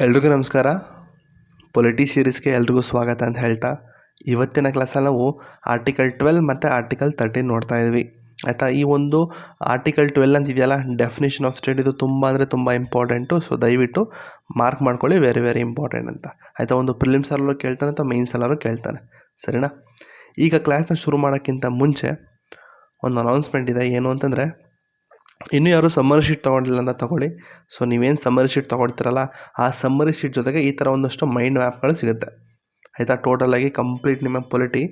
ಎಲ್ರಿಗೂ ನಮಸ್ಕಾರ. ಪೊಲಿಟಿ ಸೀರೀಸ್ಗೆ ಎಲ್ರಿಗೂ ಸ್ವಾಗತ ಅಂತ ಹೇಳ್ತಾ, ಇವತ್ತಿನ ಕ್ಲಾಸಲ್ಲಿ ನಾವು ಆರ್ಟಿಕಲ್ 12 ಮತ್ತು ಆರ್ಟಿಕಲ್ 13 ನೋಡ್ತಾ ಇದ್ವಿ ಆಯಿತಾ. ಈ ಒಂದು ಆರ್ಟಿಕಲ್ 12 ಅಂತಿದೆಯಲ್ಲ, ಡೆಫಿನೇಷನ್ ಆಫ್ ಸ್ಟೇಟ್, ಇದು ತುಂಬ ಅಂದರೆ ತುಂಬ ಇಂಪಾರ್ಟೆಂಟು. ಸೊ ದಯವಿಟ್ಟು ಮಾರ್ಕ್ ಮಾಡ್ಕೊಳ್ಳಿ, ವೆರಿ ವೆರಿ ಇಂಪಾರ್ಟೆಂಟ್ ಅಂತ ಆಯಿತಾ. ಒಂದು ಪ್ರಿಲಿಮ್ಸಲ್ಲೂ ಕೇಳ್ತಾನೆ ಅಥವಾ ಮೇನ್ಸಲ್ಲೂ ಕೇಳ್ತಾನೆ, ಸರಿನಾ. ಈಗ ಕ್ಲಾಸ್ನ ಶುರು ಮಾಡೋಕ್ಕಿಂತ ಮುಂಚೆ ಒಂದು ಅನೌನ್ಸ್ಮೆಂಟ್ ಇದೆ. ಏನು ಅಂತಂದರೆ, ಇನ್ನೂ ಯಾರು ಸಮ್ಮರಿ ಶೀಟ್ ತೊಗೊಂಡಿಲ್ಲ ಅಂತ ತೊಗೊಳ್ಳಿ. ಸೊ ನೀವೇನು ಸಮ್ಮರಿ ಶೀಟ್ ತೊಗೊಳ್ತೀರಲ್ಲ, ಆ ಸಮ್ಮರಿ ಶೀಟ್ ಜೊತೆಗೆ ಈ ಥರ ಒಂದಷ್ಟು ಮೈಂಡ್ ಮ್ಯಾಪ್ಗಳು ಸಿಗುತ್ತೆ ಆಯಿತಾ. ಟೋಟಲಾಗಿ ಕಂಪ್ಲೀಟ್ ನಿಮ್ಮ ಪೊಲಿಟಿ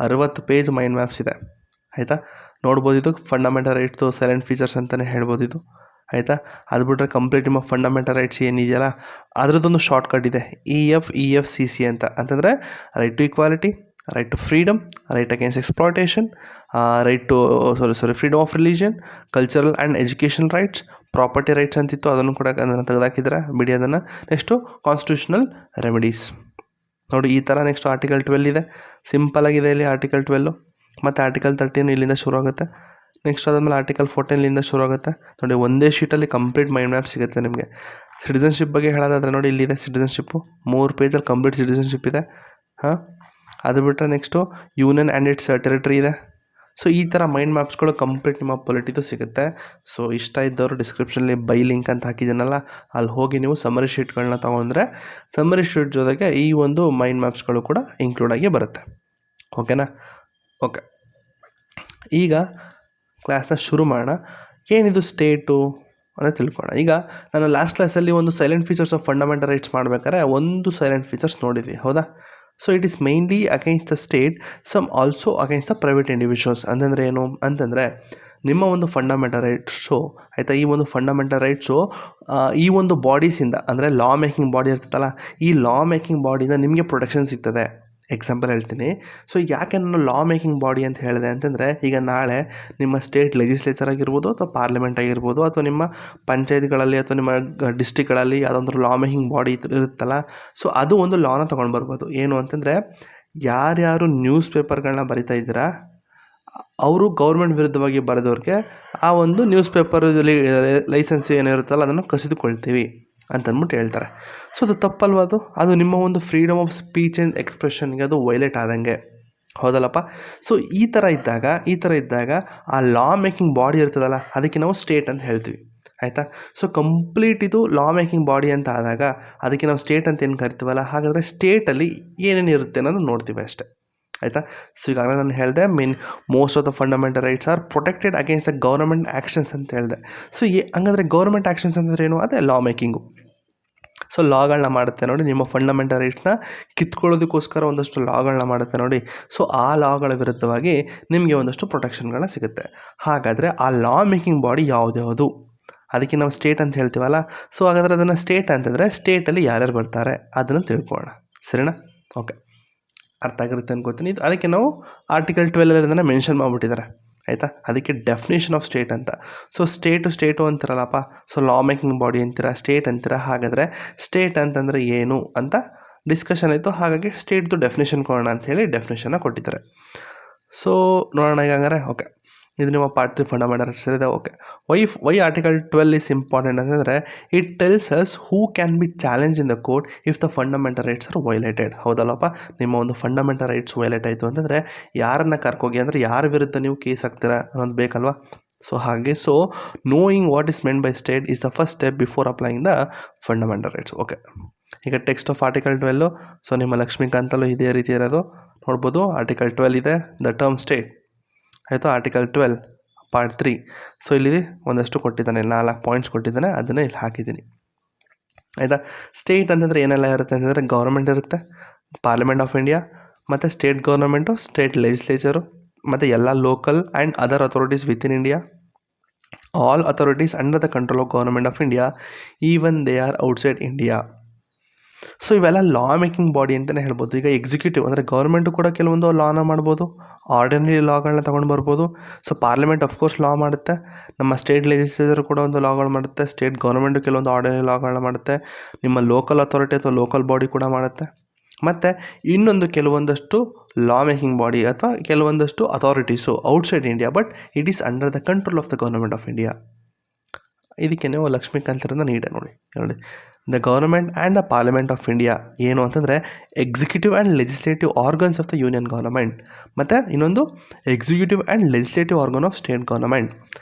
60 ಪೇಜ್ ಮೈಂಡ್ ಮ್ಯಾಪ್ಸ್ ಇದೆ ಆಯಿತಾ. ನೋಡ್ಬೋದು, ಇದು ಫಂಡಮೆಂಟಲ್ ರೈಟ್ಸು ಸೈಲೆಂಟ್ ಫೀಚರ್ಸ್ ಅಂತಲೇ ಹೇಳ್ಬೋದು ಇದು ಆಯಿತಾ. ಅದು ಬಿಟ್ಟರೆ ಕಂಪ್ಲೀಟ್ ನಿಮ್ಮ ಫಂಡಮೆಂಟಲ್ ರೈಟ್ಸ್ ಏನಿದೆಯಲ್ಲ, ಅದರದ್ದೊಂದು ಶಾರ್ಟ್ಕಟ್ ಇದೆ, EFCC ಅಂತಂದರೆ right to equality, right to freedom, right against exploitation, right to freedom of religion, cultural and education rights, property rights ಅಂತಿತ್ತು, ಅದನ್ನು ಕೂಡ ಅದನ್ನು ತೆಗೆದಾಕಿದ್ರೆ ಬಿಡಿ ಅದನ್ನು. Next constitutional remedies. ನೋಡಿ ಈ ಥರ ನೆಕ್ಸ್ಟ್ ಆರ್ಟಿಕಲ್ 12 ಇದೆ, ಸಿಂಪಲಾಗಿದೆ ಇಲ್ಲಿ ಆರ್ಟಿಕಲ್ 12. ಮತ್ತು ಆರ್ಟಿಕಲ್ 13 ಇಲ್ಲಿಂದ ಶುರು ಆಗುತ್ತೆ. ನೆಕ್ಸ್ಟ್ ಅದಾದಮೇಲೆ ಆರ್ಟಿಕಲ್ 14 ಇಲ್ಲಿಂದ ಶುರು ಆಗುತ್ತೆ. ನೋಡಿ ಒಂದೇ ಶೀಟಲ್ಲಿ ಕಂಪ್ಲೀಟ್ ಮೈಂಡ್ ಮ್ಯಾಪ್ ಸಿಗುತ್ತೆ ನಿಮಗೆ. ಸಿಟಿಸನ್ಶಿಪ್ ಬಗ್ಗೆ ಹೇಳೋದಾದರೆ ನೋಡಿ, ಇಲ್ಲಿದೆ ಸಿಟಿಸನ್ಶಿಪ್ಪು, 3 ಪೇಜಲ್ಲಿ ಕಂಪ್ಲೀಟ್ ಸಿಟಿಸನ್ಶಿಪ್ ಇದೆ. ಅದು ಬಿಟ್ಟರೆ next union and it's territory ಇದೆ. ಸೊ ಈ ಥರ ಮೈಂಡ್ ಮ್ಯಾಪ್ಸ್ಗಳು ಕಂಪ್ಲೀಟ್ ನಿಮ್ಮ ಪೊಲಿಟಿದು ಸಿಗುತ್ತೆ. ಸೊ ಇಷ್ಟ ಇದ್ದವರು ಡಿಸ್ಕ್ರಿಪ್ಷನಲ್ಲಿ ಬೈ ಲಿಂಕ್ ಅಂತ ಹಾಕಿದ್ದೀನಲ್ಲ, ಅಲ್ಲಿ ಹೋಗಿ ನೀವು ಸಮ್ಮರಿ ಶೀಟ್ಗಳನ್ನ ತೊಗೊಂಡ್ರೆ ಸಮ್ಮರಿ ಶೀಟ್ ಜೊತೆಗೆ ಈ ಒಂದು ಮೈಂಡ್ ಮ್ಯಾಪ್ಸ್ಗಳು ಕೂಡ ಇನ್ಕ್ಲೂಡ್ ಆಗಿ ಬರುತ್ತೆ. ಓಕೆನಾ? ಓಕೆ, ಈಗ ಕ್ಲಾಸ್ನ ಶುರು ಮಾಡೋಣ. ಏನಿದು ಸ್ಟೇಟು ಅಂತ ತಿಳ್ಕೊಳ್ಳೋಣ. ಈಗ ನಾನು ಲಾಸ್ಟ್ ಕ್ಲಾಸಲ್ಲಿ ಒಂದು salient features of fundamental rights ಮಾಡ್ಬೇಕಾದ್ರೆ ಒಂದು ಸೈಲೆಂಟ್ ಫೀಚರ್ಸ್ ನೋಡಿದ್ವಿ, ಹೌದಾ. So it is mainly against the state, some also against the private individuals. ಅಂತಂದರೆ ಏನು ಅಂತಂದರೆ, ನಿಮ್ಮ ಒಂದು ಫಂಡಮೆಂಟಲ್ ರೈಟ್ಸು ಆಯಿತಾ, ಈ ಒಂದು ಫಂಡಮೆಂಟಲ್ ರೈಟ್ಸು ಈ ಒಂದು ಬಾಡೀಸಿಂದ, ಅಂದರೆ ಲಾ ಮೇಕಿಂಗ್ ಬಾಡಿ ಇರ್ತದಲ್ಲ, ಈ ಲಾ ಮೇಕಿಂಗ್ ಬಾಡಿಯಿಂದ ನಿಮಗೆ ಪ್ರೊಟೆಕ್ಷನ್ ಸಿಗ್ತದೆ. ಎಕ್ಸಾಂಪಲ್ ಹೇಳ್ತೀನಿ. ಸೊ ಯಾಕೆ ನಾನು ಲಾ ಮೇಕಿಂಗ್ ಬಾಡಿ ಅಂತ ಹೇಳಿದೆ ಅಂತಂದರೆ, ಈಗ ನಾಳೆ ನಿಮ್ಮ ಸ್ಟೇಟ್ ಲೆಜಿಸ್ಲೇಚರ್ ಆಗಿರ್ಬೋದು ಅಥವಾ ಪಾರ್ಲಿಮೆಂಟ್ ಆಗಿರ್ಬೋದು ಅಥವಾ ನಿಮ್ಮ ಪಂಚಾಯತ್ಗಳಲ್ಲಿ ಅಥವಾ ನಿಮ್ಮ ಡಿಸ್ಟ್ರಿಕ್ಗಳಲ್ಲಿ ಯಾವುದೊಂದು ಲಾ ಮೇಕಿಂಗ್ ಬಾಡಿ ಇರುತ್ತಲ್ಲ, ಸೊ ಅದು ಒಂದು ಲಾನ ತೊಗೊಂಡು ಬರ್ಬೋದು. ಏನು ಅಂತಂದರೆ, ಯಾರ್ಯಾರು ನ್ಯೂಸ್ ಪೇಪರ್ಗಳನ್ನ ಬರಿತಾ ಇದ್ದೀರಾ, ಅವರು ಗೌರ್ಮೆಂಟ್ ವಿರುದ್ಧವಾಗಿ ಬರೆದವ್ರಿಗೆ ಆ ಒಂದು ನ್ಯೂಸ್ ಪೇಪರ್ ಲೈಸೆನ್ಸ್ ಏನಿರುತ್ತಲ್ಲ ಅದನ್ನು ಕಸಿದುಕೊಳ್ತೀವಿ ಅಂತಂದ್ಬಿಟ್ಟು ಹೇಳ್ತಾರೆ. ಸೊ ಅದು ತಪ್ಪಲ್ವ? ಅದು ನಿಮ್ಮ ಒಂದು ಫ್ರೀಡಮ್ ಆಫ್ ಸ್ಪೀಚ್ ಆ್ಯಂಡ್ ಎಕ್ಸ್ಪ್ರೆಷನ್ಗೆ ಅದು ವೈಲೇಟ್ ಆದಂಗೆ, ಹೌದಲ್ಲಪ್ಪ. ಸೊ ಈ ಥರ ಇದ್ದಾಗ ಆ ಲಾ ಮೇಕಿಂಗ್ ಬಾಡಿ ಇರ್ತದಲ್ಲ, ಅದಕ್ಕೆ ನಾವು ಸ್ಟೇಟ್ ಅಂತ ಹೇಳ್ತೀವಿ ಆಯಿತಾ. ಸೊ ಕಂಪ್ಲೀಟ್ ಇದು ಲಾ ಮೇಕಿಂಗ್ ಬಾಡಿ ಅಂತ ಆದಾಗ ಅದಕ್ಕೆ ನಾವು ಸ್ಟೇಟ್ ಅಂತ ಏನು ಕರಿತೀವಲ್ಲ, ಹಾಗಾದರೆ ಸ್ಟೇಟಲ್ಲಿ ಏನೇನು ಇರುತ್ತೆ ಅನ್ನೋದು ನೋಡ್ತೀವಿ ಅಷ್ಟೇ ಆಯಿತಾ. ಸೊ ಈಗಾಗಲೇ ನಾನು ಹೇಳಿದೆ, most of the fundamental rights are protected against the government actions ಅಂತ ಹೇಳಿದೆ. ಸೊ ಹಂಗಂದರೆ ಗೌರ್ಮೆಂಟ್ ಆ್ಯಕ್ಷನ್ಸ್ ಅಂದರೆ ಏನು? ಅದೇ ಲಾ ಮೇಕಿಂಗು. ಸೊ ಲಾಗಳನ್ನ ಮಾಡುತ್ತೆ ನೋಡಿ, ನಿಮ್ಮ ಫಂಡಮೆಂಟಲ್ ರೈಟ್ಸ್ನ ಕಿತ್ಕೊಳ್ಳೋದಕ್ಕೋಸ್ಕರ ಒಂದಷ್ಟು ಲಾಗಳನ್ನ ಮಾಡುತ್ತೆ ನೋಡಿ. ಸೊ ಆ ಲಾಗಳ ವಿರುದ್ಧವಾಗಿ ನಿಮಗೆ ಒಂದಷ್ಟು ಪ್ರೊಟೆಕ್ಷನ್ಗಳನ್ನ ಸಿಗುತ್ತೆ. ಹಾಗಾದರೆ ಆ ಲಾ ಮೇಕಿಂಗ್ ಬಾಡಿ ಯಾವುದ್ಯಾವುದು, ಅದಕ್ಕೆ ನಾವು ಸ್ಟೇಟ್ ಅಂತ ಹೇಳ್ತೀವಲ್ಲ. ಸೊ ಹಾಗಾದರೆ ಅದನ್ನು ಸ್ಟೇಟ್ ಅಂತಂದರೆ ಸ್ಟೇಟಲ್ಲಿ ಯಾರ್ಯಾರು ಬರ್ತಾರೆ ಅದನ್ನು ತಿಳ್ಕೊಳ್ಳೋಣ, ಸರಿನಾ. ಓಕೆ, ಅರ್ಥ ಆಗಿರುತ್ತೆ ಅನ್ಕೋತೀನಿ. ಇದು ಅದಕ್ಕೆ ನಾವು ಆರ್ಟಿಕಲ್ 12 ಅದನ್ನು ಮೆನ್ಷನ್ ಮಾಡಿಬಿಟ್ಟಿದ್ದಾರೆ ಆಯಿತಾ. ಅದಕ್ಕೆ ಡೆಫಿನೇಷನ್ ಆಫ್ ಸ್ಟೇಟ್ ಅಂತ. ಸೊ ಸ್ಟೇಟು ಅಂತಿರಲ್ಲಪ್ಪ, ಸೊ ಲಾ ಮೇಕಿಂಗ್ ಬಾಡಿ ಅಂತೀರ, ಸ್ಟೇಟ್ ಅಂತೀರ. ಹಾಗಾದರೆ ಸ್ಟೇಟ್ ಅಂತಂದರೆ ಏನು ಅಂತ ಡಿಸ್ಕಷನ್ ಆಯಿತು. ಹಾಗಾಗಿ ಸ್ಟೇಟ್ದು ಡೆಫಿನೇಷನ್ ಕೊಡೋಣ ಅಂಥೇಳಿ ಡೆಫಿನೇಷನ್ನ ಕೊಟ್ಟಿದ್ದಾರೆ. ಸೊ ನೋಡೋಣ ಈಗ ಹಂಗಾರೆ. ಓಕೆ, ಇದು ನಿಮ್ಮ ಪಾರ್ಟ್ 3 ಫಂಡಮೆಂಟಲ್ ರೈಟ್ಸ್ ಇದೆ. Okay, why article 12 is important ಅಂತಂದರೆ, it tells us who can be challenge in the court if the fundamental rights are violated. ಹೌದಲ್ಲಪ್ಪ, ನಿಮ್ಮ ಒಂದು ಫಂಡಮೆಂಟಲ್ ರೈಟ್ಸ್ ವೈಲೇಟ್ ಆಯಿತು ಅಂತಂದರೆ ಯಾರನ್ನು ಕರ್ಕೋಗಿ, ಅಂದರೆ ಯಾರ ವಿರುದ್ಧ ನೀವು ಕೇಸ್ ಹಾಕ್ತೀರಾ ಅನ್ನೋದು ಬೇಕಲ್ವಾ. ಸೊ ಹಾಗೆ, so knowing what is meant by state is the first step before applying the fundamental rights. Okay, ಈಗ ಟೆಕ್ಸ್ಟ್ ಆಫ್ ಆರ್ಟಿಕಲ್ 12. ಸೊ ನಿಮ್ಮ ಲಕ್ಷ್ಮೀಕಾಂತಲ್ಲೂ ಇದೇ ರೀತಿ ಇರೋದು ನೋಡ್ಬೋದು. ಆರ್ಟಿಕಲ್ 12 ಇದೆ, ದ ಟರ್ಮ್ ಸ್ಟೇಟ್ ಆಯಿತು. Article 12 part 3. ಸೊ ಇಲ್ಲಿ ಒಂದಷ್ಟು ಕೊಟ್ಟಿದ್ದಾನೆ, 4 ಪಾಯಿಂಟ್ಸ್ ಕೊಟ್ಟಿದ್ದಾನೆ, ಅದನ್ನು ಇಲ್ಲಿ ಹಾಕಿದ್ದೀನಿ ಆಯಿತಾ. ಸ್ಟೇಟ್ ಅಂತಂದರೆ ಏನೆಲ್ಲ ಇರುತ್ತೆ ಅಂತಂದರೆ, ಗೌರ್ಮೆಂಟ್ ಇರುತ್ತೆ, ಪಾರ್ಲಿಮೆಂಟ್ ಆಫ್ ಇಂಡಿಯಾ, ಮತ್ತು ಸ್ಟೇಟ್ ಗೌರ್ಮೆಂಟು, ಸ್ಟೇಟ್ ಲೆಜಿಸ್ಲೇಚರು, ಮತ್ತು ಎಲ್ಲ local and other authorities with in India, all authorities under the control of government of India even they are outside India. So ಇವೆಲ್ಲ ಲಾ making body ಅಂತಲೇ ಹೇಳ್ಬೋದು. ಈಗ executive ಅಂದರೆ government ಕೂಡ ಕೆಲವೊಂದು ಲಾನ ಮಾಡ್ಬೋದು, ಆರ್ಡಿನರಿ ಲಾಗಳನ್ನ ತೊಗೊಂಡು ಬರ್ಬೋದು. ಸೊ ಪಾರ್ಲಿಮೆಂಟ್ ಅಫ್ಕೋರ್ಸ್ ಲಾ ಮಾಡುತ್ತೆ, ನಮ್ಮ ಸ್ಟೇಟ್ ಲೆಜಿಸ್ಲೇಚರ್ ಕೂಡ ಒಂದು ಲಾಗಳು ಮಾಡುತ್ತೆ, ಸ್ಟೇಟ್ ಗೌರ್ಮೆಂಟು ಕೆಲವೊಂದು ಆರ್ಡಿನರಿ ಲಾಗಳನ್ನ ಮಾಡುತ್ತೆ, ನಿಮ್ಮ ಲೋಕಲ್ ಅಥಾರಿಟಿ ಅಥವಾ ಲೋಕಲ್ ಬಾಡಿ ಕೂಡ ಮಾಡುತ್ತೆ, ಮತ್ತು ಇನ್ನೊಂದು ಕೆಲವೊಂದಷ್ಟು ಲಾ ಮೇಕಿಂಗ್ ಬಾಡಿ ಅಥವಾ ಕೆಲವೊಂದಷ್ಟು authorities outside India, but it is under the control of the government of India. ಇದಕ್ಕೆ ನೀವು ಲಕ್ಷ್ಮೀಕಾಂತರಿಂದ ನೀಡೆ ನೋಡಿ. The government and the parliament of India ಏನು ಅಂತಂದರೆ executive and legislative organs of the union government, ಮತ್ತು ಇನ್ನೊಂದು executive and legislative organ of state government.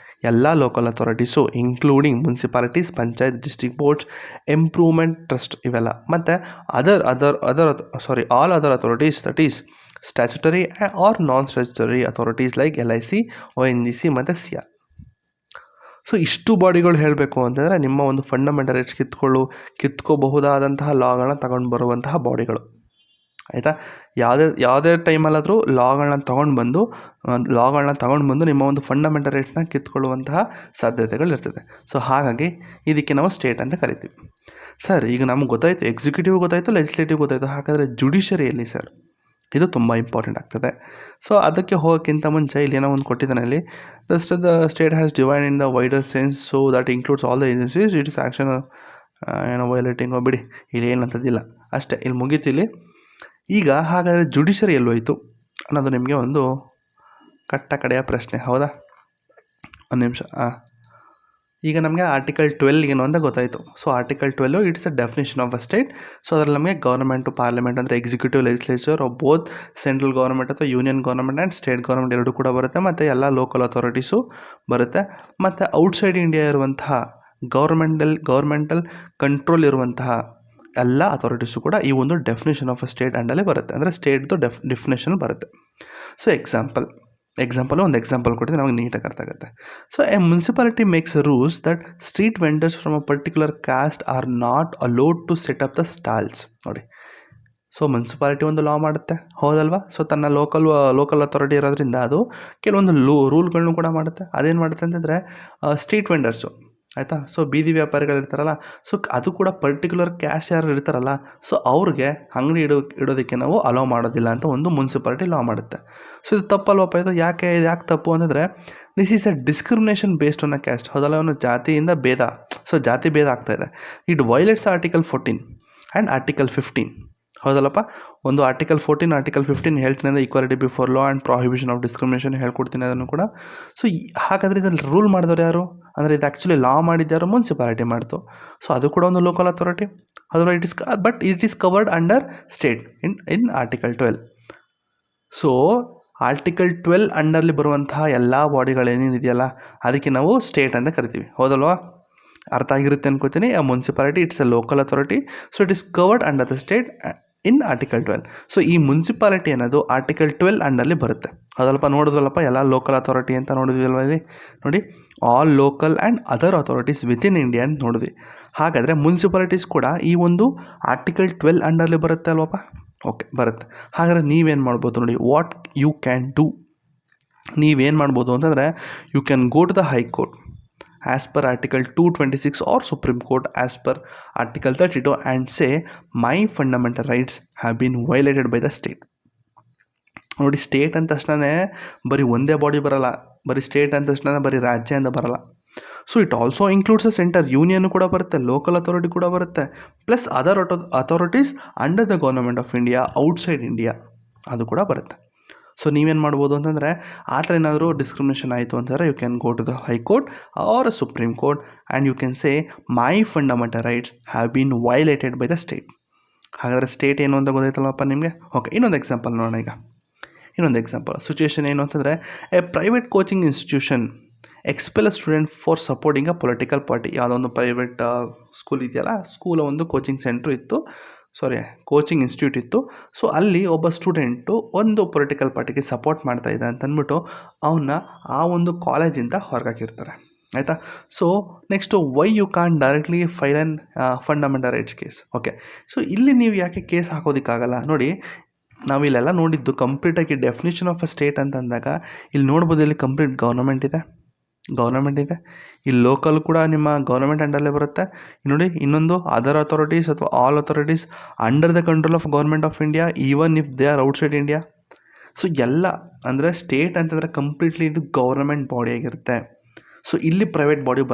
ಎಲ್ಲ local authorities including municipalities, panchayat, district boards, improvement trust ಇವೆಲ್ಲ, ಮತ್ತು all other authorities, that is statutory or non statutory authorities like LIC, ONGC ಮತ್ತು CR. So ಇಷ್ಟು ಬಾಡಿಗಳು ಹೇಳಬೇಕು ಅಂತಂದರೆ ನಿಮ್ಮ ಒಂದು ಫಂಡಮೆಂಟಲ್ ರೈಟ್ಸ್ ಕಿತ್ಕೋಬಹುದಾದಂತಹ ಲಾಗಳನ್ನ ತಗೊಂಡು ಬರುವಂತಹ ಬಾಡಿಗಳು, ಆಯಿತಾ. ಯಾವುದೇ ಟೈಮಲ್ಲಾದರೂ ಲಾಗಳನ್ನ ತಗೊಂಡು ಬಂದು ನಿಮ್ಮ ಒಂದು ಫಂಡಮೆಂಟಲ್ ರೈಟ್ಸ್ನ ಕಿತ್ಕೊಳ್ಳುವಂತಹ ಸಾಧ್ಯತೆಗಳಿರ್ತದೆ. ಸೊ ಹಾಗಾಗಿ ಇದಕ್ಕೆ ನಾವು ಸ್ಟೇಟ್ ಅಂತ ಕರಿತೀವಿ. ಸರ್, ಈಗ ನಮ್ಗೆ ಗೊತ್ತಾಯಿತು, ಎಕ್ಸಿಕ್ಯೂಟಿವ್ ಗೊತ್ತಾಯಿತು, ಲೆಜಿಸ್ಲೇಟಿವ್ ಗೊತ್ತಾಯಿತು, ಹಾಗಾದರೆ ಜುಡಿಷರಿಯಲ್ಲಿ ಸರ್ ಇದು ತುಂಬ ಇಂಪಾರ್ಟೆಂಟ್ ಆಗ್ತದೆ. ಸೊ ಅದಕ್ಕೆ ಹೋಗೋಕ್ಕಿಂತ ಮುಂಚೆ ಇಲ್ಲಿ ಏನೋ ಒಂದು ಕೊಟ್ಟಿದ್ದಾನೆ. ಇಲ್ಲಿ the state has divide in the wider sense, so that includes all the agencies, it's action ಏನೋ ವೈಲೇಟಿಂಗೋ, ಬಿಡಿ ಇಲ್ಲಿ ಏನಂತದಿಲ್ಲ, ಅಷ್ಟೇ, ಇಲ್ಲಿ ಮುಗೀತು ಇಲ್ಲಿ. ಈಗ ಹಾಗಾದರೆ ಜುಡಿಷರಿ ಎಲ್ಲೋಯ್ತು ಅನ್ನೋದು ನಿಮಗೆ ಒಂದು ಕಡೆಯ ಪ್ರಶ್ನೆ, ಹೌದಾ? ಒಂದು ನಿಮಿಷ. ಈಗ ನಮಗೆ ಆರ್ಟಿಕಲ್ 12 ಏನು ಅಂತ ಗೊತ್ತಾಯಿತು. So article 12 it's a definition of a state. So ಅದರಲ್ಲಿ ನಮಗೆ ಗೌರ್ಮೆಂಟು, ಪಾರ್ಲಿಮೆಂಟ್ ಅಂದರೆ executive, legislature both central government ಅಥವಾ union government and state government ಎರಡೂ ಕೂಡ ಬರುತ್ತೆ, ಮತ್ತು ಎಲ್ಲ ಲೋಕಲ್ ಅಥಾರಿಟೀಸು ಬರುತ್ತೆ. ಮತ್ತು ಔಟ್ಸೈಡ್ ಇಂಡಿಯಾ ಇರುವಂತಹ ಗೌರ್ಮೆಂಟಲ್ ಕಂಟ್ರೋಲ್ ಇರುವಂತಹ ಎಲ್ಲ ಅಥಾರಿಟೀಸು ಕೂಡ ಈ ಒಂದು ಡೆಫಿನೇಷನ್ ಆಫ್ ಅ ಸ್ಟೇಟ್ ಅಂಡಲ್ಲೇ ಬರುತ್ತೆ, ಅಂದರೆ ಸ್ಟೇಟ್ದು ಡೆಫಿನೇಷನ್ ಬರುತ್ತೆ. ಸೊ ಎಕ್ಸಾಂಪಲ್ ಒಂದು ಎಕ್ಸಾಂಪಲ್ ಕೊಟ್ಟಿದ್ರೆ ನಮಗೆ ನೀಟಾಗಿ ಅರ್ಥ ಆಗುತ್ತೆ. So A municipality makes rules that street vendors from a particular caste are not allowed to set up the stalls. ನೋಡಿ, ಸೊ ಮುನ್ಸಿಪಾಲಿಟಿ ಒಂದು ಲಾ ಮಾಡುತ್ತೆ, ಹೌದಲ್ವಾ? ಸೊ ತನ್ನ ಲೋಕಲ್ ಅಥಾರಿಟಿ ಇರೋದ್ರಿಂದ ಅದು ಕೆಲವೊಂದು ರೂಲ್ಗಳನ್ನು ಕೂಡ ಮಾಡುತ್ತೆ. ಅದೇನು ಮಾಡುತ್ತೆ ಅಂತಂದರೆ ಸ್ಟ್ರೀಟ್ ವೆಂಡರ್ಸು, ಆಯಿತಾ, ಸೊ ಬೀದಿ ವ್ಯಾಪಾರಿಗಳಿರ್ತಾರಲ್ಲ, ಸೊ ಅದು ಕೂಡ ಪರ್ಟಿಕ್ಯುಲರ್ ಕ್ಯಾಶ್ ಯಾರು ಇರ್ತಾರಲ್ಲ, ಸೊ ಅವ್ರಿಗೆ ಅಂಗಡಿ ಇಡೋದಕ್ಕೆ ನಾವು ಅಲೋ ಮಾಡೋದಿಲ್ಲ ಅಂತ ಒಂದು ಮುನ್ಸಿಪಾಲಿಟಿ ಲಾ ಮಾಡುತ್ತೆ. ಸೊ ಇದು ತಪ್ಪಲ್ವಪ್ಪ, ಇದು ಯಾಕೆ ತಪ್ಪು ಅಂತಂದರೆ this is A discrimination based on a caste, ಹೌದಲ್ಲ, ಅವನು ಜಾತಿಯಿಂದ ಭೇದ, ಸೊ ಜಾತಿ ಭೇದ ಆಗ್ತಾಯಿದೆ. It violates article 14 and article 15, ಹೌದಲ್ಲಪ್ಪ. ಒಂದು ಆರ್ಟಿಕಲ್ 14, ಆರ್ಟಿಕಲ್ 15 ಹೇಳ್ತೀನಿ ಅಂದರೆ equality before law and prohibition of discrimination ಹೇಳ್ಕೊಡ್ತೀನಿ ಅದನ್ನು ಕೂಡ. ಸೊ ಹಾಗಾದರೆ ಇದನ್ನು ರೂಲ್ ಮಾಡಿದವರು ಯಾರು ಅಂದರೆ ಇದು ಆ್ಯಕ್ಚುಲಿ ಲಾ ಮಾಡಿದ್ಯಾರು ಮುನ್ಸಿಪಾಲಿಟಿ ಮಾಡ್ತು. ಸೊ ಅದು ಕೂಡ ಒಂದು ಲೋಕಲ್ ಅಥಾರಿಟಿ, ಅದರ it is covered under state in article 12. So article 12 ಅಂಡರ್ಲಿ ಬರುವಂತಹ ಎಲ್ಲ ಬಾಡಿಗಳೇನೇನಿದೆಯಲ್ಲ ಅದಕ್ಕೆ ನಾವು ಸ್ಟೇಟ್ ಅಂತ ಕರಿತೀವಿ, ಹೌದಲ್ವಾ? ಅರ್ಥ ಆಗಿರುತ್ತೆ ಅನ್ಕೋತೀನಿ. ಆ municipality it's A local authority, so it is covered under the state in article 12. So ಈ ಮುನ್ಸಿಪಾಲಿಟಿ ಅನ್ನೋದು ಆರ್ಟಿಕಲ್ 12 ಅಂಡರ್ಲಿ ಬರುತ್ತೆ, ಅದಲ್ಪ ನೋಡಿದ್ವಲ್ಲಪ್ಪ, ಎಲ್ಲ ಲೋಕಲ್ ಅಥಾರಿಟಿ ಅಂತ ನೋಡಿದ್ವಿ ಅಲ್ವ ಇಲ್ಲಿ. ನೋಡಿ, all local and other authorities within India ಅಂತ ನೋಡಿದ್ವಿ. ಹಾಗಾದರೆ ಮುನ್ಸಿಪಾಲಿಟೀಸ್ ಕೂಡ ಈ ಒಂದು ಆರ್ಟಿಕಲ್ 12 ಅಂಡರ್ಲಿ ಬರುತ್ತೆ ಅಲ್ವಪ್ಪ? ಓಕೆ, ಬರುತ್ತೆ. ಹಾಗಾದರೆ ನೀವೇನು ಮಾಡ್ಬೋದು ನೋಡಿ, ವಾಟ್ ಯು ಕ್ಯಾನ್ ಡೂ, ನೀವೇನು ಮಾಡ್ಬೋದು ಅಂತಂದರೆ you can go to the high court as per article 226 or Supreme Court as per article 32 and say my fundamental rights have been violated by the state. ನೋಡಿ, state ಅಂದ ತಕ್ಷಣ ಬರೀ ಒಂದೇ body ಬರಲ್ಲ, ಬರೀ ಸ್ಟೇಟ್ ಅಂದ ತಕ್ಷಣ ಬರೀ ರಾಜ್ಯ ಅಂತ ಬರಲ್ಲ. So it also includes a centre, union ಕೂಡ ಬರುತ್ತೆ, ಲೋಕಲ್ ಅಥಾರಿಟಿ ಕೂಡ ಬರುತ್ತೆ, plus other authorities under the government of India, outside India ಅದು ಕೂಡ ಬರುತ್ತೆ. ಸೊ ನೀವೇನು ಮಾಡ್ಬೋದು ಅಂತಂದರೆ ಆ ಥರ ಏನಾದರೂ ಡಿಸ್ಕ್ರಿಮಿನೇಷನ್ ಆಯಿತು ಅಂತಂದರೆ you can go to the high court or supreme court and you can say my fundamental rights have been violated by the state. ಹಾಗಾದರೆ ಸ್ಟೇಟ್ ಏನು ಅಂತ ಗೊತ್ತಾಯ್ತಲ್ಲಪ್ಪ ನಿಮಗೆ. ಓಕೆ, ಇನ್ನೊಂದು ಎಕ್ಸಾಂಪಲ್ ನೋಡೋಣ. ಈಗ ಇನ್ನೊಂದು ಎಕ್ಸಾಂಪಲ್ ಸಿಚುವೇಷನ್ ಏನು ಅಂತಂದರೆ A private coaching institution expel a student for supporting a political party. ಯಾವುದೋ ಒಂದು ಪ್ರೈವೇಟ್ ಸ್ಕೂಲ್ ಇದೆಯಲ್ಲ, ಸ್ಕೂಲ ಒಂದು ಕೋಚಿಂಗ್ ಇನ್ಸ್ಟಿಟ್ಯೂಟ್ ಇತ್ತು. ಸೊ ಅಲ್ಲಿ ಒಬ್ಬ ಸ್ಟೂಡೆಂಟು ಒಂದು ಪೊಲಿಟಿಕಲ್ ಪಾರ್ಟಿಗೆ ಸಪೋರ್ಟ್ ಮಾಡ್ತಾ ಇದೆ ಅಂತ ಅಂದ್ಬಿಟ್ಟು ಅವನ್ನ ಆ ಒಂದು ಕಾಲೇಜಿಂದ ಹೊರಗಾಕಿರ್ತಾರೆ, ಆಯಿತಾ. So next why you can directly file an fundamental rights case. Okay, so ಇಲ್ಲಿ ನೀವು ಯಾಕೆ ಕೇಸ್ ಹಾಕೋದಕ್ಕಾಗಲ್ಲ? ನೋಡಿ, ನಾವಿಲ್ಲೆಲ್ಲ ನೋಡಿದ್ದು ಕಂಪ್ಲೀಟಾಗಿ ಡೆಫಿನೇಷನ್ ಆಫ್ ಅ ಸ್ಟೇಟ್ ಅಂತಂದಾಗ ಇಲ್ಲಿ ನೋಡ್ಬೋದು, ಇಲ್ಲಿ ಕಂಪ್ಲೀಟ್ ಗೌರ್ಮೆಂಟ್ ಇದೆ, ಇಲ್ಲಿ ಲೋಕಲ್ ಕೂಡ ನಿಮ್ಮ ಗೌರ್ಮೆಂಟ್ ಅಂಡರಲ್ಲೇ ಬರುತ್ತೆ. ನೋಡಿ, ಇನ್ನೊಂದು ಅದರ್ ಅಥಾರಿಟೀಸ್ ಅಥವಾ all authorities under the control of government of India even if they are outside India. So ಎಲ್ಲ ಅಂದರೆ ಸ್ಟೇಟ್ ಅಂತಂದರೆ ಕಂಪ್ಲೀಟ್ಲಿ ಇದು ಗೌರ್ಮೆಂಟ್ ಬಾಡಿ ಆಗಿರುತ್ತೆ. ಸೊ ಇಲ್ಲಿ ಪ್ರೈವೇಟ್ ಬಾಡಿ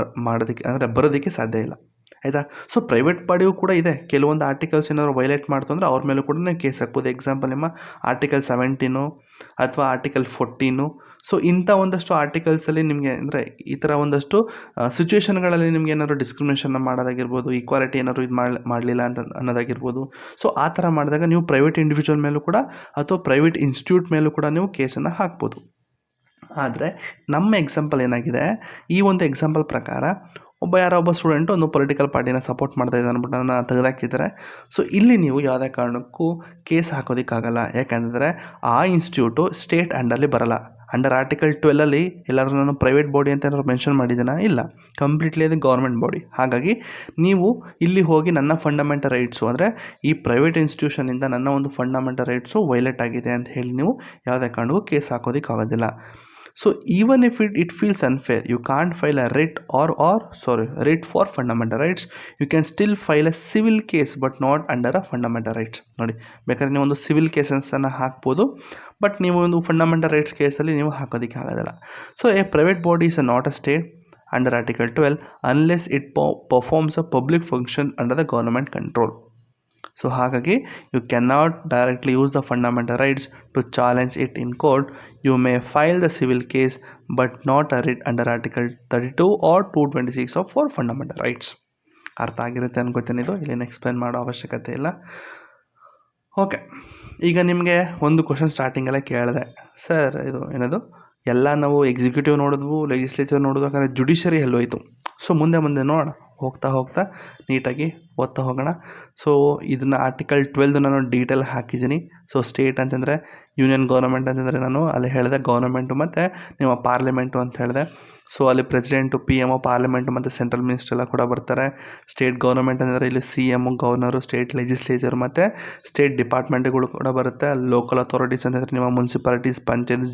ಬರೋದಕ್ಕೆ ಸಾಧ್ಯ ಇಲ್ಲ. ಆಯಿತಾ. ಸೊ ಪ್ರೈವೇಟ್ ಬಾಡಿಯೂ ಕೂಡ ಇದೆ, ಕೆಲವೊಂದು ಆರ್ಟಿಕಲ್ಸ್ ಏನಾದ್ರು ವೈಲೇಟ್ ಮಾಡ್ತು ಅಂದರೆ ಅವ್ರ ಮೇಲೂ ಕೂಡ ನೀವು ಕೇಸ್ ಹಾಕ್ಬೋದು. ಎಕ್ಸಾಂಪಲ್ ನಿಮ್ಮ ಆರ್ಟಿಕಲ್ 17 ಅಥವಾ ಆರ್ಟಿಕಲ್ 14. ಸೊ ಇಂಥ ಒಂದಷ್ಟು ಆರ್ಟಿಕಲ್ಸಲ್ಲಿ ನಿಮಗೆ ಅಂದರೆ ಈ ಥರ ಒಂದಷ್ಟು ಸಿಚುವೇಷನ್ಗಳಲ್ಲಿ ನಿಮ್ಗೆ ಏನಾದ್ರು ಡಿಸ್ಕ್ರಿಮಿನೇಷನ್ ಮಾಡೋದಾಗಿರ್ಬೋದು, ಈಕ್ವಾಲಿಟಿ ಏನಾದ್ರು ಇದು ಮಾಡಲಿಲ್ಲ ಅಂತ ಅನ್ನೋದಾಗಿರ್ಬೋದು. ಸೊ ಆ ಥರ ಮಾಡಿದಾಗ ನೀವು ಪ್ರೈವೇಟ್ ಇಂಡಿವಿಜುವಲ್ ಮೇಲೂ ಕೂಡ ಅಥವಾ ಪ್ರೈವೇಟ್ ಇನ್ಸ್ಟಿಟ್ಯೂಟ್ ಮೇಲೂ ಕೂಡ ನೀವು ಕೇಸನ್ನು ಹಾಕ್ಬೋದು. ಆದರೆ ನಮ್ಮ ಎಕ್ಸಾಂಪಲ್ ಏನಾಗಿದೆ, ಈ ಒಂದು ಎಕ್ಸಾಂಪಲ್ ಪ್ರಕಾರ ಯಾರೊಬ್ಬ ಸ್ಟೂಡೆಂಟು ಒಂದು ಪೊಲಿಟಿಕಲ್ ಪಾರ್ಟಿನ ಸಪೋರ್ಟ್ ಮಾಡ್ತಾ ಇದ್ದಾರೆ ಅಂದ್ಬಿಟ್ಟು ನನ್ನ ತೆಗೆದಾಕಿದ್ದಾರೆ. ಸೊ ಇಲ್ಲಿ ನೀವು ಯಾವುದೇ ಕಾರಣಕ್ಕೂ ಕೇಸ್ ಹಾಕೋದಕ್ಕಾಗಲ್ಲ. ಯಾಕಂದರೆ ಆ ಇನ್ಸ್ಟಿಟ್ಯೂಟು ಸ್ಟೇಟ್ ಅಂಡರ್ಲಿ ಬರಲ್ಲ. ಅಂಡರ್ ಆರ್ಟಿಕಲ್ 12 ಎಲ್ಲಾದರೂ ನಾನು ಪ್ರೈವೇಟ್ ಬಾಡಿ ಅಂತ ಏನಾದ್ರು ಮೆನ್ಷನ್ ಮಾಡಿದ್ದೀನ? ಇಲ್ಲ, ಕಂಪ್ಲೀಟ್ಲಿ ಅದು ಗೌರ್ಮೆಂಟ್ ಬಾಡಿ. ಹಾಗಾಗಿ ನೀವು ಇಲ್ಲಿ ಹೋಗಿ ನನ್ನ ಫಂಡಮೆಂಟಲ್ ರೈಟ್ಸು ಅಂದರೆ ಈ ಪ್ರೈವೇಟ್ ಇನ್ಸ್ಟಿಟ್ಯೂಷನಿಂದ ನನ್ನ ಒಂದು ಫಂಡಮೆಂಟಲ್ ರೈಟ್ಸು ವೈಲೇಟ್ ಆಗಿದೆ ಅಂತ ಹೇಳಿ ನೀವು ಯಾವುದೇ ಕಾರಣಕ್ಕೂ case ಹಾಕೋದಕ್ಕಾಗೋದಿಲ್ಲ. So even if it feels unfair, you can't file a writ writ for fundamental rights. You can still file a civil case but not under a fundamental rights. ನೋಡಿ, ಬೇಕಾದ್ರೆ ನೀವು ಒಂದು ಸಿವಿಲ್ ಕೇಸನ್ನು ಹಾಕ್ಬೋದು, ಬಟ್ ನೀವು ಒಂದು fundamental rights ಕೇಸಲ್ಲಿ ನೀವು ಹಾಕೋದಕ್ಕೆ ಆಗೋದಿಲ್ಲ. So A private body is not a state under article 12 unless it performs a public function under the government control. So ಹಾಗಾಗಿ you cannot directly use the fundamental rights to challenge it in court. You may file the civil case but not a writ under article 32 or 226 of for fundamental rights. ಅರ್ಥ ಆಗಿರುತ್ತೆ ಅನ್ಕೋತೀನಿ. ಇದು ಇಲ್ಲೇನು explain ಮಾಡೋ ಅವಶ್ಯಕತೆ ಇಲ್ಲ. Okay, ಈಗ ನಿಮಗೆ ಒಂದು ಕ್ವಶನ್ ಸ್ಟಾರ್ಟಿಂಗಲ್ಲೇ ಕೇಳಿದೆ, ಸರ್ ಇದು ಏನದು ಎಲ್ಲ ನಾವು ಎಕ್ಸಿಕ್ಯೂಟಿವ್ ನೋಡಿದ್ವು, ಲೆಜಿಸ್ಲೇಚರ್ ನೋಡಿದ್ವು, ಯಾಕಂದರೆ ಜುಡಿಷರಿ ಎಲ್ಲೋಯ್ತು. ಸೊ ಮುಂದೆ ನೋಡೋಣ, ಹೋಗ್ತಾ ನೀಟಾಗಿ ಓದ್ತಾ ಹೋಗೋಣ. ಸೊ ಇದನ್ನು ಆರ್ಟಿಕಲ್ 12 ನಾನು ಡೀಟೇಲ್ ಹಾಕಿದ್ದೀನಿ. ಸೊ ಸ್ಟೇಟ್ ಅಂತಂದರೆ ಯೂನಿಯನ್ ಗೌರ್ಮೆಂಟ್ ಅಂತಂದರೆ ನಾನು ಅಲ್ಲಿ ಹೇಳಿದೆ ಗೌರ್ಮೆಂಟು ಮತ್ತು ನಿಮ್ಮ ಪಾರ್ಲಿಮೆಂಟು ಅಂತ ಹೇಳಿದೆ. ಸೊ ಅಲ್ಲಿ ಪ್ರೆಸಿಡೆಂಟು, PM, ಪಾರ್ಲಿಮೆಂಟು ಮತ್ತು ಸೆಂಟ್ರಲ್ ಮಿನಿಸ್ಟರ್ ಎಲ್ಲ ಕೂಡ ಬರ್ತಾರೆ. ಸ್ಟೇಟ್ ಗೌರ್ಮೆಂಟ್ ಅಂದರೆ ಇಲ್ಲಿ CM, ಗವರ್ನರು, ಸ್ಟೇಟ್ ಲೆಜಿಸ್ಲೇಚರ್ ಮತ್ತು ಸ್ಟೇಟ್ ಡಿಪಾರ್ಟ್ಮೆಂಟ್ಗಳು ಕೂಡ ಬರುತ್ತೆ. ಲೋಕಲ್ ಅಥಾರಿಟೀಸ್ ಅಂತಂದರೆ ನಿಮ್ಮ ಮುನ್ಸಿಪಾಲಿಟೀಸ್, ಪಂಚಾಯತ್,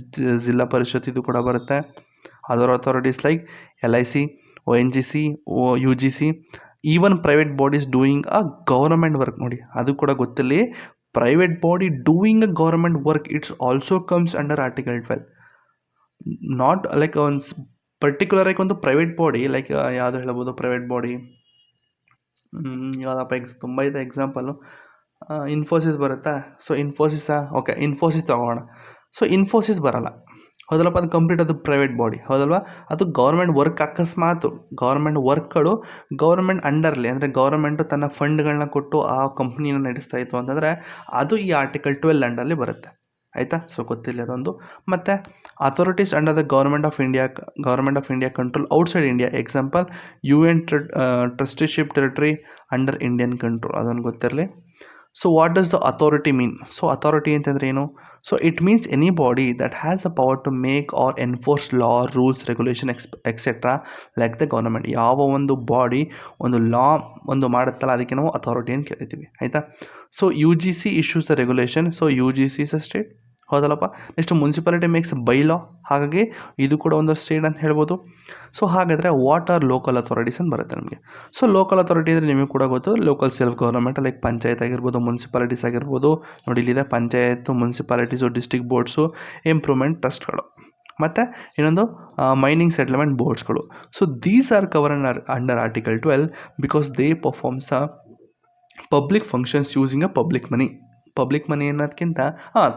ಜಿಲ್ಲಾ ಪರಿಷತ್ ಇದು ಕೂಡ ಬರುತ್ತೆ. Other authorities like LIC, ONGC, UGC, even private bodies doing a government work. ನೋಡಿ, ಅದು ಕೂಡ ಗೊತ್ತಿರಲಿ, private body doing a government work it's also comes under article 12. Not like ಒಂದು ಪರ್ಟಿಕ್ಯುಲರ್ ಆಗಿ ಒಂದು ಪ್ರೈವೇಟ್ ಬಾಡಿ ಲೈಕ್ ಯಾವುದು ಹೇಳ್ಬೋದು, ಪ್ರೈವೇಟ್ ಬಾಡಿ ಯಾವುದಪ್ಪ ತುಂಬ ಇದೆ ಎಕ್ಸಾಂಪಲು. ಇನ್ಫೋಸಿಸ್ ಬರುತ್ತಾ? ಸೊ ಇನ್ಫೋಸಿಸಾ? ಓಕೆ, ಇನ್ಫೋಸಿಸ್ ತಗೋಣ. ಸೊ ಇನ್ಫೋಸಿಸ್ ಬರಲ್ಲ, ಹೌದಲ್ಲಪ್ಪ, ಅದು ಕಂಪ್ಲೀಟ್ ಅದು ಪ್ರೈವೇಟ್ ಬಾಡಿ, ಹೌದಲ್ವಾ? ಅದು ಗೌರ್ಮೆಂಟ್ ವರ್ಕ್. ಅಕಸ್ಮಾತ್ ಗೌರ್ಮೆಂಟ್ ವರ್ಕ್ಗಳು ಗೌರ್ಮೆಂಟ್ ಅಂಡರ್ಲಿ ಅಂದರೆ ಗೌರ್ಮೆಂಟು ತನ್ನ ಫಂಡ್ಗಳನ್ನ ಕೊಟ್ಟು ಆ ಕಂಪ್ನಿನ ನಡೆಸ್ತಾ ಇತ್ತು ಅಂತಂದರೆ ಅದು ಈ ಆರ್ಟಿಕಲ್ 12 ಅಂಡರ್ಲಿ ಬರುತ್ತೆ. ಆಯಿತಾ? ಸೊ ಗೊತ್ತಿಲ್ಲ ಅದೊಂದು. ಮತ್ತು authorities under the government of India control outside India. Example UN trusteeship territory under Indian control, ಅದೊಂದು ಗೊತ್ತಿರಲಿ. So what does the authority mean? So authority ಅಂತಂದರೆ ಏನು? So it means any body that has the power to make or enforce law, rules, regulation etcetera like the government. ಯಾವ ಒಂದು body ಒಂದು ಲಾ ಒಂದು ಮಾಡುತ್ತಲ್ಲ ಅದಕ್ಕೆ ನಾವು ಅಥಾರಿಟಿ ಅಂತ ಕೇಳ್ತೀವಿ. ಆಯಿತಾ? So UGC issues the regulation. So UGC is a state, ಹೌದಲ್ಲಪ್ಪ. Next municipality makes bylaw, ಹಾಗಾಗಿ ಇದು ಕೂಡ ಒಂದು ಸ್ಟೇಟ್ ಅಂತ ಹೇಳ್ಬೋದು. ಸೊ ಹಾಗಾದರೆ ವಾಟ್ ಆರ್ ಲೋಕಲ್ ಅಥಾರಿಟೀಸ್ ಅಂತ ಬರುತ್ತೆ ನಮಗೆ. ಸೊ ಲೋಕಲ್ ಅಥಾರಿಟಿ ಅಂದರೆ ನಿಮಗೆ ಕೂಡ ಗೊತ್ತು, local self government like panchayat ಆಗಿರ್ಬೋದು, ಮುನ್ಸಿಪಾಲಿಟೀಸ್ ಆಗಿರ್ಬೋದು. ನೋಡಿ ಇಲ್ಲಿದೆ panchayat, municipalities, district boards, improvement ಟ್ರಸ್ಟ್ಗಳು, ಮತ್ತು ಇನ್ನೊಂದು ಮೈನಿಂಗ್ ಸೆಟಲ್ಮೆಂಟ್ ಬೋರ್ಡ್ಸ್ಗಳು. So these are cover under article 12 because they performs a public functions using a public money ಅನ್ನೋದಕ್ಕಿಂತ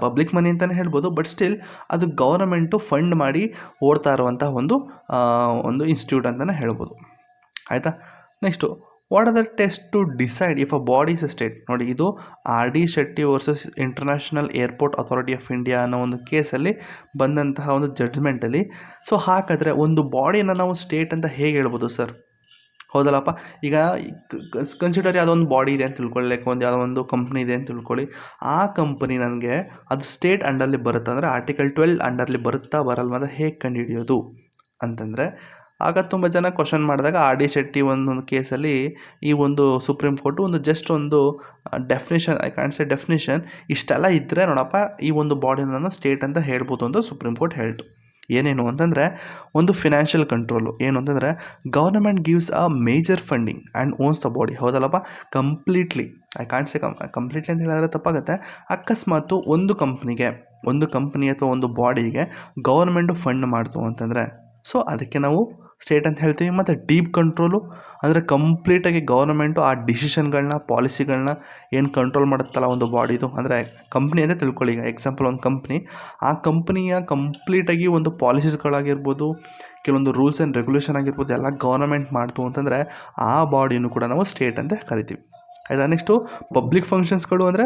ಪಬ್ಲಿಕ್ ಮನಿ ಅಂತಲೇ ಹೇಳ್ಬೋದು, ಬಟ್ ಸ್ಟಿಲ್ ಅದು ಗೌರ್ಮೆಂಟು ಫಂಡ್ ಮಾಡಿ ಓಡ್ತಾ ಇರುವಂಥ ಒಂದು ಇನ್ಸ್ಟಿಟ್ಯೂಟ್ ಅಂತಲೇ ಹೇಳ್ಬೋದು. ಆಯಿತಾ? Next what are the test to decide if a body is a state? ನೋಡಿ, ಇದು RD Shetty versus international airport authority of India ಅನ್ನೋ ಒಂದು ಕೇಸಲ್ಲಿ ಬಂದಂತಹ ಒಂದು ಜಡ್ಜ್ಮೆಂಟಲ್ಲಿ. ಸೊ ಹಾಗಾದರೆ ಒಂದು ಬಾಡಿನ ನಾವು ಸ್ಟೇಟ್ ಅಂತ ಹೇಗೆ ಹೇಳ್ಬೋದು ಸರ್? ಹೌದಲ್ಲಪ್ಪ. ಈಗ ಕನ್ಸಿಡರ್ ಯಾವುದೋ ಒಂದು ಬಾಡಿ ಇದೆ ಅಂತ ತಿಳ್ಕೊಳ್ಳಿ, ಲೈಕ್ ಯಾವುದೋ ಒಂದು ಕಂಪ್ನಿ ಇದೆ ಅಂತ ತಿಳ್ಕೊಳ್ಳಿ. ಆ ಕಂಪನಿ ನನಗೆ ಅದು ಸ್ಟೇಟ್ ಅಂಡರ್ಲಿ ಬರುತ್ತೆ ಅಂದರೆ ಆರ್ಟಿಕಲ್ 12 ಅಂಡರ್ಲಿ ಬರುತ್ತಾ ಬರಲ್ವ ಅಂತ ಹೇಗೆ ಕಂಡುಹಿಡಿಯೋದು ಅಂತಂದರೆ, ಆಗ ತುಂಬ ಜನ ಕ್ವಶನ್ ಮಾಡಿದಾಗ RD ಶೆಟ್ಟಿ ಒಂದೊಂದು ಕೇಸಲ್ಲಿ ಈ ಒಂದು ಸುಪ್ರೀಂ ಕೋರ್ಟು ಒಂದು ಜಸ್ಟ್ ಒಂದು ಡೆಫಿನೇಷನ್ ಇಷ್ಟೆಲ್ಲ ಇದ್ದರೆ ನೋಡಪ್ಪ ಈ ಒಂದು ಬಾಡಿನ ನಾನು ಸ್ಟೇಟ್ ಅಂತ ಹೇಳ್ಬೋದು ಅಂತ ಸುಪ್ರೀಂ ಕೋರ್ಟ್ ಹೇಳ್ತು. ಏನೇನು ಅಂತಂದರೆ, ಒಂದು ಫಿನಾನ್ಷಿಯಲ್ ಕಂಟ್ರೋಲು. ಏನು ಅಂತಂದರೆ government gives a major funding and owns the body, ಹೌದಲ್ಲಪ್ಪ. ಕಂಪ್ಲೀಟ್ಲಿ ಕಂಪ್ಲೀಟ್ಲಿ ಅಂತ ಹೇಳಿದ್ರೆ ತಪ್ಪಾಗುತ್ತೆ. ಅಕಸ್ಮಾತು ಒಂದು ಕಂಪ್ನಿ ಅಥವಾ ಒಂದು ಬಾಡಿಗೆ ಗೌರ್ಮೆಂಟು ಫಂಡ್ ಮಾಡ್ತು ಅಂತಂದರೆ ಸೊ ಅದಕ್ಕೆ ನಾವು ಸ್ಟೇಟ್ ಅಂತ ಹೇಳ್ತೀವಿ. ಮತ್ತು ಡೀಪ್ ಕಂಟ್ರೋಲು ಅಂದರೆ ಕಂಪ್ಲೀಟಾಗಿ ಗೌರ್ಮೆಂಟು ಆ ಡಿಸಿಷನ್ಗಳನ್ನ ಪಾಲಿಸಿಗಳನ್ನ ಏನು ಕಂಟ್ರೋಲ್ ಮಾಡುತ್ತಲ್ಲ ಒಂದು ಬಾಡಿದು, ಅಂದರೆ ಕಂಪ್ನಿ ಅಂತ ತಿಳ್ಕೊಳ್ಳಿ. ಈಗ ಎಕ್ಸಾಂಪಲ್ ಒಂದು ಕಂಪ್ನಿ, ಆ ಕಂಪ್ನಿಯ ಕಂಪ್ಲೀಟಾಗಿ ಒಂದು ಪಾಲಿಸೀಸ್ಗಳಾಗಿರ್ಬೋದು, ಕೆಲವೊಂದು ರೂಲ್ಸ್ ಆ್ಯಂಡ್ ರೆಗ್ಯುಲೇಷನ್ ಆಗಿರ್ಬೋದು, ಎಲ್ಲ ಗೌರ್ಮೆಂಟ್ ಮಾಡ್ತು ಅಂತಂದರೆ ಆ ಬಾಡಿನೂ ಕೂಡ ನಾವು ಸ್ಟೇಟ್ ಅಂತ ಕರಿತೀವಿ. ಆಯಿತಾ. ನೆಕ್ಸ್ಟು ಪಬ್ಲಿಕ್ ಫಂಕ್ಷನ್ಸ್ಗಳು ಅಂದರೆ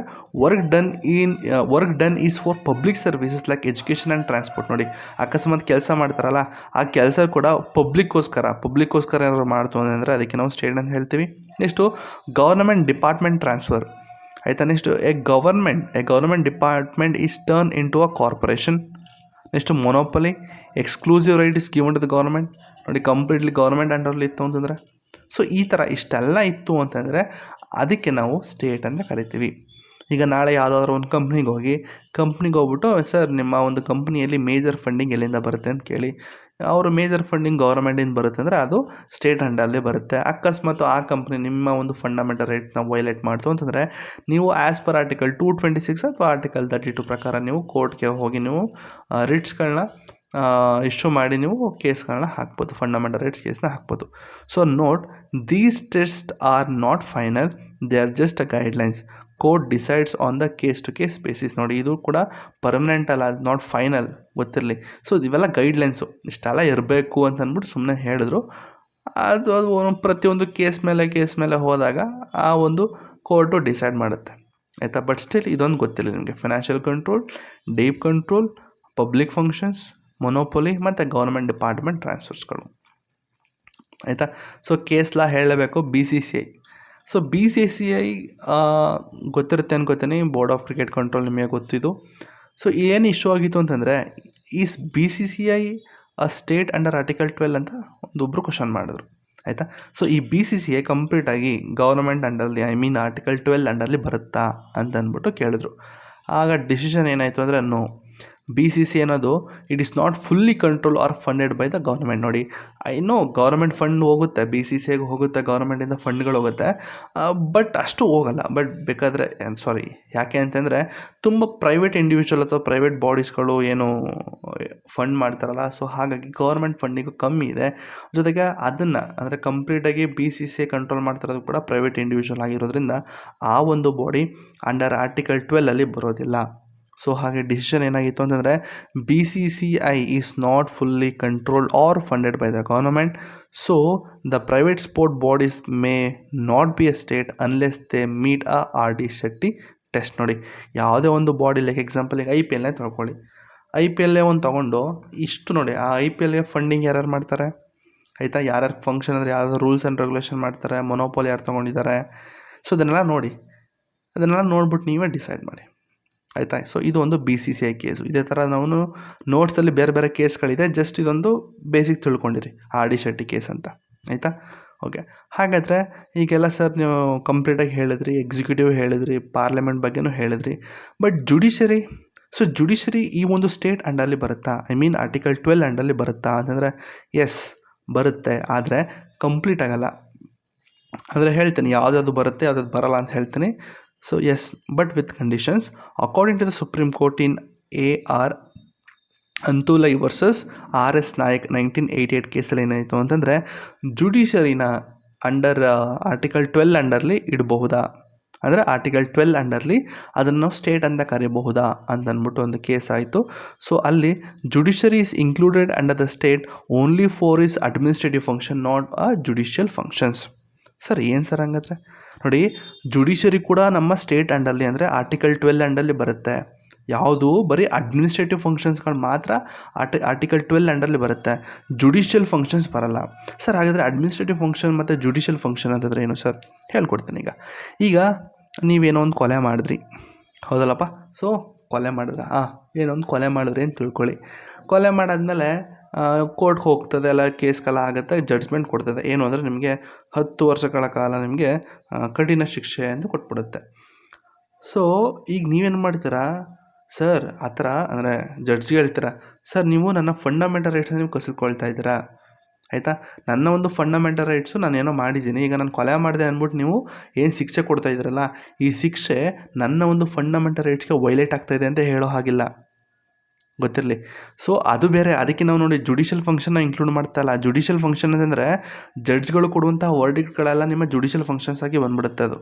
work done is for public services like education and transport. ನೋಡಿ, ಅಕಸ್ಮಾತ್ ಕೆಲಸ ಮಾಡ್ತಾರಲ್ಲ, ಆ ಕೆಲಸ ಕೂಡ ಪಬ್ಲಿಕ್ಕೋಸ್ಕರ ಏನಾದ್ರು ಮಾಡ್ತು ಅಂದರೆ ಅದಕ್ಕೆ ನಾವು ಸ್ಟೇಟ್ ಅಂತ ಹೇಳ್ತೀವಿ. Next government department transfer. ಆಯಿತಾ. Next a government department is turn in to a corporation. Next monopoly, exclusive right is given to the government. ನೋಡಿ, ಕಂಪ್ಲೀಟ್ಲಿ ಗೌರ್ಮೆಂಟ್ ಅಂಡರ್ಲಿ ಇತ್ತು ಅಂತಂದರೆ, ಸೊ ಈ ಥರ ಇಷ್ಟೆಲ್ಲ ಇತ್ತು ಅಂತಂದರೆ ಅದಕ್ಕೆ ನಾವು ಸ್ಟೇಟ್ ಅಂತ ಕರಿತೀವಿ. ಈಗ ನಾಳೆ ಯಾವುದಾದ್ರೂ ಒಂದು ಕಂಪ್ನಿಗೆ ಹೋಗ್ಬಿಟ್ಟು, ಸರ್ ನಿಮ್ಮ ಒಂದು ಕಂಪ್ನಿಯಲ್ಲಿ ಮೇಜರ್ ಫಂಡಿಂಗ್ ಎಲ್ಲಿಂದ ಬರುತ್ತೆ ಅಂತ ಕೇಳಿ, ಅವರು ಮೇಜರ್ ಫಂಡಿಂಗ್ ಗೌರ್ಮೆಂಟಿಂದ ಬರುತ್ತೆ ಅಂದರೆ ಅದು ಸ್ಟೇಟ್ ಅಂಡರಲ್ಲೇ ಬರುತ್ತೆ. ಅಕಸ್ಮಾತ್ ಆ ಕಂಪ್ನಿ ನಿಮ್ಮ ಒಂದು ಫಂಡಮೆಂಟಲ್ ರೈಟ್ನ ವೈಲೇಟ್ ಮಾಡ್ತು ಅಂತಂದರೆ ನೀವು ಆ್ಯಸ್ ಪರ್ ಆರ್ಟಿಕಲ್ 226 ಅಥವಾ ಆರ್ಟಿಕಲ್ 32 ಪ್ರಕಾರ ನೀವು ಕೋರ್ಟ್ಗೆ ಹೋಗಿ ನೀವು ರಿಟ್ಸ್ಗಳನ್ನ ಇಶ್ಯೂ ಮಾಡಿ ನೀವು ಕೇಸ್ಗಳನ್ನ ಹಾಕ್ಬೋದು, ಫಂಡಮೆಂಟಲ್ ರೈಟ್ಸ್ ಕೇಸ್ನ ಹಾಕ್ಬೋದು. So note, these test are not final, they are just a guidelines. Court decides on the case to case basis. ನೋಡಿ, ಇದು ಕೂಡ ಪರ್ಮನೆಂಟ್ ಅಲ್ಲ, ಅದು ನಾಟ್ ಫೈನಲ್, ಗೊತ್ತಿರಲಿ. ಸೊ ಇವೆಲ್ಲ ಗೈಡ್ಲೈನ್ಸು, ಇಷ್ಟೆಲ್ಲ ಇರಬೇಕು ಅಂತ ಅಂದ್ಬಿಟ್ಟು ಸುಮ್ಮನೆ ಹೇಳಿದ್ರು. ಅದು ಪ್ರತಿಯೊಂದು ಕೇಸ್ ಮೇಲೆ ಹೋದಾಗ ಆ ಒಂದು ಕೋರ್ಟು ಡಿಸೈಡ್ ಮಾಡುತ್ತೆ, ಆಯಿತಾ. ಬಟ್ ಸ್ಟಿಲ್ ಇದೊಂದು ಗೊತ್ತಿಲ್ಲ ನಿಮಗೆ, financial control, deep control, public functions, ಮೊನೋಪೊಲಿ ಮತ್ತು ಗೌರ್ಮೆಂಟ್ ಡಿಪಾರ್ಟ್ಮೆಂಟ್ ಟ್ರಾನ್ಸ್ಫರ್ಸ್ಗಳು, ಆಯಿತಾ. ಸೊ ಕೇಸ್ ಲಾ ಹೇಳಬೇಕು. BCCI. ಸೊ BCCI ಗೊತ್ತಿರುತ್ತೆ ಅನ್ಕೋತೀನಿ, ಬೋರ್ಡ್ ಆಫ್ ಕ್ರಿಕೆಟ್ ಕಂಟ್ರೋಲ್, ನಿಮಗೆ ಗೊತ್ತಿದ್ದು. ಸೊ ಏನು ಇಶ್ಯೂ ಆಗಿತ್ತು ಅಂತಂದರೆ, is BCCI a state under article 12 ಅಂತ ಒಬ್ಬರು ಕ್ವಶನ್ ಮಾಡಿದ್ರು, ಆಯಿತಾ. ಸೊ ಈ BCCI ಕಂಪ್ಲೀಟಾಗಿ ಗೌರ್ಮೆಂಟ್ ಅಂಡರ್ಲಿ, ಆರ್ಟಿಕಲ್ 12 ಅಂಡರ್ಲಿ ಬರುತ್ತಾ ಅಂತ ಅಂದ್ಬಿಟ್ಟು ಕೇಳಿದ್ರು. ಆಗ ಡಿಸಿಷನ್ ಏನಾಯಿತು ಅಂದರೆ, ನೋ, BCCI ಅನ್ನೋದು it is not fully control or funded by the government. ನೋಡಿ, ಇನ್ನೂ ಗೌರ್ಮೆಂಟ್ ಫಂಡ್ ಹೋಗುತ್ತೆ, BCCIಗೆ ಹೋಗುತ್ತೆ, ಗೌರ್ಮೆಂಟಿಂದ ಫಂಡ್ಗಳು ಹೋಗುತ್ತೆ, ಬಟ್ ಅಷ್ಟು ಹೋಗಲ್ಲ. ಬಟ್ ಬೇಕಾದರೆ ಯಾಕೆ ಅಂತಂದರೆ ತುಂಬ ಪ್ರೈವೇಟ್ ಇಂಡಿವಿಜುವಲ್ ಅಥವಾ ಪ್ರೈವೇಟ್ ಬಾಡೀಸ್ಗಳು ಏನು ಫಂಡ್ ಮಾಡ್ತಾರಲ್ಲ, ಸೊ ಹಾಗಾಗಿ ಗೌರ್ಮೆಂಟ್ ಫಂಡಿಗೂ ಕಮ್ಮಿ ಇದೆ. ಜೊತೆಗೆ ಅದನ್ನು ಅಂದರೆ ಕಂಪ್ಲೀಟಾಗಿ BCCI ಕಂಟ್ರೋಲ್ ಮಾಡ್ತಿರೋದು ಕೂಡ ಪ್ರೈವೇಟ್ ಇಂಡಿವಿಜುವಲ್ ಆಗಿರೋದ್ರಿಂದ ಆ ಒಂದು ಬಾಡಿ ಅಂಡರ್ ಆರ್ಟಿಕಲ್ 12 ಬರೋದಿಲ್ಲ. ಸೊ ಹಾಗೆ ಡಿಸಿಷನ್ ಏನಾಗಿತ್ತು ಅಂತಂದರೆ, BCCI is not fully controlled or funded by the government, so the private sport bodies may not be a state unless they meet a RD Shetty test. ನೋಡಿ, ಯಾವುದೇ ಒಂದು body, like example ಈಗ IPLನೇ ತೊಗೊಳ್ಳಿ, IPL ಒಂದು ತೊಗೊಂಡು ಇಷ್ಟು ನೋಡಿ, ಆ IPLಗೆ ಫಂಡಿಂಗ್ ಯಾರ್ಯಾರು ಮಾಡ್ತಾರೆ, ಆಯಿತಾ, ಯಾರ್ಯಾರು ಫಂಕ್ಷನ್ ಅಂದರೆ ಯಾವ್ದು ರೂಲ್ಸ್ ಆ್ಯಂಡ್ ರೆಗ್ಯುಲೇಷನ್ ಮಾಡ್ತಾರೆ, ಮೊನೋಪೋಲಿ ಯಾರು ತೊಗೊಂಡಿದ್ದಾರೆ, ಸೊ ಅದನ್ನೆಲ್ಲ ನೋಡ್ಬಿಟ್ಟು ನೀವೇ ಡಿಸೈಡ್ ಮಾಡಿ, ಆಯಿತಾ. ಸೊ ಇದು ಒಂದು BCCI ಕೇಸು. ಇದೇ ಥರ ನಾವು ನೋಟ್ಸಲ್ಲಿ ಬೇರೆ ಕೇಸ್ಗಳಿದೆ, ಜಸ್ಟ್ ಇದೊಂದು ಬೇಸಿಕ್ ತಿಳ್ಕೊಂಡಿರಿ, RD ಶೆಟ್ಟಿ ಕೇಸ್ ಅಂತ, ಆಯಿತಾ. ಓಕೆ, ಹಾಗಾದರೆ ಈಗೆಲ್ಲ ಸರ್ ನೀವು ಕಂಪ್ಲೀಟಾಗಿ ಹೇಳಿದ್ರಿ, ಎಕ್ಸಿಕ್ಯೂಟಿವ್ ಹೇಳಿದ್ರಿ, ಪಾರ್ಲಿಮೆಂಟ್ ಬಗ್ಗೆನೂ ಹೇಳಿದ್ರಿ, ಬಟ್ ಜುಡಿಷರಿ ಈ ಒಂದು ಸ್ಟೇಟ್ ಅಂಡರ್ಲಿ ಬರುತ್ತಾ, ಆರ್ಟಿಕಲ್ 12 ಅಂಡರ್ಲಿ ಬರುತ್ತಾ ಅಂತಂದರೆ, ಎಸ್ ಬರುತ್ತೆ, ಆದರೆ ಕಂಪ್ಲೀಟ್ ಆಗಲ್ಲ. ಅಂದರೆ ಹೇಳ್ತೀನಿ ಯಾವುದಾದ್ರು ಬರುತ್ತೆ, ಯಾವುದಾದ್ರು ಬರಲ್ಲ ಅಂತ ಹೇಳ್ತೀನಿ. So yes, but with conditions. According to the Supreme Court in AR Antulai versus RS Nayak 1988 ಕೇಸಲ್ಲಿ ಏನಾಯಿತು ಅಂತಂದರೆ, ಜುಡಿಷರಿನ ಅಂಡರ್ ಆರ್ಟಿಕಲ್ 12 ಅಂಡರ್ಲಿ ಇಡಬಹುದಾ, ಅಂದರೆ ಆರ್ಟಿಕಲ್ 12 ಅಂಡರ್ಲಿ ಅದನ್ನು ನಾವು ಸ್ಟೇಟ್ ಅಂತ ಕರಿಬಹುದಾ ಅಂತಂದ್ಬಿಟ್ಟು ಒಂದು ಕೇಸ್ ಆಯಿತು. ಸೊ ಅಲ್ಲಿ judiciary is included under the state only for is administrative function, not a judicial functions. Sir ಏನು ಸರ್ ಹಂಗಾದ್ರೆ? ನೋಡಿ, ಜುಡಿಷರಿ ಕೂಡ ನಮ್ಮ ಸ್ಟೇಟ್ ಅಂಡರ್ಲಿ ಅಂದರೆ ಆರ್ಟಿಕಲ್ 12 ಅಂಡರ್ಲಿ ಬರುತ್ತೆ. ಯಾವುದು ಬರೀ ಅಡ್ಮಿನಿಸ್ಟ್ರೇಟಿವ್ ಫಂಕ್ಷನ್ಸ್ಗಳು ಮಾತ್ರ ಆರ್ಟಿಕಲ್ 12 ಅಂಡರ್ಲಿ ಬರುತ್ತೆ, ಜುಡಿಷಿಯಲ್ ಫಂಕ್ಷನ್ಸ್ ಬರಲ್ಲ. ಸರ್ ಹಾಗಾದರೆ ಅಡ್ಮಿನಿಸ್ಟ್ರೇಟಿವ್ ಫಂಕ್ಷನ್ ಮತ್ತು ಜುಡಿಷಿಯಲ್ ಫಂಕ್ಷನ್ ಅಂತಂದರೆ ಏನು ಸರ್? ಹೇಳ್ಕೊಡ್ತೀನಿ. ಈಗ ನೀವೇನೋ ಒಂದು ಕೊಲೆ ಮಾಡಿದ್ರಿ, ಹೌದಲ್ಲಪ್ಪ. ಸೊ ಕೊಲೆ ಮಾಡಿದ್ರ, ಏನೋ ಒಂದು ಕೊಲೆ ಮಾಡಿದ್ರಿ ಅಂತ ತಿಳ್ಕೊಳ್ಳಿ. ಕೊಲೆ ಮಾಡಾದ್ಮೇಲೆ ಕೋರ್ಟ್ಗೆ ಹೋಗ್ತದೆ, ಎಲ್ಲ ಕೇಸ್ಗೆಲ್ಲ ಆಗುತ್ತೆ, ಜಡ್ಜ್ಮೆಂಟ್ ಕೊಡ್ತದೆ. ಏನು ಅಂದರೆ ನಿಮಗೆ 10 ವರ್ಷಗಳ ಕಾಲ ನಿಮಗೆ ಕಠಿಣ ಶಿಕ್ಷೆ ಅಂತ ಕೊಟ್ಬಿಡುತ್ತೆ. ಸೊ ಈಗ ನೀವೇನು ಮಾಡ್ತೀರಾ ಸರ್? ಆ ಥರ ಅಂದರೆ ಜಡ್ಜ್ಗೆ ಹೇಳ್ತೀರಾ, ಸರ್ ನೀವು ನನ್ನ ಫಂಡಮೆಂಟಲ್ ರೈಟ್ಸ್ನ ನೀವು ಕಸಿದ್ಕೊಳ್ತಾ ಇದ್ದೀರಾ, ಆಯಿತಾ. ನನ್ನ ಒಂದು ಫಂಡಮೆಂಟಲ್ ರೈಟ್ಸು ನಾನೇನೋ ಮಾಡಿದ್ದೀನಿ, ಈಗ ನಾನು ಕೊಲೆ ಮಾಡಿದೆ ಅಂದ್ಬಿಟ್ಟು ನೀವು ಏನು ಶಿಕ್ಷೆ ಕೊಡ್ತಾ ಇದ್ದೀರಲ್ಲ, ಈ ಶಿಕ್ಷೆ ನನ್ನ ಒಂದು ಫಂಡಮೆಂಟಲ್ ರೈಟ್ಸ್ಗೆ ವೈಲೇಟ್ ಆಗ್ತಾಯಿದೆ ಅಂತ ಹೇಳೋ ಹಾಗಿಲ್ಲ, ಗೊತ್ತಿರಲಿ. ಸೊ ಅದು ಬೇರೆ. ಅದಕ್ಕೆ ನಾವು ನೋಡಿ ಜುಡಿಷಿಯಲ್ ಫಂಕ್ಷನ್ನ ಇನ್ಕ್ಲೂಡ್ ಮಾಡ್ತಾ ಇಲ್ಲ. ಜುಡಿಷಿಯಲ್ ಫಂಕ್ಷನ್ ಅಂತಂದರೆ ಜಡ್ಜ್ಗಳು ಕೊಡುವಂಥ ವರ್ಡಿಕ್ಟ್ಗಳೆಲ್ಲ ನಿಮ್ಮ ಜುಡಿಷಿಯಲ್ ಫಂಕ್ಷನ್ಸ್ ಆಗಿ ಬಂದ್ಬಿಡುತ್ತೆ ಅದು,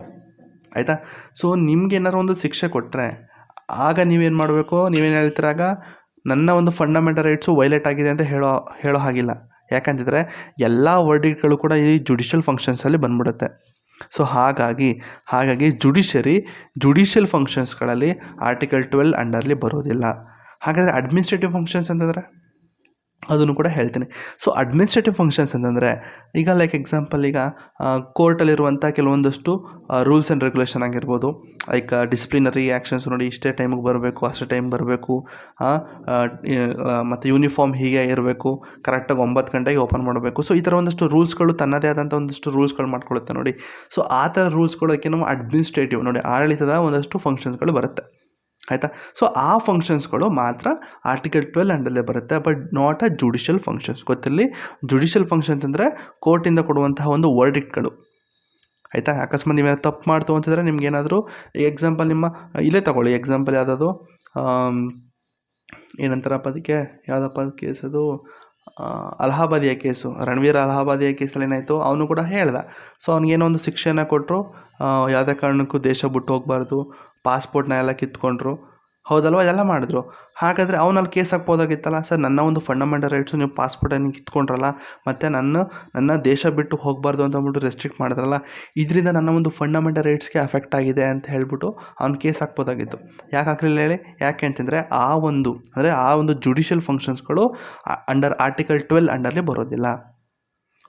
ಆಯಿತಾ. ಸೊ ನಿಮ್ಗೆ ಏನಾರು ಒಂದು ಶಿಕ್ಷೆ ಕೊಟ್ಟರೆ ಆಗ ನೀವೇನು ಮಾಡಬೇಕು, ನೀವೇನು ಹೇಳ್ತೀರಾಗ ನನ್ನ ಒಂದು ಫಂಡಮೆಂಟಲ್ ರೈಟ್ಸು ವೈಲೇಟ್ ಆಗಿದೆ ಅಂತ ಹೇಳೋ ಹಾಗಿಲ್ಲ. ಯಾಕಂತಿದ್ರೆ ಎಲ್ಲ ವರ್ಡಿಕ್ಟ್ಗಳು ಕೂಡ ಈ ಜುಡಿಷಿಯಲ್ ಫಂಕ್ಷನ್ಸಲ್ಲಿ ಬಂದ್ಬಿಡುತ್ತೆ. ಸೊ ಹಾಗಾಗಿ ಜುಡಿಷಿಯಲ್ ಫಂಕ್ಷನ್ಸ್ಗಳಲ್ಲಿ ಆರ್ಟಿಕಲ್ 12 ಅಂಡರ್ಲಿ ಬರೋದಿಲ್ಲ. ಹಾಗಾದರೆ ಅಡ್ಮಿನಿಸ್ಟ್ರೇಟಿವ್ ಫಂಕ್ಷನ್ಸ್ ಅಂತಂದರೆ ಅದನ್ನು ಕೂಡ ಹೇಳ್ತೀನಿ. ಸೊ ಅಡ್ಮಿನಿಸ್ಟ್ರೇಟಿವ್ ಫಂಕ್ಷನ್ಸ್ ಅಂತಂದರೆ ಈಗ ಲೈಕ್ ಎಕ್ಸಾಂಪಲ್, ಈಗ ಕೋರ್ಟಲ್ಲಿರುವಂಥ ಕೆಲವೊಂದಷ್ಟು ರೂಲ್ಸ್ ಆ್ಯಂಡ್ ರೆಗ್ಯುಲೇಷನ್ ಆಗಿರ್ಬೋದು. ಲೈಕ್ ಡಿಸಿಪ್ಲಿನರಿ ಆ್ಯಕ್ಷನ್ಸ್ ನೋಡಿ, ಇಷ್ಟೇ ಟೈಮಿಗೆ ಬರಬೇಕು, ಅಷ್ಟೇ ಟೈಮ್ ಬರಬೇಕು, ಮತ್ತು ಯೂನಿಫಾರ್ಮ್ ಹೀಗೆ ಇರಬೇಕು, ಕರೆಕ್ಟಾಗಿ 9 ಗಂಟೆಗೆ ಓಪನ್ ಮಾಡಬೇಕು. ಸೊ ಈ ಥರ ಒಂದಷ್ಟು ರೂಲ್ಸ್ಗಳು ತನ್ನದೇ ಆದಂಥ ಒಂದಷ್ಟು ರೂಲ್ಸ್ಗಳು ಮಾಡ್ಕೊಳ್ಳುತ್ತೆ ನೋಡಿ. ಸೊ ಆ ಥರ ರೂಲ್ಸ್ಗಳಕ್ಕೆ ನಾವು ಅಡ್ಮಿನಿಸ್ಟ್ರೇಟಿವ್ ನೋಡಿ, ಆಡಳಿತದ ಒಂದಷ್ಟು ಫಂಕ್ಷನ್ಸ್ಗಳು ಬರುತ್ತೆ, ಆಯಿತಾ. ಸೊ ಆ ಫಂಕ್ಷನ್ಸ್ಗಳು ಮಾತ್ರ ಆರ್ಟಿಕಲ್ 12 ಅಂಡರಲ್ಲೇ ಬರುತ್ತೆ, but not a judicial functions. ಗೊತ್ತಿರಲಿ, ಜುಡಿಷಿಯಲ್ ಫಂಕ್ಷನ್ಸ್ ಅಂದರೆ ಕೋರ್ಟಿಂದ ಕೊಡುವಂತಹ ಒಂದು ವರ್ಡಿಕ್ಟ್ಗಳು, ಆಯಿತಾ. ಅಕಸ್ಮಾತ್ ನೀವೇನು ತಪ್ಪು ಮಾಡ್ತು ಅಂತಂದರೆ ನಿಮ್ಗೇನಾದರೂ ಎಕ್ಸಾಂಪಲ್ ನಿಮ್ಮ ಇಲ್ಲೇ ತಗೊಳ್ಳಿ, ಎಕ್ಸಾಂಪಲ್ ಯಾವುದದು ಏನಂತಾರಪ್ಪ ಅದಕ್ಕೆ, ಯಾವುದಪ್ಪ ಅದು ಕೇಸ್, ಅದು ಅಲಹಾಬಾದಿಯ ಕೇಸು, ರಣವೀರ್ ಅಲಹಾಬಾದಿಯ ಕೇಸಲ್ಲಿ ಏನಾಯಿತು, ಅವನು ಕೂಡ ಹೇಳ್ದ. ಸೊ ಅವ್ನಿಗೇನೋ ಒಂದು ಶಿಕ್ಷೆನ ಕೊಟ್ಟರು, ಯಾವುದೇ ಕಾರಣಕ್ಕೂ ದೇಶ ಬಿಟ್ಟು ಹೋಗಬಾರ್ದು, ಪಾಸ್ಪೋರ್ಟ್ನ ಎಲ್ಲ ಕಿತ್ಕೊಂಡ್ರು, ಹೌದಲ್ವ, ಇದೆಲ್ಲ ಮಾಡಿದ್ರು. ಹಾಗಾದರೆ ಅವನಲ್ಲಿ ಕೇಸ್ ಹಾಕ್ಬೋದಾಗಿತ್ತಲ್ಲ, ಸರ್ ನನ್ನ ಒಂದು ಫಂಡಮೆಂಟಲ್ ರೈಟ್ಸು ನೀವು ಪಾಸ್ಪೋರ್ಟನ್ನು ಕಿತ್ಕೊಂಡ್ರಲ್ಲ, ಮತ್ತು ನನ್ನ ದೇಶ ಬಿಟ್ಟು ಹೋಗಬಾರ್ದು ಅಂತ ಅಂದ್ಬಿಟ್ಟು ರೆಸ್ಟ್ರಿಕ್ಟ್ ಮಾಡಿದ್ರಲ್ಲ, ಇದರಿಂದ ನನ್ನ ಒಂದು ಫಂಡಮೆಂಟಲ್ ರೈಟ್ಸ್ಗೆ ಅಫೆಕ್ಟ್ ಆಗಿದೆ ಅಂತ ಹೇಳ್ಬಿಟ್ಟು ಅವ್ನು ಕೇಸ್ ಹಾಕ್ಬೋದಾಗಿತ್ತು. ಯಾಕೆ ಹಾಕಲಿಲ್ಲ ಹೇಳಿ? ಯಾಕೆ ಅಂತಂದರೆ ಆ ಒಂದು ಜುಡಿಷಿಯಲ್ ಫಂಕ್ಷನ್ಸ್ಗಳು ಅಂಡರ್ ಆರ್ಟಿಕಲ್ 12 ಅಂಡರ್ಲಿ ಬರೋದಿಲ್ಲ.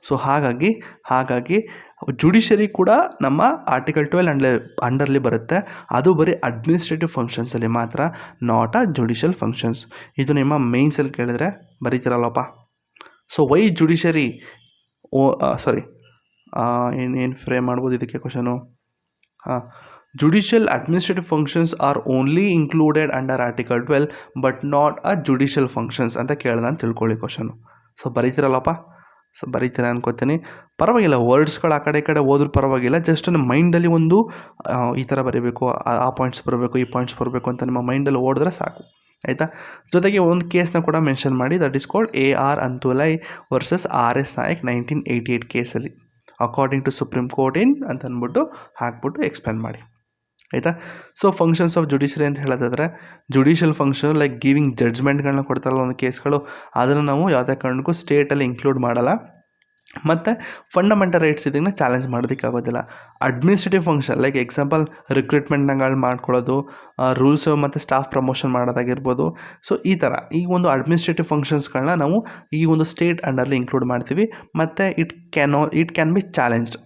ಸೊ ಹಾಗಾಗಿ ಜುಡಿಷರಿ ಕೂಡ ನಮ್ಮ ಆರ್ಟಿಕಲ್ 12 ಅಂಡರ್ಲಿ ಬರುತ್ತೆ. ಅದು ಬರೀ ಅಡ್ಮಿನಿಸ್ಟ್ರೇಟಿವ್ ಫಂಕ್ಷನ್ಸಲ್ಲಿ ಮಾತ್ರ, ನಾಟ್ ಅ ಜುಡಿಷಿಯಲ್ ಫಂಕ್ಷನ್ಸ್. ಇದು ನಿಮ್ಮ ಮೇನ್ಸಲ್ಲಿ ಕೇಳಿದ್ರೆ ಬರೀತಿರಲ್ಲಪ್ಪ. ಸೊ ವೈ ಜುಡಿಷರಿ ಏನು ಫ್ರೇಮ್ ಮಾಡ್ಬೋದು ಇದಕ್ಕೆ question? Judicial administrative functions are only included under article 12 but not a judicial functions ಅಂತ ಕೇಳ್ದೆ ಅಂತ ತಿಳ್ಕೊಳ್ಳಿ ಕ್ವಶನು. ಸೊ ಬರೀತಿರಲ್ಲಪ್ಪ, ಸೊ ಬರೀತೀರ ಅನ್ಕೋತೀನಿ. ಪರವಾಗಿಲ್ಲ, ವರ್ಡ್ಸ್ಗಳು ಆ ಕಡೆ ಈ ಕಡೆ ಹೋದ್ರೂ ಪರವಾಗಿಲ್ಲ, ಜಸ್ಟ್ ನಿಮ್ಮ ಮೈಂಡಲ್ಲಿ ಒಂದು ಈ ಥರ ಬರೀಬೇಕು, ಆ ಪಾಯಿಂಟ್ಸ್ ಬರಬೇಕು, ಈ ಪಾಯಿಂಟ್ಸ್ ಬರಬೇಕು ಅಂತ ನಿಮ್ಮ ಮೈಂಡಲ್ಲಿ ಓಡಿದ್ರೆ ಸಾಕು, ಆಯಿತಾ. ಜೊತೆಗೆ ಒಂದು ಕೇಸ್ನ ಕೂಡ ಮೆನ್ಷನ್ ಮಾಡಿ, that is called AR Antulay versus RS Nayak 1988 ಕೇಸಲ್ಲಿ ಅಕಾರ್ಡಿಂಗ್ ಟು ಸುಪ್ರೀಂ ಕೋರ್ಟ್ ಅಂತ ಅಂದ್ಬಿಟ್ಟು ಹಾಕ್ಬಿಟ್ಟು ಎಕ್ಸ್ಪ್ಲೇನ್ ಮಾಡಿ, ಆಯಿತಾ. ಸೊ ಫಂಕ್ಷನ್ಸ್ ಆಫ್ ಜುಡಿಷರಿ ಅಂತ ಹೇಳೋದಾದರೆ, ಜುಡಿಷಿಯಲ್ ಫಂಕ್ಷನ್ ಲೈಕ್ ಗಿವಿಂಗ್ ಜಡ್ಜ್ಮೆಂಟ್ಗಳನ್ನ ಕೊಡ್ತಾರಲ್ಲ ಒಂದು ಕೇಸ್ಗಳು, ಅದನ್ನು ನಾವು ಯಾವುದೇ ಕಾರಣಕ್ಕೂ ಸ್ಟೇಟಲ್ಲಿ ಇನ್ಕ್ಲೂಡ್ ಮಾಡಲ್ಲ. ಮತ್ತು ಫಂಡಮೆಂಟಲ್ ರೈಟ್ಸ್ ಇದನ್ನು ಚಾಲೆಂಜ್ ಮಾಡೋದಕ್ಕಾಗೋದಿಲ್ಲ. ಅಡ್ಮಿನಿಸ್ಟ್ರೇಟಿವ್ ಫಂಕ್ಷನ್ ಲೈಕ್ ಎಕ್ಸಾಂಪಲ್ ರಿಕ್ರೂಟ್ಮೆಂಟ್ಗಳು ಮಾಡ್ಕೊಳ್ಳೋದು, ರೂಲ್ಸು ಮತ್ತು ಸ್ಟಾಫ್ ಪ್ರಮೋಷನ್ ಮಾಡೋದಾಗಿರ್ಬೋದು. ಸೊ ಈ ಥರ ಈ ಒಂದು ಅಡ್ಮಿನಿಸ್ಟ್ರೇಟಿವ್ ಫಂಕ್ಷನ್ಸ್ಗಳನ್ನ ನಾವು ಈ ಒಂದು ಸ್ಟೇಟ್ ಅಂಡರ್ಲಿ ಇನ್ಕ್ಲೂಡ್ ಮಾಡ್ತೀವಿ, ಮತ್ತು ಇಟ್ ಕ್ಯಾನ್ ಬಿ ಚಾಲೆಂಜ್ಡ್.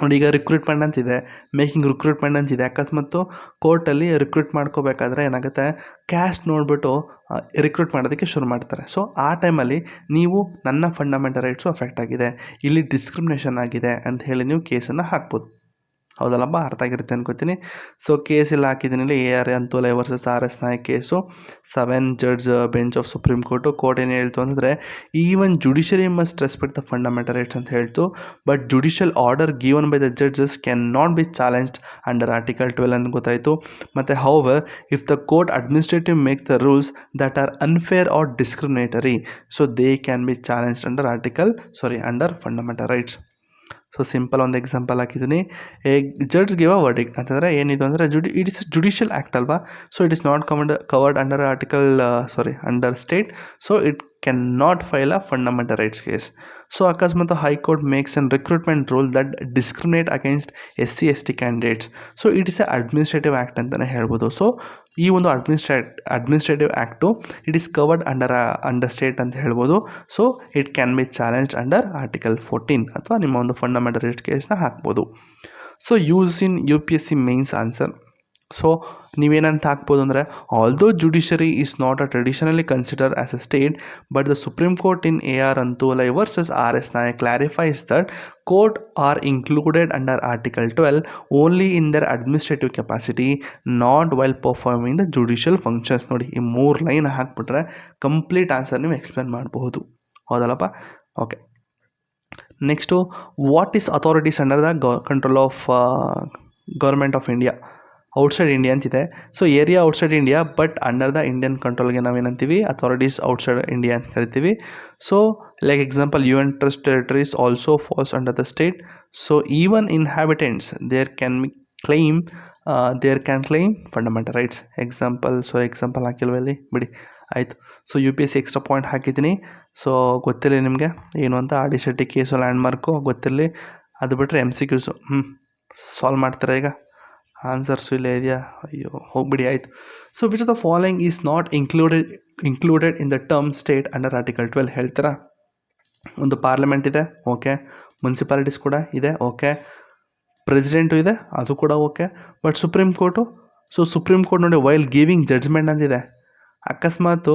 ನೋಡಿ, ಈಗ ರಿಕ್ರೂಟ್ಮೆಂಟ್ ಅಂತಿದೆ, ಮೇಕಿಂಗ್ ರಿಕ್ರೂಟ್ಮೆಂಟ್ ಅಂತಿದೆ. ಅಕಸ್ಮಾತ್ತು ಕೋರ್ಟಲ್ಲಿ ರಿಕ್ರೂಟ್ ಮಾಡ್ಕೋಬೇಕಾದ್ರೆ ಏನಾಗುತ್ತೆ, ಕ್ಯಾಸ್ಟ್ ನೋಡಿಬಿಟ್ಟು ರಿಕ್ರೂಟ್ ಮಾಡೋದಕ್ಕೆ ಶುರು ಮಾಡ್ತಾರೆ. ಸೊ ಆ ಟೈಮಲ್ಲಿ ನೀವು ನನ್ನ ಫಂಡಮೆಂಟಲ್ ರೈಟ್ಸು ಅಫೆಕ್ಟ್ ಆಗಿದೆ, ಇಲ್ಲಿ ಡಿಸ್ಕ್ರಿಮಿನೇಷನ್ ಆಗಿದೆ ಅಂತ ಹೇಳಿ ನೀವು ಕೇಸನ್ನು ಹಾಕ್ಬೋದು, ಹೌದಲ್ಲಪ್ಪ, ಅರ್ಥ ಆಗಿರುತ್ತೆ ಅನ್ಕೋತೀನಿ. ಸೊ ಕೇಸ್ ಎಲ್ಲ ಹಾಕಿದ್ದೀನಿ, AR Antulay versus RS Nayak case, 7 judge bench of supreme court ಏನು ಹೇಳ್ತು ಅಂದರೆ, even judiciary must respect the fundamental rights ಅಂತ ಹೇಳ್ತು, but judicial order given by the judges can not be challenged under article 12 ಅಂತ ಗೊತ್ತಾಯಿತು. ಮತ್ತು however if the court administrative make the rules that are unfair or discriminatory, so they can be challenged under fundamental rights. So simple ಒಂದು example ಹಾಕಿದ್ದೀನಿ. Judge give a verdict ಅಂತಂದರೆ ಏನಿದು ಅಂದರೆ, it is judicial act ಅಲ್ವಾ, so it is not covered under under state, so it can not file a fundamental rights case. So ಅಕಸ್ಮಾತ್ high court makes an recruitment rule that discriminate against SC/ST candidates, so it is a administrative act ಅಂತಲೇ ಹೇಳ್ಬೋದು. So ಈ ಒಂದು administrative act it is covered under state ಅಂತ ಹೇಳ್ಬೋದು. So it can be challenged under article 14 ಅಥವಾ ನಿಮ್ಮ ಒಂದು fundamental rights ಕೇಸ್ನ ಹಾಕ್ಬೋದು. So use in UPSC mains answer. So ನೀವೇನಂತ ಹಾಕ್ಬೋದು ಅಂದರೆ, although judiciary is not a traditionally consider as a state, but the supreme court in AR Antulay versus RS Nayak clarifies that court are included under Article 12 only in their administrative capacity, not while performing the judicial functions. ನೋಡಿ, ಈ 3 line ಹಾಕ್ಬಿಟ್ರೆ complete answer ನೀವು explain ಮಾಡಬಹುದು, ಹೌದಲ್ಲಪ್ಪ. Okay, next, what is authorities under the control of government of India? Outside India ಅಂತಿದೆ. So area outside India but under the Indian ಕಂಟ್ರೋಲ್ಗೆ ನಾವೇನಂತೀವಿ authorities outside India ಅಂತ ಕರಿತೀವಿ. So like example UN trust territories also falls under the state. So even inhabitants there can claim fundamental rights. Example ಹಾಕಿಲ್ವಲ್ಲಿ ಬಿಡಿ, ಆಯಿತು. So UPSC extra point ಹಾಕಿದ್ದೀನಿ. So ಗೊತ್ತಿರಲಿ ನಿಮಗೆ ಏನು ಅಂತ. RD ಶೆಟ್ಟಿ ಕೇಸು ಲ್ಯಾಂಡ್ಮಾರ್ಕು ಗೊತ್ತಿರಲಿ. ಅದು ಬಿಟ್ಟರೆ MCQs ಸಾಲ್ವ್ ಮಾಡ್ತಾರೆ ಈಗ. ಆನ್ಸರ್ಸು ಇಲ್ಲೇ ಇದೆಯಾ? ಅಯ್ಯೋ ಹೋಗ್ಬಿಡಿ, ಆಯಿತು. So which of the following is not included in the term state under article 12 ಹೇಳ್ತೀರಾ? ಒಂದು ಪಾರ್ಲಿಮೆಂಟ್ ಇದೆ, ಓಕೆ. ಮುನ್ಸಿಪಾಲಿಟೀಸ್ ಕೂಡ ಇದೆ, ಓಕೆ. ಪ್ರೆಸಿಡೆಂಟು ಇದೆ, ಅದು ಕೂಡ okay. But supreme court, so supreme court ನೋಡಿ ವೈಲ್ ಗಿವಿಂಗ್ ಜಡ್ಜ್ಮೆಂಟ್ ಅಂತಿದೆ. ಅಕಸ್ಮಾತು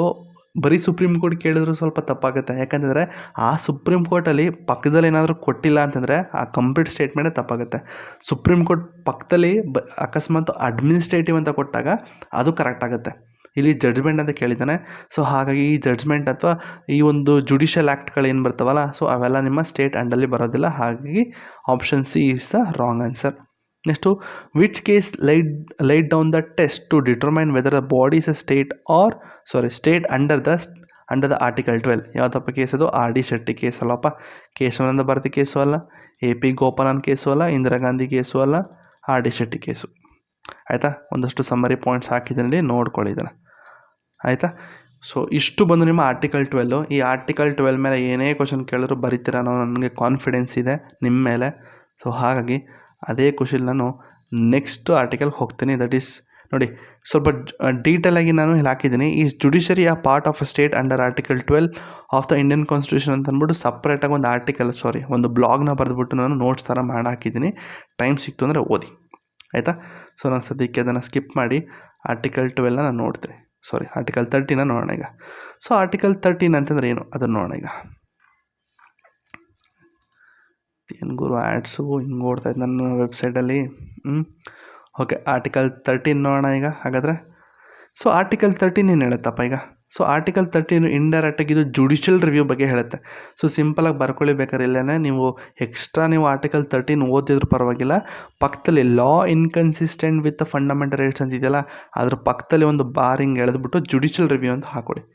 ಬರೀ ಸುಪ್ರೀಂ ಕೋರ್ಟ್ ಕೇಳಿದ್ರು ಸ್ವಲ್ಪ ತಪ್ಪಾಗುತ್ತೆ. ಯಾಕಂತಂದರೆ ಆ ಸುಪ್ರೀಂ ಕೋರ್ಟಲ್ಲಿ ಪಕ್ಕದಲ್ಲಿ ಏನಾದರೂ ಕೊಟ್ಟಿಲ್ಲ ಅಂತಂದರೆ ಆ ಕಂಪ್ಲೀಟ್ ಸ್ಟೇಟ್ಮೆಂಟೇ ತಪ್ಪಾಗುತ್ತೆ. ಸುಪ್ರೀಂ ಕೋರ್ಟ್ ಪಕ್ಕದಲ್ಲಿ ಅಕಸ್ಮಾತ್ ಅಡ್ಮಿನಿಸ್ಟ್ರೇಟಿವ್ ಅಂತ ಕೊಟ್ಟಾಗ ಅದು ಕರೆಕ್ಟ್ ಆಗುತ್ತೆ. ಇಲ್ಲಿ ಜಡ್ಜ್ಮೆಂಟ್ ಅಂತ ಕೇಳಿದ್ದಾನೆ. ಸೊ ಹಾಗಾಗಿ ಈ ಜಡ್ಜ್ಮೆಂಟ್ ಅಥವಾ ಈ ಒಂದು ಜುಡಿಷಿಯಲ್ ಆ್ಯಕ್ಟ್ಗಳೇನು ಬರ್ತಾವಲ್ಲ, ಸೊ ಅವೆಲ್ಲ ನಿಮ್ಮ ಸ್ಟೇಟ್ ಅಂಡಲ್ಲಿ ಬರೋದಿಲ್ಲ. ಹಾಗಾಗಿ option C is the wrong answer. Next, which case laid down the test to determine whether the body is a state under the article 12. ಯಾವುದಪ್ಪ ಕೇಸ್ ಅದು? RD ಶೆಟ್ಟಿ ಕೇಸ್ ಅಲ್ಲಪ್ಪ. ಕೇಶವಾನಂದ ಭಾರತಿ ಕೇಸು ಅಲ್ಲ, AP ಗೋಪಾಲನ್ ಕೇಸು ಅಲ್ಲ, Indira Gandhi case ಅಲ್ಲ, RD Shetty case. ಆಯಿತಾ? ಒಂದಷ್ಟು summary points ಹಾಕಿದ್ದೀನಿ, ನೋಡ್ಕೊಳ್ಳಿದ್ದಾನೆ. ಆಯಿತಾ? ಸೊ ಇಷ್ಟು ಬಂದು ನಿಮ್ಮ ಆರ್ಟಿಕಲ್ 12. ಈ ಆರ್ಟಿಕಲ್ 12 ಮೇಲೆ ಏನೇ ಕ್ವಶನ್ ಕೇಳಿದ್ರು ಬರೀತೀರ ಅನ್ನೋ ನನಗೆ ಕಾನ್ಫಿಡೆನ್ಸ್ ಇದೆ ನಿಮ್ಮ ಮೇಲೆ. ಸೊ ಹಾಗಾಗಿ ಅದೇ ಖುಷಿಲಿ ನಾನು ನೆಕ್ಸ್ಟ್ ಆರ್ಟಿಕಲ್ಗೆ ಹೋಗ್ತೀನಿ. ದಟ್ ಈಸ್ ನೋಡಿ, ಸ್ವಲ್ಪ ಡೀಟೇಲಾಗಿ ನಾನು ಇಲ್ಲಿ ಹಾಕಿದ್ದೀನಿ. ಈಸ್ ಜುಡಿಷರಿ ಆ part of a state under article 12 of the Indian constitution ಅಂತ ಅಂದ್ಬಿಟ್ಟು ಸಪ್ರೇಟಾಗಿ ಒಂದು ಬ್ಲಾಗ್ನ ಬರೆದ್ಬಿಟ್ಟು ನಾನು ನೋಟ್ಸ್ ಥರ ಮಾಡಿ ಹಾಕಿದ್ದೀನಿ. ಟೈಮ್ ಸಿಕ್ತು ಅಂದರೆ ಓದಿ, ಆಯಿತಾ? ಸೊ ನಾನು ಸದ್ಯಕ್ಕೆ ಅದನ್ನು ಸ್ಕಿಪ್ ಮಾಡಿ ಆರ್ಟಿಕಲ್ 12ನ ನಾನು ನೋಡ್ತೀನಿ. ಆರ್ಟಿಕಲ್ 13 ನೋಡೋಣ ಈಗ. ಸೊ ಆರ್ಟಿಕಲ್ 13 ಅಂತಂದರೆ ಏನು ಅದನ್ನು ನೋಡೋಣ ಈಗ. ಏನು ಗುರು ಆ್ಯಡ್ಸು ಹಿಂಗೆ ಓಡ್ತಾಯಿದ್ದು ನನ್ನ ವೆಬ್ಸೈಟಲ್ಲಿ. ಓಕೆ, ಆರ್ಟಿಕಲ್ 13 ನೋಡೋಣ ಈಗ ಹಾಗಾದರೆ. ಸೊ ಆರ್ಟಿಕಲ್ 13 ಏನು ಹೇಳುತ್ತಪ್ಪ ಈಗ? ಸೊ ಆರ್ಟಿಕಲ್ 13 ಇಂಡೈರೆಕ್ಟಾಗಿ ಇದು ಜುಡಿಷಿಯಲ್ ರಿವ್ಯೂ ಬಗ್ಗೆ ಹೇಳುತ್ತೆ. ಸೊ ಸಿಂಪಲಾಗಿ ಬರ್ಕೊಳ್ಳಿ ಬೇಕಾದ್ರೆ ಇಲ್ಲೇ ನೀವು ಆರ್ಟಿಕಲ್ 13 ಓದಿದ್ರು ಪರವಾಗಿಲ್ಲ. ಪಕ್ಕದಲ್ಲಿ ಲಾ ಇನ್ಕನ್ಸಿಸ್ಟೆಂಟ್ ವಿತ್ ಫಂಡಮೆಂಟಲ್ ರೈಟ್ಸ್ ಅಂತಿದೆಯಲ್ಲ, ಅದ್ರ ಪಕ್ಕದಲ್ಲಿ ಒಂದು ಬಾರಿಂಗ್ ಎಳೆದ್ಬಿಟ್ಟು ಜುಡಿಷಿಯಲ್ ರಿವ್ಯೂ ಅಂತ ಹಾಕೊಳ್ಳಿ.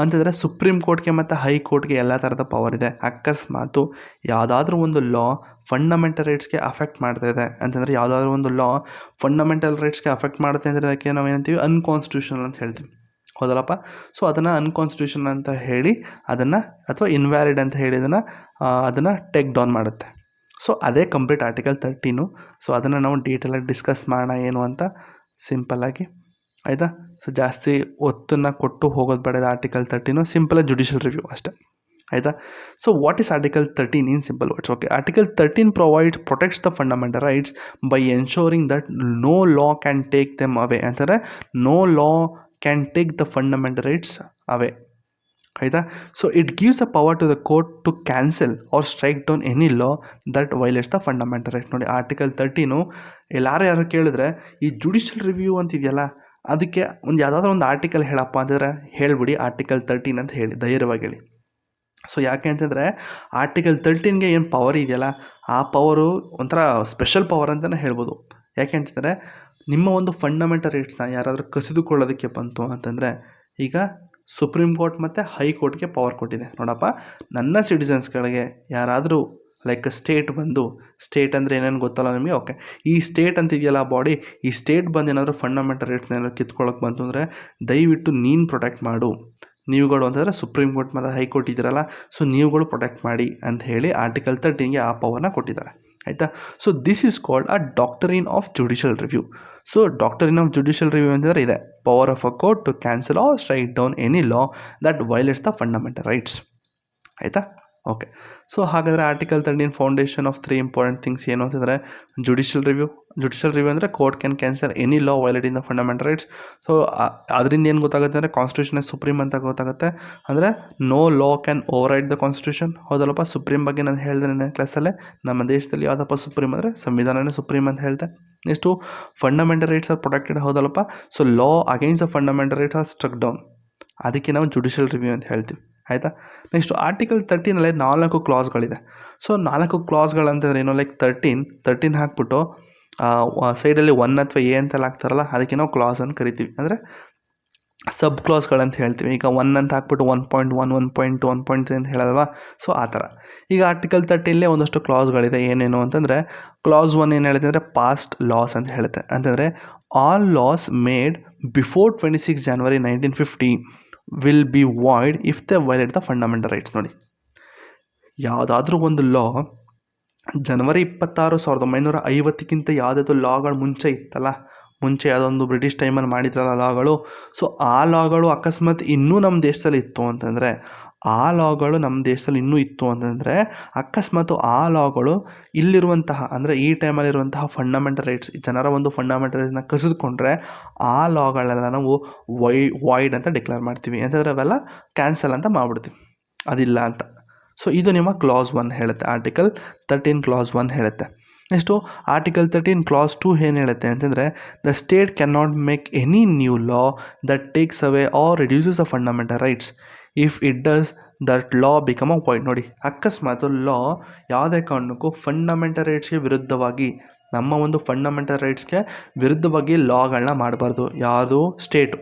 ಅಂತಂದರೆ ಸುಪ್ರೀಂ ಕೋರ್ಟ್ಗೆ ಮತ್ತು ಹೈಕೋರ್ಟ್ಗೆ ಎಲ್ಲ ಥರದ ಪವರ್ ಇದೆ. ಅಕಸ್ಮಾತು ಯಾವುದಾದ್ರೂ ಒಂದು ಲಾ ಫಂಡಮೆಂಟಲ್ ರೈಟ್ಸ್ಗೆ ಅಫೆಕ್ಟ್ ಮಾಡ್ತಾ ಇದೆ ಅಂತಂದರೆ, ಯಾವುದಾದ್ರೂ ಒಂದು ಲಾ ಫಂಡಮೆಂಟಲ್ ರೈಟ್ಸ್ಗೆ ಅಫೆಕ್ಟ್ ಮಾಡುತ್ತೆ ಅಂದರೆ ಅದಕ್ಕೆ ನಾವು ಏನಂತೀವಿ? ಅನ್ಕಾನ್ಸ್ಟಿಟ್ಯೂಷನಲ್ ಅಂತ ಹೇಳ್ತೀವಿ, ಹೌದಲ್ಲಪ್ಪ? ಸೊ ಅದನ್ನು ಅನ್ಕಾನ್ಸ್ಟಿಟ್ಯೂಷನ್ ಅಂತ ಹೇಳಿ ಅದನ್ನು, ಅಥವಾ ಇನ್ವ್ಯಾಲಿಡ್ ಅಂತ ಹೇಳಿ ಅದನ್ನು ಟೇಕ್ ಡೌನ್ ಮಾಡುತ್ತೆ. ಸೊ ಅದೇ ಕಂಪ್ಲೀಟ್ ಆರ್ಟಿಕಲ್ 13. ಸೊ ಅದನ್ನು ನಾವು ಡೀಟೇಲಾಗಿ ಡಿಸ್ಕಸ್ ಮಾಡೋಣ ಏನು ಅಂತ ಸಿಂಪಲ್ಲಾಗಿ, ಆಯಿತಾ? ಸೊ ಜಾಸ್ತಿ ಒತ್ತನ್ನು ಕೊಟ್ಟು ಹೋಗೋದು ಬೇಡ. ಆರ್ಟಿಕಲ್ 13 ಸಿಂಪಲಾಗಿ ಜುಡಿಷಿಯಲ್ ರಿವ್ಯೂ ಅಷ್ಟೇ, ಆಯಿತಾ? So what is article 13 in simple words? Okay, article 13 protects the fundamental rights by ensuring that no law can take them away. ಅಂತಂದರೆ no law can take the fundamental rights away, ಆಯಿತಾ? So it gives a power to the court to cancel or strike down any law that violates the fundamental right. ನೋಡಿ, article 13 ಯಾರು ಕೇಳಿದ್ರೆ ಈ judicial review ಅಂತಿದೆಯಲ್ಲ, ಅದಕ್ಕೆ ಯಾವುದಾದ್ರೂ ಒಂದು article ಹೇಳಪ್ಪ ಅಂತಂದರೆ ಹೇಳ್ಬಿಡಿ ಆರ್ಟಿಕಲ್ 13 ಅಂತ ಹೇಳಿ, ಧೈರ್ಯವಾಗಿ ಹೇಳಿ. ಸೊ ಯಾಕೆ ಅಂತಂದರೆ ಆರ್ಟಿಕಲ್ 13ಗೆ ಏನು ಪವರ್ ಇದೆಯಲ್ಲ, ಆ ಪವರು ಒಂಥರ ಸ್ಪೆಷಲ್ ಪವರ್ ಅಂತಲೇ ಹೇಳ್ಬೋದು. ಯಾಕೆ ಅಂತಂದರೆ ನಿಮ್ಮ ಒಂದು ಫಂಡಮೆಂಟಲ್ ರೈಟ್ಸ್ನ ಯಾರಾದರೂ ಕಸಿದುಕೊಳ್ಳೋದಕ್ಕೆ ಬಂತು ಅಂತಂದರೆ, ಈಗ ಸುಪ್ರೀಂ ಕೋರ್ಟ್ ಮತ್ತು ಹೈಕೋರ್ಟ್ಗೆ ಪವರ್ ಕೊಟ್ಟಿದೆ. ನೋಡಪ್ಪ, ನನ್ನ ಸಿಟಿಸನ್ಸ್ಗಳಿಗೆ ಯಾರಾದರೂ ಲೈಕ್ ಸ್ಟೇಟ್ ಅಂದರೆ ಏನೇನು ಗೊತ್ತಲ್ಲ ನಿಮಗೆ? ಓಕೆ, ಈ ಸ್ಟೇಟ್ ಅಂತಿದೆಯಲ್ಲ ಬಾಡಿ, ಈ ಸ್ಟೇಟ್ ಬಂದು ಏನಾದರೂ ಫಂಡಮೆಂಟಲ್ ರೈಟ್ಸ್ನ ಏನಾದರೂ ಕಿತ್ಕೊಳ್ಳೋಕೆ ಬಂತು ಅಂದರೆ ದಯವಿಟ್ಟು ನೀನು ಪ್ರೊಟೆಕ್ಟ್ ಮಾಡು, ನೀವುಗಳು ಅಂತಂದರೆ ಸುಪ್ರೀಂ ಕೋರ್ಟ್ ಮತ್ತು ಹೈಕೋರ್ಟ್ ಇದ್ದೀರಲ್ಲ, ಸೊ ನೀವುಗಳು ಪ್ರೊಟೆಕ್ಟ್ ಮಾಡಿ ಅಂತ ಹೇಳಿ ಆರ್ಟಿಕಲ್ 13ಗೆ ಆ ಪವರ್ನ ಕೊಟ್ಟಿದ್ದಾರೆ, ಆಯಿತಾ? So this is called a doctrine of judicial review. So doctrine of judicial review ಅಂತಂದರೆ ಇದೆ power of a court to cancel or strike down any law that violates the fundamental rights, ಆಯಿತಾ? Okay, so ಹಾಗಾದರೆ article 13 foundation of 3 important things ಏನು ಅಂತಂದರೆ judicial review ಅಂದರೆ court can cancel any law violating the fundamental rights. So ಅದರಿಂದ ಏನು ಗೊತ್ತಾಗುತ್ತೆ ಅಂದರೆ constitution supreme ಅಂತ ಗೊತ್ತಾಗುತ್ತೆ. ಅಂದರೆ no law can override the constitution, ಹೌದಲ್ಲಪ್ಪ? ಸುಪ್ರೀಂ ಬಗ್ಗೆ ನಾನು ಹೇಳಿದೆ ನನ್ನ ಕ್ಲಾಸಲ್ಲೇ, ನಮ್ಮ ದೇಶದಲ್ಲಿ ಯಾವುದಪ್ಪ ಸುಪ್ರೀಂ ಅಂದರೆ ಸಂವಿಧಾನನೇ ಸುಪ್ರೀಂ ಅಂತ ಹೇಳ್ತೆ. Next fundamental rights are protected, ಹೌದಲ್ಲಪ್ಪ? So law against the fundamental rights are struck down, ಅದಕ್ಕೆ ನಾವು ಜುಡಿಷಿಯಲ್ ರಿವ್ಯೂ ಅಂತ ಹೇಳ್ತೀವಿ, ಆಯಿತಾ? ನೆಕ್ಸ್ಟು ಆರ್ಟಿಕಲ್ 13 4 ಕ್ಲಾಸ್ಗಳಿದೆ. ಸೊ 4 ಕ್ಲಾಸ್ಗಳಂತಂದ್ರೆ ಏನು? ಲೈಕ್ 13 ಹಾಕ್ಬಿಟ್ಟು ಸೈಡಲ್ಲಿ 1 ಅಥವಾ ಎ ಅಂತೆಲ್ಲ ಹಾಕ್ತಾರಲ್ಲ ಅದಕ್ಕೆ ನಾವು ಕ್ಲಾಸ್ ಅಂತ ಕರಿತೀವಿ, ಅಂದರೆ ಸಬ್ ಕ್ಲಾಸ್ಗಳಂತ ಹೇಳ್ತೀವಿ. ಈಗ 1 ಅಂತ ಹಾಕ್ಬಿಟ್ಟು 1.1 1.2 1.3 ಅಂತ ಹೇಳಲ್ವಾ, ಸೊ ಆ ಥರ. ಈಗ ಆರ್ಟಿಕಲ್ 13 ಒಂದಷ್ಟು ಕ್ಲಾಸ್ಗಳಿದೆ. ಏನೇನು ಅಂತಂದರೆ ಕ್ಲಾಸ್ 1 ಏನು ಹೇಳುತ್ತೆ ಅಂದರೆ ಪಾಸ್ಟ್ ಲಾಸ್ ಅಂತ ಹೇಳುತ್ತೆ. ಅಂತಂದರೆ all laws made before 26 January 1950 will be void if they violate the fundamental rights. ನೋಡಿ, ಯಾವುದಾದ್ರೂ ಒಂದು ಲಾ ಜನವರಿ 26, 1950ಕ್ಕಿಂತ ಯಾವುದಾದ್ರು ಲಾಗಳು ಮುಂಚೆ ಇತ್ತಲ್ಲ, ಮುಂಚೆ ಯಾವುದೊಂದು ಬ್ರಿಟಿಷ್ ಟೈಮಲ್ಲಿ ಮಾಡಿದ್ರಲ್ಲ ಲಾಗಳು, ಸೊ ಆ ಲಾಗಳು ಅಕಸ್ಮಾತ್ ಇನ್ನೂ ನಮ್ಮ ದೇಶದಲ್ಲಿ ಇತ್ತು ಅಂತಂದರೆ, ಅಕಸ್ಮಾತ್ ಆ ಲಾಗಳು ಇಲ್ಲಿರುವಂತಹ, ಅಂದರೆ ಈ ಟೈಮಲ್ಲಿರುವಂತಹ ಫಂಡಮೆಂಟಲ್ ರೈಟ್ಸ್, ಜನರ ಒಂದು ಫಂಡಮೆಂಟಲ್ ರೈಟ್ಸ್ನ ಕಸಿದುಕೊಂಡ್ರೆ ಆ ಲಾಗಳೆಲ್ಲ ನಾವು ವಾಯ್ಡ್ ಅಂತ ಡಿಕ್ಲೇರ್ ಮಾಡ್ತೀವಿ. ಅಂತಂದರೆ ಅವೆಲ್ಲ ಕ್ಯಾನ್ಸಲ್ ಅಂತ ಮಾಡಿಬಿಡ್ತೀವಿ, ಅದಿಲ್ಲ ಅಂತ. ಸೊ ಇದು ನಿಮ್ಮ ಕ್ಲಾಸ್ 1 ಹೇಳುತ್ತೆ, ಆರ್ಟಿಕಲ್ 13 ಕ್ಲಾಸ್ 1 ಹೇಳುತ್ತೆ. ನೆಕ್ಸ್ಟು ಆರ್ಟಿಕಲ್ 13 ಕ್ಲಾಸ್ 2 ಏನು ಹೇಳುತ್ತೆ ಅಂತಂದರೆ the state can not make any new law that takes away R reduces a fundamental rights if it does that law become a void. ನೋಡಿ, ಅಕಸ್ಮಾತ್ ಲಾ ಯಾವುದೇ ಕಾರಣಕ್ಕೂ ಫಂಡಮೆಂಟಲ್ ರೈಟ್ಸ್ಗೆ ವಿರುದ್ಧವಾಗಿ, ನಮ್ಮ ಒಂದು ಫಂಡಮೆಂಟಲ್ ರೈಟ್ಸ್ಗೆ ವಿರುದ್ಧವಾಗಿ ಲಾಗಳನ್ನ ಮಾಡಬಾರ್ದು. ಯಾವುದು?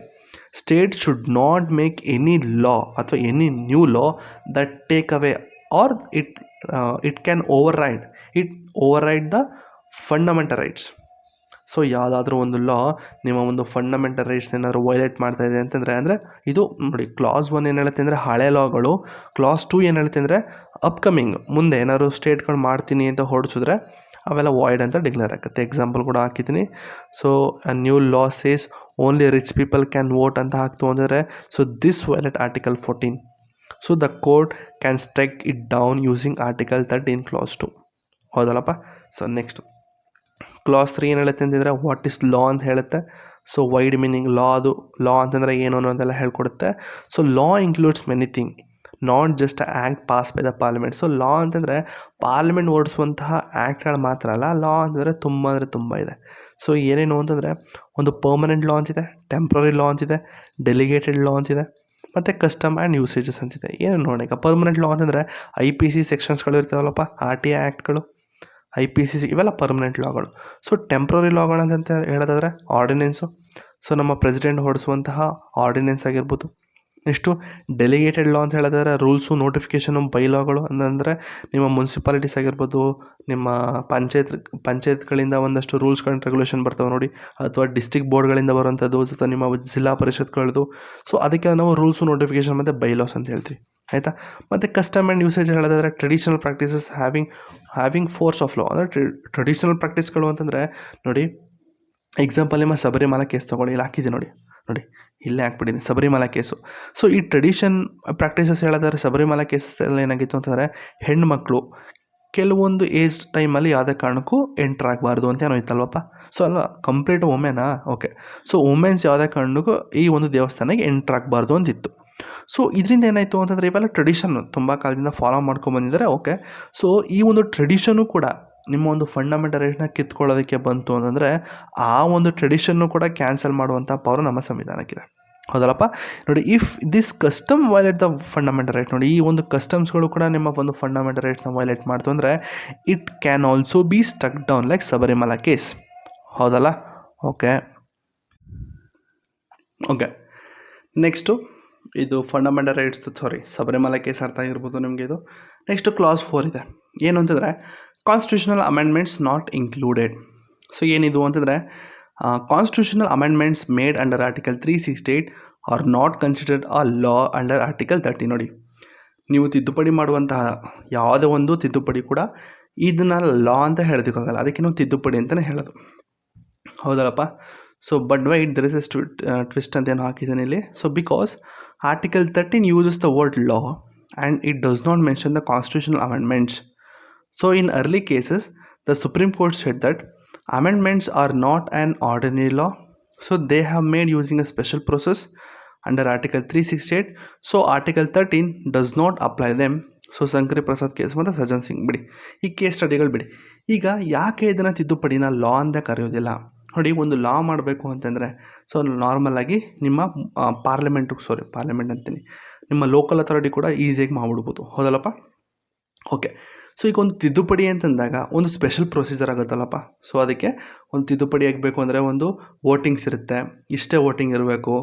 State should not make any law ಅಥವಾ any new law that take away or it can override the fundamental rights. So ಯಾವುದಾದ್ರೂ ಒಂದು ಲಾ ನಿಮ್ಮ ಒಂದು ಫಂಡಮೆಂಟಲ್ ರೈಟ್ಸ್ ಏನಾದರೂ ವೈಲೇಟ್ ಮಾಡ್ತಾ ಇದೆ ಅಂತಂದರೆ, ಅಂದರೆ ಇದು ನೋಡಿ, ಕ್ಲಾಸ್ 1 ಏನು ಹೇಳುತ್ತೆ ಅಂದರೆ ಹಳೆ ಲಾಗಳು, ಕ್ಲಾಸ್ 2 ಏನು ಹೇಳುತ್ತೆ ಅಂದರೆ ಅಪ್ಕಮಿಂಗ್, ಮುಂದೆ ಏನಾದ್ರು ಸ್ಟೇಟ್ಗಳು ಮಾಡ್ತೀನಿ ಅಂತ ಹೊರಡಿಸಿದ್ರೆ ಅವೆಲ್ಲ ವಾಯ್ಡ್ ಅಂತ ಡಿಕ್ಲೇರ್ ಆಗುತ್ತೆ. ಎಕ್ಸಾಂಪಲ್ ಕೂಡ ಹಾಕಿದ್ದೀನಿ. So new law says only rich people can vote ಅಂತ ಹಾಕ್ತು ಅಂದರೆ, so this violate article 14. So the court can strike it down using article 13 clause 2. ಹೌದಲ್ಲಪ್ಪ? ಸೊ ನೆಕ್ಸ್ಟ್ ಕ್ಲಾಸ್ 3 ಏನು ಹೇಳುತ್ತೆ ಅಂತಂದರೆ ವಾಟ್ ಇಸ್ ಲಾ ಅಂತ ಹೇಳುತ್ತೆ. ಸೊ ವೈಡ್ ಮೀನಿಂಗ್ ಲಾ ಅಂತಂದರೆ ಏನು ಅನ್ನೋದೆಲ್ಲ ಹೇಳ್ಕೊಡುತ್ತೆ. So law includes many thing, not just act pass by the parliament. So law ಅಂತಂದರೆ ಪಾರ್ಲಿಮೆಂಟ್ ಓಡಿಸುವಂತಹ ಆ್ಯಕ್ಟ್ಗಳು ಮಾತ್ರ ಅಲ್ಲ, ಲಾ ಅಂತಂದರೆ ತುಂಬ ಇದೆ. ಸೊ ಏನೇನು ಅಂತಂದರೆ ಒಂದು ಪರ್ಮನೆಂಟ್ ಲಾ ಅಂತಿದೆ, ಟೆಂಪ್ರರಿ ಲಾ ಅಂತಿದೆ, ಡೆಲಿಗೇಟೆಡ್ ಲಾ ಅಂತಿದೆ, ಮತ್ತು ಕಸ್ಟಮ್ ಆ್ಯಂಡ್ ಯೂಸೇಜಸ್ ಅಂತಿದೆ. ಏನು ನೋಡಿ, ಈಗ ಪರ್ಮನೆಂಟ್ ಲಾ ಅಂತಂದರೆ IPC ಸೆಕ್ಷನ್ಸ್ಗಳು ಇರ್ತಾವಲ್ಲಪ್ಪ, RTI ಆ್ಯಕ್ಟ್ಗಳು, IPC ಇವೆಲ್ಲ ಪರ್ಮನೆಂಟ್ ಲಾಗಳು. ಸೊ ಟೆಂಪ್ರರಿ ಲಾಗಳು ಅಂತ ಹೇಳೋದಾದರೆ ಆರ್ಡಿನೆನ್ಸು, ಸೊ ನಮ್ಮ ಪ್ರೆಸಿಡೆಂಟ್ ಹೊರಡಿಸುವಂತಹ ಆರ್ಡಿನೆನ್ಸ್ ಆಗಿರ್ಬೋದು. ನೆಕ್ಸ್ಟು ಡೆಲಿಗೇಟೆಡ್ ಲಾ ಅಂತ ಹೇಳಿದ್ರೆ ರೂಲ್ಸು, ನೋಟಿಫಿಕೇಷನು, ಬೈಲಾಗಳು, ಅಂದರೆ ನಿಮ್ಮ ಮುನ್ಸಿಪಾಲಿಟೀಸ್ ಆಗಿರ್ಬೋದು, ನಿಮ್ಮ ಪಂಚಾಯತ್ಗಳಿಂದ ಒಂದಷ್ಟು ರೂಲ್ಸ್ ಆ್ಯಂಡ್ ರೆಗ್ಯುಲೇಷನ್ ಬರ್ತವೆ ನೋಡಿ, ಅಥವಾ ಡಿಸ್ಟ್ರಿಕ್ಟ್ ಬೋರ್ಡ್ಗಳಿಂದ ಬರುವಂಥದ್ದು, ಅಥವಾ ನಿಮ್ಮ ಜಿಲ್ಲಾ ಪರಿಷತ್ಗಳದ್ದು. ಸೊ ಅದಕ್ಕೆ ನಾವು ರೂಲ್ಸು, ನೋಟಿಫಿಕೇಷನ್ ಮತ್ತು ಬೈಲಾಸ್ ಅಂತ ಹೇಳ್ತೀವಿ, ಆಯಿತಾ. ಮತ್ತು ಕಸ್ಟಮ್ ಆ್ಯಂಡ್ ಯೂಸೇಜ್ ಹೇಳೋದಾದರೆ traditional practices having force of law. ಅಂದರೆ ಟ್ರೆಡಿಷನಲ್ ಪ್ರಾಕ್ಟೀಸ್ಗಳು ಅಂತಂದರೆ ನೋಡಿ, ಎಕ್ಸಾಂಪಲ್ ನಿಮ್ಮ ಶಬರಿಮಲ ಕೇಸ್ ತೊಗೊಳ್ಳಿ, ಇಲ್ಲಿ ಹಾಕಿದೆ ನೋಡಿ, ಇಲ್ಲೇ ಹಾಕ್ಬಿಟ್ಟಿದ್ದೀನಿ ಶಬರಿಮಲ ಕೇಸು. ಸೊ ಈ ಟ್ರೆಡಿಷನ್ ಪ್ರಾಕ್ಟೀಸಸ್ ಹೇಳೋದಾದ್ರೆ ಶಬರಿಮಲ ಕೇಸಲ್ಲಿ ಏನಾಗಿತ್ತು ಅಂತಂದರೆ ಹೆಣ್ಮಕ್ಳು ಕೆಲವೊಂದು ಏಜ್ ಟೈಮಲ್ಲಿ ಯಾವುದೇ ಕಾರಣಕ್ಕೂ ಎಂಟ್ರ್ ಆಗಬಾರ್ದು ಅಂತ ಏನೋ ಇತ್ತಲ್ವಪ್ಪ. ಸೊ ಅಲ್ವಾ, ಕಂಪ್ಲೀಟ್ ವುಮೆನಾ? ಓಕೆ. ಸೊ ವುಮೆನ್ಸ್ ಯಾವುದೇ ಕಾರಣಕ್ಕೂ ಈ ಒಂದು ದೇವಸ್ಥಾನಕ್ಕೆ ಎಂಟ್ರ್ ಆಗಬಾರ್ದು ಅಂತಿತ್ತು. ಸೊ ಇದರಿಂದ ಏನಾಯಿತು ಅಂತಂದರೆ ಇವೆಲ್ಲ ಟ್ರೆಡಿಷನ್ ತುಂಬ ಕಾಲದಿಂದ ಫಾಲೋ ಮಾಡ್ಕೊಂಬಂದಿದ್ದಾರೆ. ಓಕೆ. ಸೊ ಈ ಒಂದು ಟ್ರೆಡಿಷನ್ನು ಕೂಡ ನಿಮ್ಮ ಒಂದು ಫಂಡಮೆಂಟಲ್ ರೈಟ್ಸ್ನ ಕಿತ್ಕೊಳ್ಳೋದಕ್ಕೆ ಬಂತು ಅಂತಂದರೆ ಆ ಒಂದು ಟ್ರೆಡಿಷನ್ನು ಕೂಡ ಕ್ಯಾನ್ಸಲ್ ಮಾಡುವಂಥ ಪವರ್ ನಮ್ಮ ಸಂವಿಧಾನಕ್ಕಿದೆ. ಹೌದಲ್ಲಪ್ಪ? ನೋಡಿ, if this custom violate the fundamental right, ನೋಡಿ ಈ ಒಂದು ಕಸ್ಟಮ್ಸ್ಗಳು ಕೂಡ ನಿಮ್ಮ ಒಂದು ಫಂಡಮೆಂಟಲ್ ರೈಟ್ಸ್ನ ವೈಲೇಟ್ ಮಾಡ್ತು ಅಂದರೆ it can also be stuck down like Sabarimala case. ಹೌದಲ್ಲ? ಓಕೆ. ನೆಕ್ಸ್ಟು ಇದು ಫಂಡಮೆಂಟಲ್ ರೈಟ್ಸ್, ಶಬರಿಮಲ ಕೇಸ್ ಅರ್ಥ ಆಗಿರ್ಬೋದು ನಿಮಗೆ ಇದು. ನೆಕ್ಸ್ಟು ಕ್ಲಾಸ್ 4 ಇದೆ. ಏನು ಅಂತಂದರೆ constitutional amendments not included. So ಏನಿದು ಅಂತಂದರೆ constitutional amendments made under article 368 are not considered a law under article 30. ನೋಡಿ, ನೀವು ತಿದ್ದುಪಡಿ ಮಾಡುವಂತಹ ಯಾವುದೇ ಒಂದು ತಿದ್ದುಪಡಿ ಕೂಡ ಇದನ್ನು ಲಾ ಅಂತ ಹೇಳೋದಕ್ಕಾಗಲ್ಲ, ಅದಕ್ಕೆ ನಾವು ತಿದ್ದುಪಡಿ ಅಂತಲೇ ಹೇಳೋದು. ಹೌದಲ್ಲಪ್ಪ? So but wait there is a twist ಅಂತ ಏನು ಹಾಕಿದ್ದೇನೆ ಇಲ್ಲಿ. So because article 13 uses the word law and it does not mention the constitutional amendments. So in early cases, the Supreme Court said that amendments are not an ordinary law. So they have made using a special process under Article 368. So Article 13 does not apply them. So Shankari Prasad case ಮತ್ತು ಸಜ್ಜನ್ ಸಿಂಗ್ ಬಿಡಿ, ಈ case ಸ್ಟಡಿಗಳು ಬಿಡಿ. ಈಗ ಯಾಕೆ ಇದನ್ನು ತಿದ್ದುಪಡಿನ ಲಾ ಅಂತ ಕರೆಯೋದಿಲ್ಲ? ನೋಡಿ, ಒಂದು ಲಾ ಮಾಡಬೇಕು ಅಂತಂದರೆ ಸೊ ನಾರ್ಮಲಾಗಿ ನಿಮ್ಮ ಪಾರ್ಲಿಮೆಂಟ್ ಅಂತೀನಿ, ನಿಮ್ಮ ಲೋಕಲ್ ಅಥಾರಿಟಿ ಕೂಡ ಈಸಿಯಾಗಿ ಮಾಡಿಬಿಡ್ಬೋದು. ಹೌದಲ್ಲಪ್ಪ? ಓಕೆ. ಸೊ ಈಗ ಒಂದು ತಿದ್ದುಪಡಿ ಅಂತಂದಾಗ ಒಂದು ಸ್ಪೆಷಲ್ ಪ್ರೊಸೀಜರ್ ಆಗುತ್ತಲ್ಲಪ್ಪ. ಸೊ ಅದಕ್ಕೆ ಒಂದು ತಿದ್ದುಪಡಿ ಆಗಬೇಕು ಅಂದರೆ ಒಂದು ವೋಟಿಂಗ್ಸ್ ಇರುತ್ತೆ, ಇಷ್ಟೇ ವೋಟಿಂಗ್ ಇರಬೇಕು,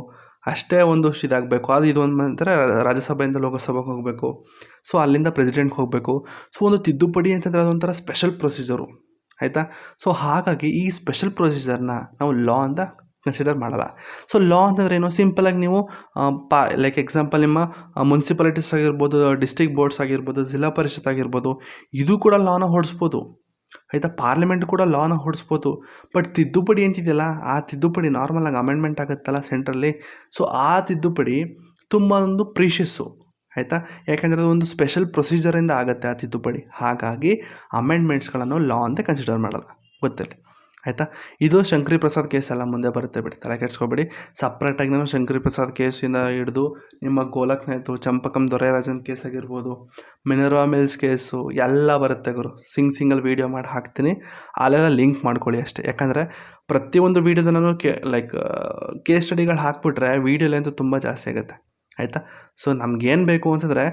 ಅಷ್ಟೇ ಒಂದಷ್ಟು ಇದಾಗಬೇಕು, ಅದು ಇದು ಅಂತಾರೆ ರಾಜ್ಯಸಭೆಯಿಂದ ಲೋಕಸಭೆಗೆ ಹೋಗಬೇಕು, ಸೊ ಅಲ್ಲಿಂದ ಪ್ರೆಸಿಡೆಂಟ್ಗೆ ಹೋಗಬೇಕು. ಸೊ ಒಂದು ತಿದ್ದುಪಡಿ ಅಂತಂದರೆ ಅದೊಂಥರ ಸ್ಪೆಷಲ್ ಪ್ರೊಸೀಜರು, ಆಯಿತಾ. ಸೊ ಹಾಗಾಗಿ ಈ ಸ್ಪೆಷಲ್ ಪ್ರೊಸೀಜರ್ನ ನಾವು ಲಾ ಅಂತ ಕನ್ಸಿಡರ್ ಮಾಡಲ್ಲ. ಸೊ ಲಾ ಅಂತಂದರೆ ಏನು, ಸಿಂಪಲಾಗಿ ನೀವು ಲೈಕ್ ಎಕ್ಸಾಂಪಲ್ ನಿಮ್ಮ ಮುನ್ಸಿಪಾಲಿಟೀಸ್ ಆಗಿರ್ಬೋದು, ಡಿಸ್ಟ್ರಿಕ್ಟ್ ಬೋರ್ಡ್ಸ್ ಆಗಿರ್ಬೋದು, ಜಿಲ್ಲಾ ಪರಿಷತ್ ಆಗಿರ್ಬೋದು, ಇದು ಕೂಡ ಲಾನ ಹೊಡಿಸ್ಬೋದು, ಆಯಿತಾ. ಪಾರ್ಲಿಮೆಂಟ್ ಕೂಡ ಲಾನ ಹೊಡಿಸ್ಬೋದು. ಬಟ್ ತಿದ್ದುಪಡಿ ಅಂತಿದೆಯಲ್ಲ, ಆ ತಿದ್ದುಪಡಿ ನಾರ್ಮಲಾಗಿ ಅಮೆಂಡ್ಮೆಂಟ್ ಆಗುತ್ತಲ್ಲ ಸೆಂಟ್ರಲ್ಲಿ, ಸೊ ಆ ತಿದ್ದುಪಡಿ ತುಂಬ ಒಂದು ಪ್ರೀಷಿಯಸ್ಸು, ಆಯಿತಾ. ಯಾಕೆಂದರೆ ಅದು ಒಂದು ಸ್ಪೆಷಲ್ ಪ್ರೊಸೀಜರಿಂದ ಆಗುತ್ತೆ ಆ ತಿದ್ದುಪಡಿ. ಹಾಗಾಗಿ ಅಮೆಂಡ್ಮೆಂಟ್ಸ್ಗಳನ್ನು ಲಾ ಅಂತ ಕನ್ಸಿಡರ್ ಮಾಡಲ್ಲ, ಗೊತ್ತಿಲ್ಲ, ಆಯಿತಾ. ಇದು ಶಂಕರಿ ಪ್ರಸಾದ್ ಕೇಸೆಲ್ಲ ಮುಂದೆ ಬರುತ್ತೆ, ಬಿಡಿ ತಲೆ ಕೆಡ್ಸ್ಕೊಬೇಡಿ. ಸಪ್ರೇಟಾಗಿ ನಾನು ಶಂಕರಿ ಪ್ರಸಾದ್ ಕೇಸಿಂದ ಹಿಡಿದು ನಿಮ್ಮ ಗೋಲಕ್ನಾಯ್ತು, ಚಂಪಕಂ ದೊರೆರಾಜನ್ ಕೇಸ್ ಆಗಿರ್ಬೋದು, ಮಿನರ್ವಾ ಮಿಲ್ಸ್ ಕೇಸು ಎಲ್ಲ ಬರುತ್ತೆ ಗುರು. ಸಿಂಗಲ್ ವೀಡಿಯೋ ಮಾಡಿ ಹಾಕ್ತೀನಿ, ಅಲ್ಲೆಲ್ಲ ಲಿಂಕ್ ಮಾಡ್ಕೊಳ್ಳಿ ಅಷ್ಟೇ. ಯಾಕಂದರೆ ಪ್ರತಿಯೊಂದು ವೀಡಿಯೋದ ನಾನು ಕೇಸ್ ಸ್ಟಡಿಗಳು ಹಾಕ್ಬಿಟ್ರೆ ವೀಡಿಯೋ ಲೆಂತ್ ತುಂಬ ಜಾಸ್ತಿ ಆಗುತ್ತೆ, ಆಯಿತಾ. ಸೊ ನಮ್ಗೇನು ಬೇಕು ಅಂತಂದರೆ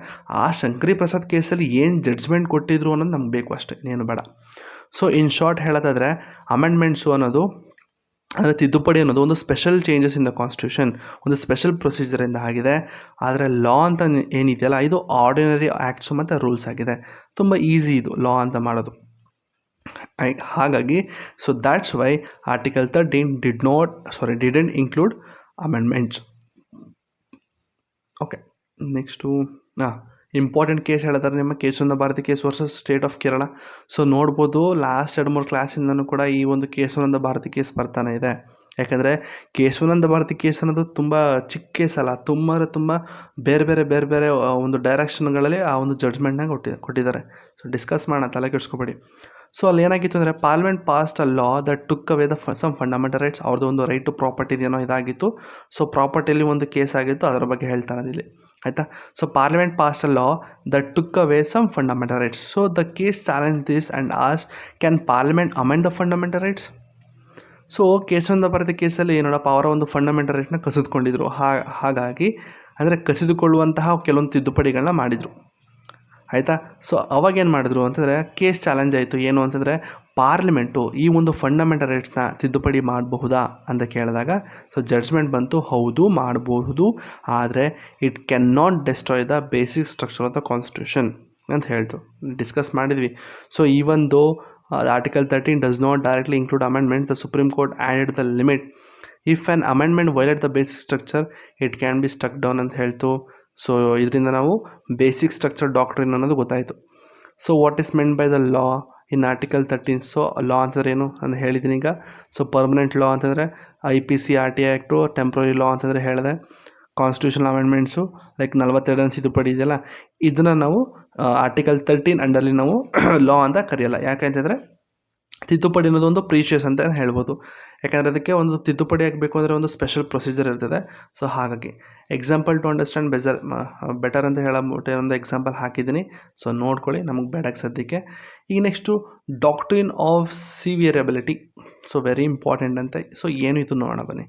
ಆ ಶಂಕರಿ ಪ್ರಸಾದ್ ಕೇಸಲ್ಲಿ ಏನು ಜಡ್ಜ್ಮೆಂಟ್ ಕೊಟ್ಟಿದ್ರು ಅನ್ನೋದು ನಮ್ಗೆ ಬೇಕು ಅಷ್ಟೇ, ಏನು ಬೇಡ. ಸೊ ಇನ್ ಶಾರ್ಟ್ ಹೇಳೋದಾದರೆ ಅಮೆಂಡ್ಮೆಂಟ್ಸು ಅನ್ನೋದು ಅಂದರೆ ತಿದ್ದುಪಡಿ ಅನ್ನೋದು ಒಂದು special changes in the constitution, ಒಂದು ಸ್ಪೆಷಲ್ ಪ್ರೊಸೀಜರಿಂದ ಆಗಿದೆ. ಆದರೆ ಲಾ ಅಂತ ಏನಿದೆಯಲ್ಲ, ಇದು ಆರ್ಡಿನರಿ ಆ್ಯಕ್ಟ್ಸು ಮತ್ತು ರೂಲ್ಸ್ ಆಗಿದೆ. ತುಂಬ ಈಸಿ ಇದು ಲಾ ಅಂತ ಮಾಡೋದು. ಹಾಗಾಗಿ so that's why article 13 didn't include amendments. Okay, next important case ಹೇಳಿದ್ರೆ ನಿಮ್ಮ Kesavananda Bharati case versus state of Kerala. So ನೋಡ್ಬೋದು ಲಾಸ್ಟ್ 2-3 ಕ್ಲಾಸಿಂದನೂ ಕೂಡ ಈ ಒಂದು ಕೇಶವಾನಂದ ಭಾರತಿ ಕೇಸ್ ಬರ್ತಾನೆ ಇದೆ. ಯಾಕಂದರೆ ಕೇಶವಾನಂದ ಭಾರತಿ ಕೇಸ್ ಅನ್ನೋದು ತುಂಬ ಚಿಕ್ಕ ಕೇಸ್ ಅಲ್ಲ, ತುಂಬ ಬೇರೆ ಬೇರೆ ಒಂದು ಡೈರೆಕ್ಷನ್ಗಳಲ್ಲಿ ಆ ಒಂದು ಜಡ್ಜ್ಮೆಂಟ್ನಾಗ ಕೊಟ್ಟಿದ್ದಾರೆ. ಸೊ ಡಿಸ್ಕಸ್ ಮಾಡೋಣ, ತಲೆ ಕೆಡಿಸ್ಕೊಬೇಡಿ. ಸೊ ಅಲ್ಲಿ ಏನಾಗಿತ್ತು ಅಂದರೆ parliament passed a law that took away some fundamental rights. ಅವ್ರದ್ದು ಒಂದು ರೈಟ್ ಟು ಪ್ರಾಪರ್ಟಿ ಏನೋ ಇದಾಗಿತ್ತು. ಸೊ ಪ್ರಾಪರ್ಟಿಯಲ್ಲಿ ಒಂದು ಕೇಸ್ ಆಗಿತ್ತು, ಅದರ ಬಗ್ಗೆ ಹೇಳ್ತಾರೆ ಅದಿಲ್ಲಿ, ಆಯಿತಾ. ಸೊ parliament passed a law that took away some fundamental rights. So the case challenge this and ask, can parliament amend the fundamental rights? So Kesavananda Bharati ಕೇಸಲ್ಲಿ ಏನೋಡಪ್ಪ, ಅವರ ಒಂದು ಫಂಡಮೆಂಟಲ್ ರೈಟ್ನ ಕಸಿದುಕೊಂಡಿದ್ರು. ಹಾಗಾಗಿ ಅಂದರೆ ಕಸಿದುಕೊಳ್ಳುವಂತಹ ಕೆಲವೊಂದು ತಿದ್ದುಪಡಿಗಳನ್ನ ಮಾಡಿದರು, ಆಯಿತಾ. ಸೊ ಅವಾಗೇನು ಮಾಡಿದ್ರು ಅಂತಂದರೆ ಕೇಸ್ ಚಾಲೆಂಜ್ ಆಯಿತು. ಏನು ಅಂತಂದರೆ ಪಾರ್ಲಿಮೆಂಟು ಈ ಒಂದು ಫಂಡಮೆಂಟಲ್ ರೈಟ್ಸ್ನ ತಿದ್ದುಪಡಿ ಮಾಡಬಹುದಾ ಅಂತ ಕೇಳಿದಾಗ ಸೊ ಜಡ್ಜ್ಮೆಂಟ್ ಬಂತು, ಹೌದು ಮಾಡಬಹುದು, ಆದರೆ it can not destroy the basic structure of the constitution ಅಂತ ಹೇಳ್ತು. ಡಿಸ್ಕಸ್ ಮಾಡಿದ್ವಿ. So even though article 13 does not directly include amendment, the supreme court added the limit if an amendment violate the basic structure it can B stuck down ಅಂತ ಹೇಳ್ತು. So ಇದರಿಂದ ನಾವು basic structure doctrine ಅನ್ನೋದು ಗೊತ್ತಾಯಿತು. So what is meant by the law in article 13? So law ಅಂತಂದರೆ ಏನು ನಾನು ಹೇಳಿದ್ದೀನಿ ಈಗ. ಸೊ ಪರ್ಮನೆಂಟ್ ಲಾ ಅಂತಂದರೆ IPC RTI ಆ್ಯಕ್ಟು, ಟೆಂಪ್ರರಿ ಲಾ ಅಂತಂದರೆ ಹೇಳಿದೆ ಕಾನ್ಸ್ಟಿಟ್ಯೂಷನಲ್ ಅಮೆಂಡ್ಮೆಂಟ್ಸು ಲೈಕ್ 42 ತಿದ್ದುಪಡಿ ಇದೆಯಲ್ಲ, ಇದನ್ನು ನಾವು ಆರ್ಟಿಕಲ್ 13 ಅಂಡರ್ಲಿ ನಾವು ಲಾ ಅಂತ ಕರೆಯಲ್ಲ. ಯಾಕೆಂತಂದರೆ ತಿದ್ದುಪಡಿ ಅನ್ನೋದು ಒಂದು ಪ್ರೀಷಿಯಸ್ ಅಂತ ಹೇಳ್ಬೋದು. ಯಾಕಂದರೆ ಅದಕ್ಕೆ ಒಂದು ತಿದ್ದುಪಡಿ ಆಗಬೇಕು ಅಂದರೆ ಒಂದು ಸ್ಪೆಷಲ್ ಪ್ರೊಸೀಜರ್ ಇರ್ತದೆ. ಸೊ ಹಾಗಾಗಿ ಎಕ್ಸಾಂಪಲ್ ಟು ಅಂಡರ್ಸ್ಟ್ಯಾಂಡ್ ಬೆಟರ್ ಅಂತ ಹೇಳಬಿಟ್ಟು ಒಂದು ಎಕ್ಸಾಂಪಲ್ ಹಾಕಿದ್ದೀನಿ. ಸೊ ನೋಡ್ಕೊಳ್ಳಿ, ನಮಗೆ ಬೇಡ ಸದ್ಯಕ್ಕೆ. ಈಗ next doctrine of severability. So very important ಅಂತ. ಸೊ ಏನು ಇದು ನೋಡೋಣ ಬನ್ನಿ.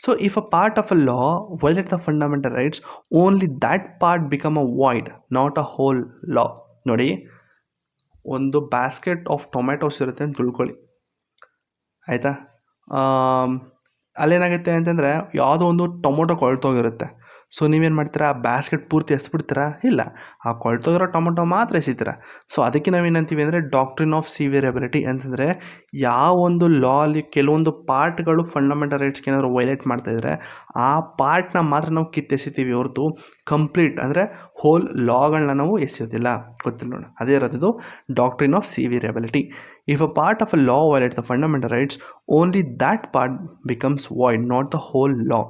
So if a part of a law violate the fundamental rights only that part become a void, not a whole law. ನೋಡಿ, ಒಂದು ಬ್ಯಾಸ್ಕೆಟ್ ಆಫ್ ಟೊಮ್ಯಾಟೋಸ್ ಇರುತ್ತೆ ಅಂತ ತಿಳ್ಕೊಳ್ಳಿ, ಆಯಿತಾ. ಅಲ್ಲೇನಾಗುತ್ತೆ ಅಂತಂದರೆ ಯಾವುದೋ ಒಂದು ಟೊಮೊಟೊ ಕೊಳ್ತೋಗಿರುತ್ತೆ. ಸೊ ನೀವೇನು ಮಾಡ್ತೀರಾ, ಆ ಬ್ಯಾಸ್ಕೆಟ್ ಪೂರ್ತಿ ಎಸ್ಬಿಡ್ತೀರಾ? ಇಲ್ಲ, ಆ ಕೊಳ್ತೋಗಿರೋ ಟೊಮೊಟೊ ಮಾತ್ರ ಎಸಿತೀರ. ಸೊ ಅದಕ್ಕೆ ನಾವೇನಂತೀವಿ ಅಂದರೆ ಡಾಕ್ಟ್ರಿನ್ ಆಫ್ ಸಿವಿಯರಬಿಲಿಟಿ ಅಂತಂದರೆ ಯಾವ ಒಂದು ಲಾ ಅಲ್ಲಿ ಕೆಲವೊಂದು ಪಾರ್ಟ್ಗಳು ಫಂಡಮೆಂಟಲ್ ರೈಟ್ಸ್ಗೆ ಏನಾದರೂ ವೈಲೇಟ್ ಮಾಡ್ತಾಯಿದ್ರೆ ಆ ಪಾರ್ಟ್ನ ಮಾತ್ರ ನಾವು ಕಿತ್ತೆಸಿತೀವಿ ಹೊರತು ಕಂಪ್ಲೀಟ್ ಅಂದರೆ ಹೋಲ್ ಲಾಗಳನ್ನ ನಾವು ಎಸೆಯೋದಿಲ್ಲ. ಗೊತ್ತಿಲ್ಲ ನೋಡೋಣ, ಅದೇ ಇರೋದು doctrine of severability. If a part of a law violates the fundamental rights, only that part becomes void, not the whole law.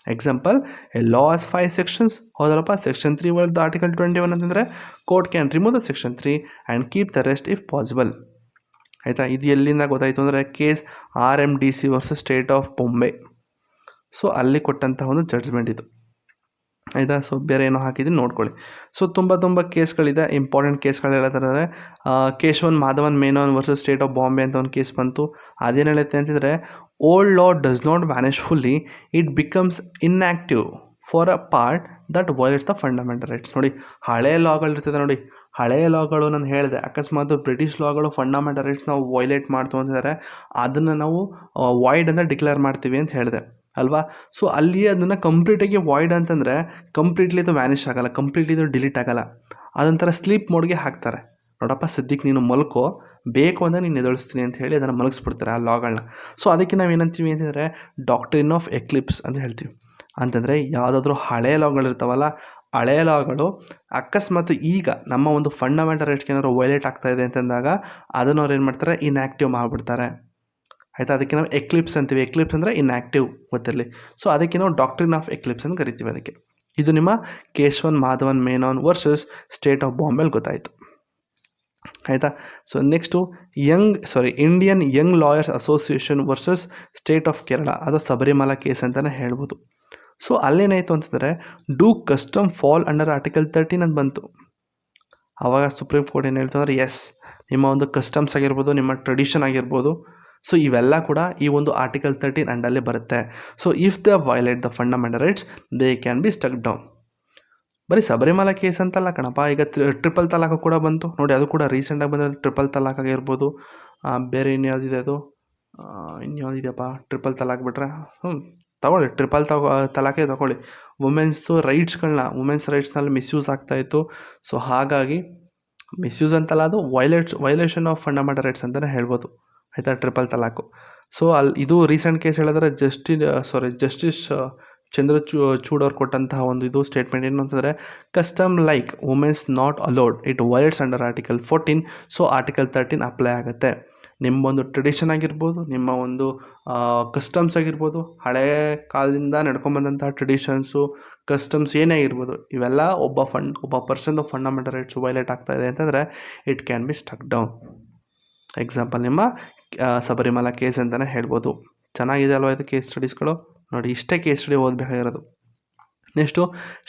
Example, a law has 5 sections. ಹೌದಲ್ಲಪ್ಪ, section 3 ವಿರುದ್ಧ ಆರ್ಟಿಕಲ್ 21 ಅಂತಂದರೆ court can remove the section 3 and keep the rest if possible, ಆಯಿತಾ. ಇದು ಎಲ್ಲಿಂದ ಗೊತ್ತಾಯಿತು ಅಂದರೆ case RMDC versus state of Bombay. So ಅಲ್ಲಿ ಕೊಟ್ಟಂತಹ ಒಂದು ಜಡ್ಜ್ಮೆಂಟ್ ಇದು, ಆಯಿತಾ. ಸೊ ಬೇರೆ ಏನೋ ಹಾಕಿದ್ದೀನಿ ನೋಡ್ಕೊಳ್ಳಿ. ಸೊ ತುಂಬ ಕೇಸ್ಗಳಿದೆ, ಇಂಪಾರ್ಟೆಂಟ್ ಕೇಸ್ಗಳು ಹೇಳೋದಾದ್ರೆ Keshavan Madhavan Menon versus state of Bombay ಅಂತ ಒಂದು ಕೇಸ್ ಬಂತು. ಅದೇನು ಹೇಳುತ್ತೆ ಅಂತಂದರೆ old law does not Vanish fully, it becomes inactive for a part that violates the fundamental rights. ನೋಡಿ, ಹಳೆ ಲಾಗಳಿರ್ತದೆ ನೋಡಿ, ಹಳೆಯ ಲಾಗಳು ನಾನು ಹೇಳಿದೆ, ಅಕಸ್ಮಾತ್ ಬ್ರಿಟಿಷ್ ಲಾಗಳು ಫಂಡಮೆಂಟಲ್ ರೈಟ್ಸ್ ನಾವು ವೈಲೇಟ್ ಮಾಡ್ತು ಅಂತಿದ್ದಾರೆ, ಅದನ್ನು ನಾವು ವಾಯ್ಡ್ ಅಂತ ಡಿಕ್ಲೇರ್ ಮಾಡ್ತೀವಿ ಅಂತ ಹೇಳಿದೆ ಅಲ್ವಾ. ಸೊ ಅಲ್ಲಿ ಅದನ್ನು ಕಂಪ್ಲೀಟಾಗಿ ವಾಯ್ಡ್ ಅಂತಂದರೆ ಕಂಪ್ಲೀಟ್ಲಿ ಇದು ವ್ಯಾನಿಷ್ ಆಗಲ್ಲ, ಕಂಪ್ಲೀಟ್ಲಿ ಇದು ಡಿಲೀಟ್ ಆಗಲ್ಲ, ಅದೊಂಥರ ಸ್ಲೀಪ್ ಮೋಡ್ಗೆ ಹಾಕ್ತಾರೆ. ನೋಡಪ್ಪ ಸದ್ಯಕ್ಕೆ ನೀನು ಮಲ್ಕೋ, ಬೇಕು ಅಂದರೆ ನೀನು ಎದುರಿಸ್ತೀನಿ ಅಂತ ಹೇಳಿ ಅದನ್ನು ಮಲಗಿಸ್ಬಿಡ್ತಾರೆ ಆ ಲಾಗಳನ್ನ. ಸೊ ಅದಕ್ಕೆ ನಾವು ಏನಂತೀವಿ ಅಂತಂದರೆ ಡಾಕ್ಟ್ರಿನ್ ಆಫ್ ಎಕ್ಲಿಪ್ಸ್ ಅಂತ ಹೇಳ್ತೀವಿ. ಅಂತಂದರೆ ಯಾವುದಾದ್ರೂ ಹಳೆಯ ಲಾಗಳಿರ್ತಾವಲ್ಲ, ಹಳೆಯ ಲಾಗಳು ಅಕಸ್ಮಾತ್ ಈಗ ನಮ್ಮ ಒಂದು ಫಂಡಮೆಂಟಲ್ ರೈಟ್ಸ್ಗೆ ಏನಾದ್ರು ವೈಲೇಟ್ ಆಗ್ತಾ ಇದೆ ಅಂತಂದಾಗ ಅದನ್ನು ಅವ್ರು ಏನು ಮಾಡ್ತಾರೆ, ಇನ್ಆ್ಯಕ್ಟಿವ್ ಮಾಡಿಬಿಡ್ತಾರೆ. ಆಯಿತಾ, ಅದಕ್ಕೆ ನಾವು ಎಕ್ಲಿಪ್ಸ್ ಅಂತೀವಿ. ಎಕ್ಲಿಪ್ಸ್ ಅಂದರೆ ಇನ್ಆ್ಯಕ್ಟಿವ್ ಗೊತ್ತಿರಲಿ. ಸೊ ಅದಕ್ಕೆ ನಾವು ಡಾಕ್ಟ್ರಿನ್ ಆಫ್ ಎಕ್ಲಿಪ್ಸ್ ಅಂತ ಕರಿತೀವಿ ಅದಕ್ಕೆ. ಇದು ನಿಮ್ಮ Kesavan Madhavan Menon versus state of ಬಾಂಬೆಲಿ ಗೊತ್ತಾಯಿತು. ಆಯಿತಾ. So next Indian young lawyers association versus state of Kerala, ಅದು ಸಬರಿಮಲಾ ಕೇಸ್ ಅಂತಲೇ ಹೇಳ್ಬೋದು. ಸೊ ಅಲ್ಲೇನಾಯಿತು ಅಂತಂದರೆ do custom fall under article 13 ಅಂತ ಬಂತು. ಆವಾಗ ಸುಪ್ರೀಂ ಕೋರ್ಟ್ ಏನು ಹೇಳ್ತು ಅಂದರೆ ಎಸ್, ನಿಮ್ಮ ಒಂದು ಕಸ್ಟಮ್ಸ್ ಆಗಿರ್ಬೋದು, ನಿಮ್ಮ ಟ್ರೆಡಿಷನ್ ಆಗಿರ್ಬೋದು, ಸೊ ಇವೆಲ್ಲ ಕೂಡ ಈ ಒಂದು ಆರ್ಟಿಕಲ್ 13 ಅಂಡಲ್ಲೇ ಬರುತ್ತೆ. So if the violate the fundamental rights they can B stuck down. ಬರೀ ಸಬರಿಮಲಾ ಕೇಸ್ ಅಂತಲ್ಲ ಕಣಪ್ಪ, ಈಗ ಟ್ರಿಪಲ್ ತಲಾಖ್ ಕೂಡ ಬಂತು ನೋಡಿ, ಅದು ಕೂಡ ರೀಸೆಂಟಾಗಿ ಬಂದ ಟ್ರಿಪಲ್ ತಲಾಖ್ ಆಗಿರ್ಬೋದು. ಬೇರೆ ಇನ್ಯಾವುದಿದೆ, ಅದು ಇನ್ಯಾವುದಿದೆಯಪ್ಪ, ಟ್ರಿಪಲ್ ತಲಾಖ್ ಬಿಟ್ರೆ ತಗೊಳ್ಳಿ, ಟ್ರಿಪಲ್ ತಲಾಖೇ ತಗೊಳ್ಳಿ. ವುಮೆನ್ಸ್ ರೈಟ್ಸ್ನಲ್ಲಿ ಮಿಸ್ಯೂಸ್ ಆಗ್ತಾಯಿತ್ತು. ಸೊ ಹಾಗಾಗಿ ಮಿಸ್ಯೂಸ್ ಅಂತಲ್ಲ, ಅದು ವೈಲೇಷನ್ ಆಫ್ ಫಂಡಮೆಂಟಲ್ ರೈಟ್ಸ್ ಅಂತಲೇ ಹೇಳ್ಬೋದು. ಆಯಿತಾ, ಟ್ರಿಪಲ್ ತಲಾಖು. ಸೊ ಇದು ರೀಸೆಂಟ್ ಕೇಸ್ ಹೇಳಿದ್ರೆ ಜಸ್ಟಿಸ್ ಚಂದ್ರಚೂಡ್ ಅವ್ರು ಕೊಟ್ಟಂತಹ ಒಂದು ಇದು ಸ್ಟೇಟ್ಮೆಂಟ್ ಏನು ಅಂತಂದರೆ, custom like women's not allowed, it violates under article 14, so article 13 apply ಆಗುತ್ತೆ. ನಿಮ್ಮೊಂದು ಟ್ರೆಡಿಷನ್ ಆಗಿರ್ಬೋದು, ನಿಮ್ಮ ಒಂದು ಕಸ್ಟಮ್ಸ್ ಆಗಿರ್ಬೋದು, ಹಳೆಯ ಕಾಲದಿಂದ ನಡ್ಕೊಂಬಂದಂತಹ ಟ್ರೆಡಿಷನ್ಸು, ಕಸ್ಟಮ್ಸ್ ಏನೇ ಆಗಿರ್ಬೋದು, ಇವೆಲ್ಲ ಒಬ್ಬ ಪರ್ಸನ್ದು ಫಂಡಮೆಂಟಲ್ ರೈಟ್ಸು ವೈಲೇಟ್ ಆಗ್ತಾಯಿದೆ ಅಂತಂದರೆ it can B stuck down. Example ನಿಮ್ಮ ಸಬರಿಮಲಾ ಕೇಸ್ ಅಂತಲೇ ಹೇಳ್ಬೋದು. ಚೆನ್ನಾಗಿದೆ ಅಲ್ವಾ ಇದು ಕೇಸ್ ಸ್ಟಡೀಸ್ಗಳು. ನೋಡಿ, ಇಷ್ಟೇ ಕೇಸ್ ಸ್ಟಡಿ ಓದಬೇಕಾಗಿರೋದು. Next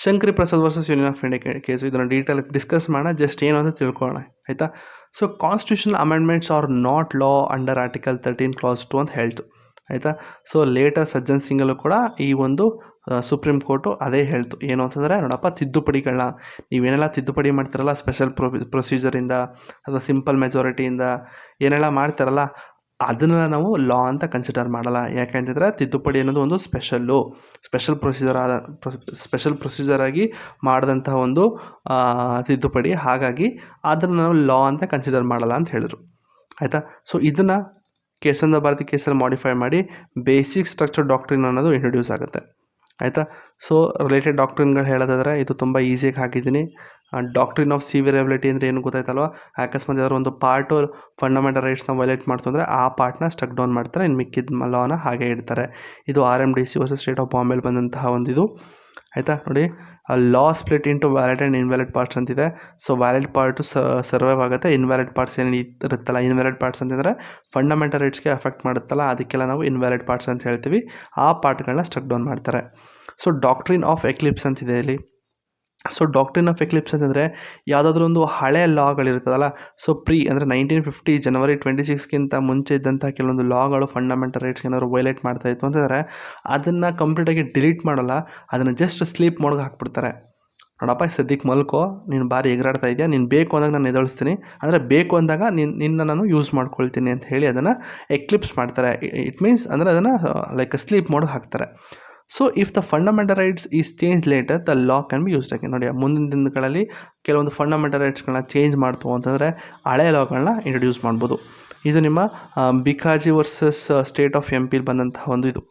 Shankari Prasad versus union of India case. ಇದನ್ನು ಡೀಟೇಲ್ ಡಿಸ್ಕಸ್ ಮಾಡೋಣ, ಜಸ್ಟ್ ಏನು ಅಂತ ತಿಳ್ಕೊಳ್ಳೋಣ. ಆಯಿತಾ. So constitutional amendments are not law under article 13 clause 2 ಅಂತ ಹೇಳ್ತು. ಆಯಿತಾ. ಸೊ ಲೇಟರ್ ಸಜ್ಜನ್ ಸಿಂಗಲ್ಲೂ ಕೂಡ ಈ ಒಂದು ಸುಪ್ರೀಂ ಕೋರ್ಟು ಅದೇ ಹೇಳ್ತು. ಏನು ಅಂತಂದರೆ, ನೋಡಪ್ಪ, ತಿದ್ದುಪಡಿಗಳನ್ನ ನೀವೇನೆಲ್ಲ ತಿದ್ದುಪಡಿ ಮಾಡ್ತಾರಲ್ಲ, ಸ್ಪೆಷಲ್ ಪ್ರೊಸೀಜರಿಂದ ಅಥವಾ ಸಿಂಪಲ್ ಮೆಜಾರಿಟಿಯಿಂದ ಏನೆಲ್ಲ ಮಾಡ್ತಾರಲ್ಲ, ಅದನ್ನು ನಾವು ಲಾ ಅಂತ ಕನ್ಸಿಡರ್ ಮಾಡಲ್ಲ. ಯಾಕೆಂತಂದರೆ ತಿದ್ದುಪಡಿ ಅನ್ನೋದು ಒಂದು ಸ್ಪೆಷಲ್ ಪ್ರೊಸೀಜರ್ ಆಗಿ ಮಾಡಿದಂತಹ ಒಂದು ತಿದ್ದುಪಡಿ. ಹಾಗಾಗಿ ಅದನ್ನು ನಾವು ಲಾ ಅಂತ ಕನ್ಸಿಡರ್ ಮಾಡಲ್ಲ ಅಂತ ಹೇಳಿದ್ರು. ಆಯಿತಾ. ಸೊ ಇದನ್ನು ಕೇಸಂದ್ರ ಭಾರತಿ ಕೇಸಲ್ಲಿ ಮಾಡಿಫೈ ಮಾಡಿ ಬೇಸಿಕ್ ಸ್ಟ್ರಕ್ಚರ್ ಡಾಕ್ಟ್ರಿನ್ ಅನ್ನೋದು ಇಂಟ್ರೊಡ್ಯೂಸ್ ಆಗುತ್ತೆ. ಆಯಿತಾ. ಸೊ ರಿಲೇಟೆಡ್ ಡಾಕ್ಟ್ರಿನ್ಗಳು ಹೇಳೋದಾದರೆ ಇದು ತುಂಬ ಈಸಿಯಾಗಿ ಹಾಕಿದ್ದೀನಿ. ಡಾಕ್ಟ್ರಿನ್ ಆಫ್ ಸಿವಿಯರಬಿಲಿಟಿ ಅಂದರೆ ಏನು ಗೊತ್ತಾಯ್ತಲ್ವ. ಅಕಸ್ಮಾತ್ ಯಾರು ಒಂದು ಪಾರ್ಟು ಫಂಡಮೆಂಟಲ್ ರೈಟ್ಸ್ನ ವೈಲೇಟ್ ಮಾಡ್ತು ಅಂದರೆ ಆ ಪಾರ್ಟ್ನ ಸ್ಟಕ್ ಡೌನ್ ಮಾಡ್ತಾರೆ, ಇನ್ನು ಮಿಕ್ಕಿದ ಲಾನ ಹಾಗೆ ಇಡ್ತಾರೆ. ಇದು RMDC ವರ್ಸಸ್ ಸ್ಟೇಟ್ ಆಫ್ ಬಾಂಬೆಲಿ ಬಂದಂತಹ ಒಂದು ಇದು. ಆಯಿತಾ. ನೋಡಿ, law split into valid and invalid parts ಅಂತಿದೆ. ಸೊ ವ್ಯಾಲಿಡ್ ಪಾರ್ಟು ಸರ್ವೈವ್ ಆಗುತ್ತೆ, ಇನ್ವ್ಯಾಲಿಡ್ ಪಾರ್ಟ್ಸ್ ಏನು ಇರುತ್ತಲ್ಲ, ಇನ್ವ್ಯಾಲಿಡ್ ಪಾರ್ಟ್ಸ್ ಅಂತಂದರೆ ಫಂಡಮೆಂಟಲ್ ರೈಟ್ಸ್ಗೆ ಅಫೆಕ್ಟ್ ಮಾಡುತ್ತಲ್ಲ, ಅದಕ್ಕೆಲ್ಲ ನಾವು ಇನ್ವ್ಯಾಲಿಡ್ ಪಾರ್ಟ್ಸ್ ಅಂತ ಹೇಳ್ತೀವಿ. ಆ ಪಾರ್ಟ್ಗಳನ್ನ ಸ್ಟಕ್ ಡೌನ್ ಮಾಡ್ತಾರೆ. ಸೊ ಡಾಕ್ಟ್ರಿನ್ ಆಫ್ ಎಕ್ಲಿಪ್ಸ್ ಅಂತಿದೆ ಇಲ್ಲಿ. ಸೊ ಡಾಕ್ಟ್ರಿನ್ ಆಫ್ ಎಕ್ಲಿಪ್ಸ್ ಅಂತಂದರೆ ಯಾವುದಾದ್ರೂ ಒಂದು ಹಳೆಯ ಲಾಗಳಿರ್ತದಲ್ಲ, ಸೊ ಅಂದರೆ 1950 ಜನವರಿ 26ಗಿಂತ ಮುಂಚೆ ಇದ್ದಂಥ ಕೆಲವೊಂದು ಲಾಗಳು ಫಂಡಮೆಂಟಲ್ ರೈಟ್ಸ್ಗೆ ಏನಾದ್ರು ವೈಲೇಟ್ ಮಾಡ್ತಾಯಿತ್ತು ಅಂತಂದರೆ ಅದನ್ನು ಕಂಪ್ಲೀಟಾಗಿ ಡಿಲೀಟ್ ಮಾಡೋಲ್ಲ, ಅದನ್ನು ಜಸ್ಟ್ ಸ್ಲೀಪ್ ಮೋಡ್ಗೆ ಹಾಕ್ಬಿಡ್ತಾರೆ. ನೋಡಪ್ಪ, ಸದ್ಯಕ್ಕೆ ಮಲ್ಕೋ, ನೀನು ಭಾರಿ ಎಗರಾಡ್ತಾ ಇದೆಯಾ, ನೀನು ಬೇಕು ಅಂದಾಗ ನಾನು ಎದುರಿಸ್ತೀನಿ, ಅಂದರೆ ಬೇಕು ಅಂದಾಗ ನಿನ್ನ ನಾನು ಯೂಸ್ ಮಾಡ್ಕೊಳ್ತೀನಿ ಅಂತ ಹೇಳಿ ಅದನ್ನು ಎಕ್ಲಿಪ್ಸ್ ಮಾಡ್ತಾರೆ. ಇಟ್ ಮೀನ್ಸ್ ಅಂದರೆ ಅದನ್ನು ಲೈಕ್ ಸ್ಲೀಪ್ ಮೋಡ್ಗೆ ಹಾಕ್ತಾರೆ. So if the fundamental rights is change later the law can be used again. ನೋಡಿ, ಮುಂದಿನ ದಿನಗಳಲ್ಲಿ ಕೆಲವೊಂದು ಫಂಡಮೆಂಟಲ್ ರೈಟ್ಸ್ಗಳನ್ನ ಚೇಂಜ್ ಮಾಡ್ತು ಅಂತಂದರೆ ಹಳೆಯ ಲಾಗಳನ್ನ ಇಂಟ್ರೊಡ್ಯೂಸ್ ಮಾಡ್ಬೋದು. ಇದು ನಿಮ್ಮ Bhikaji versus state of MP ಬಂದಂತಹ ಒಂದು ಇದು.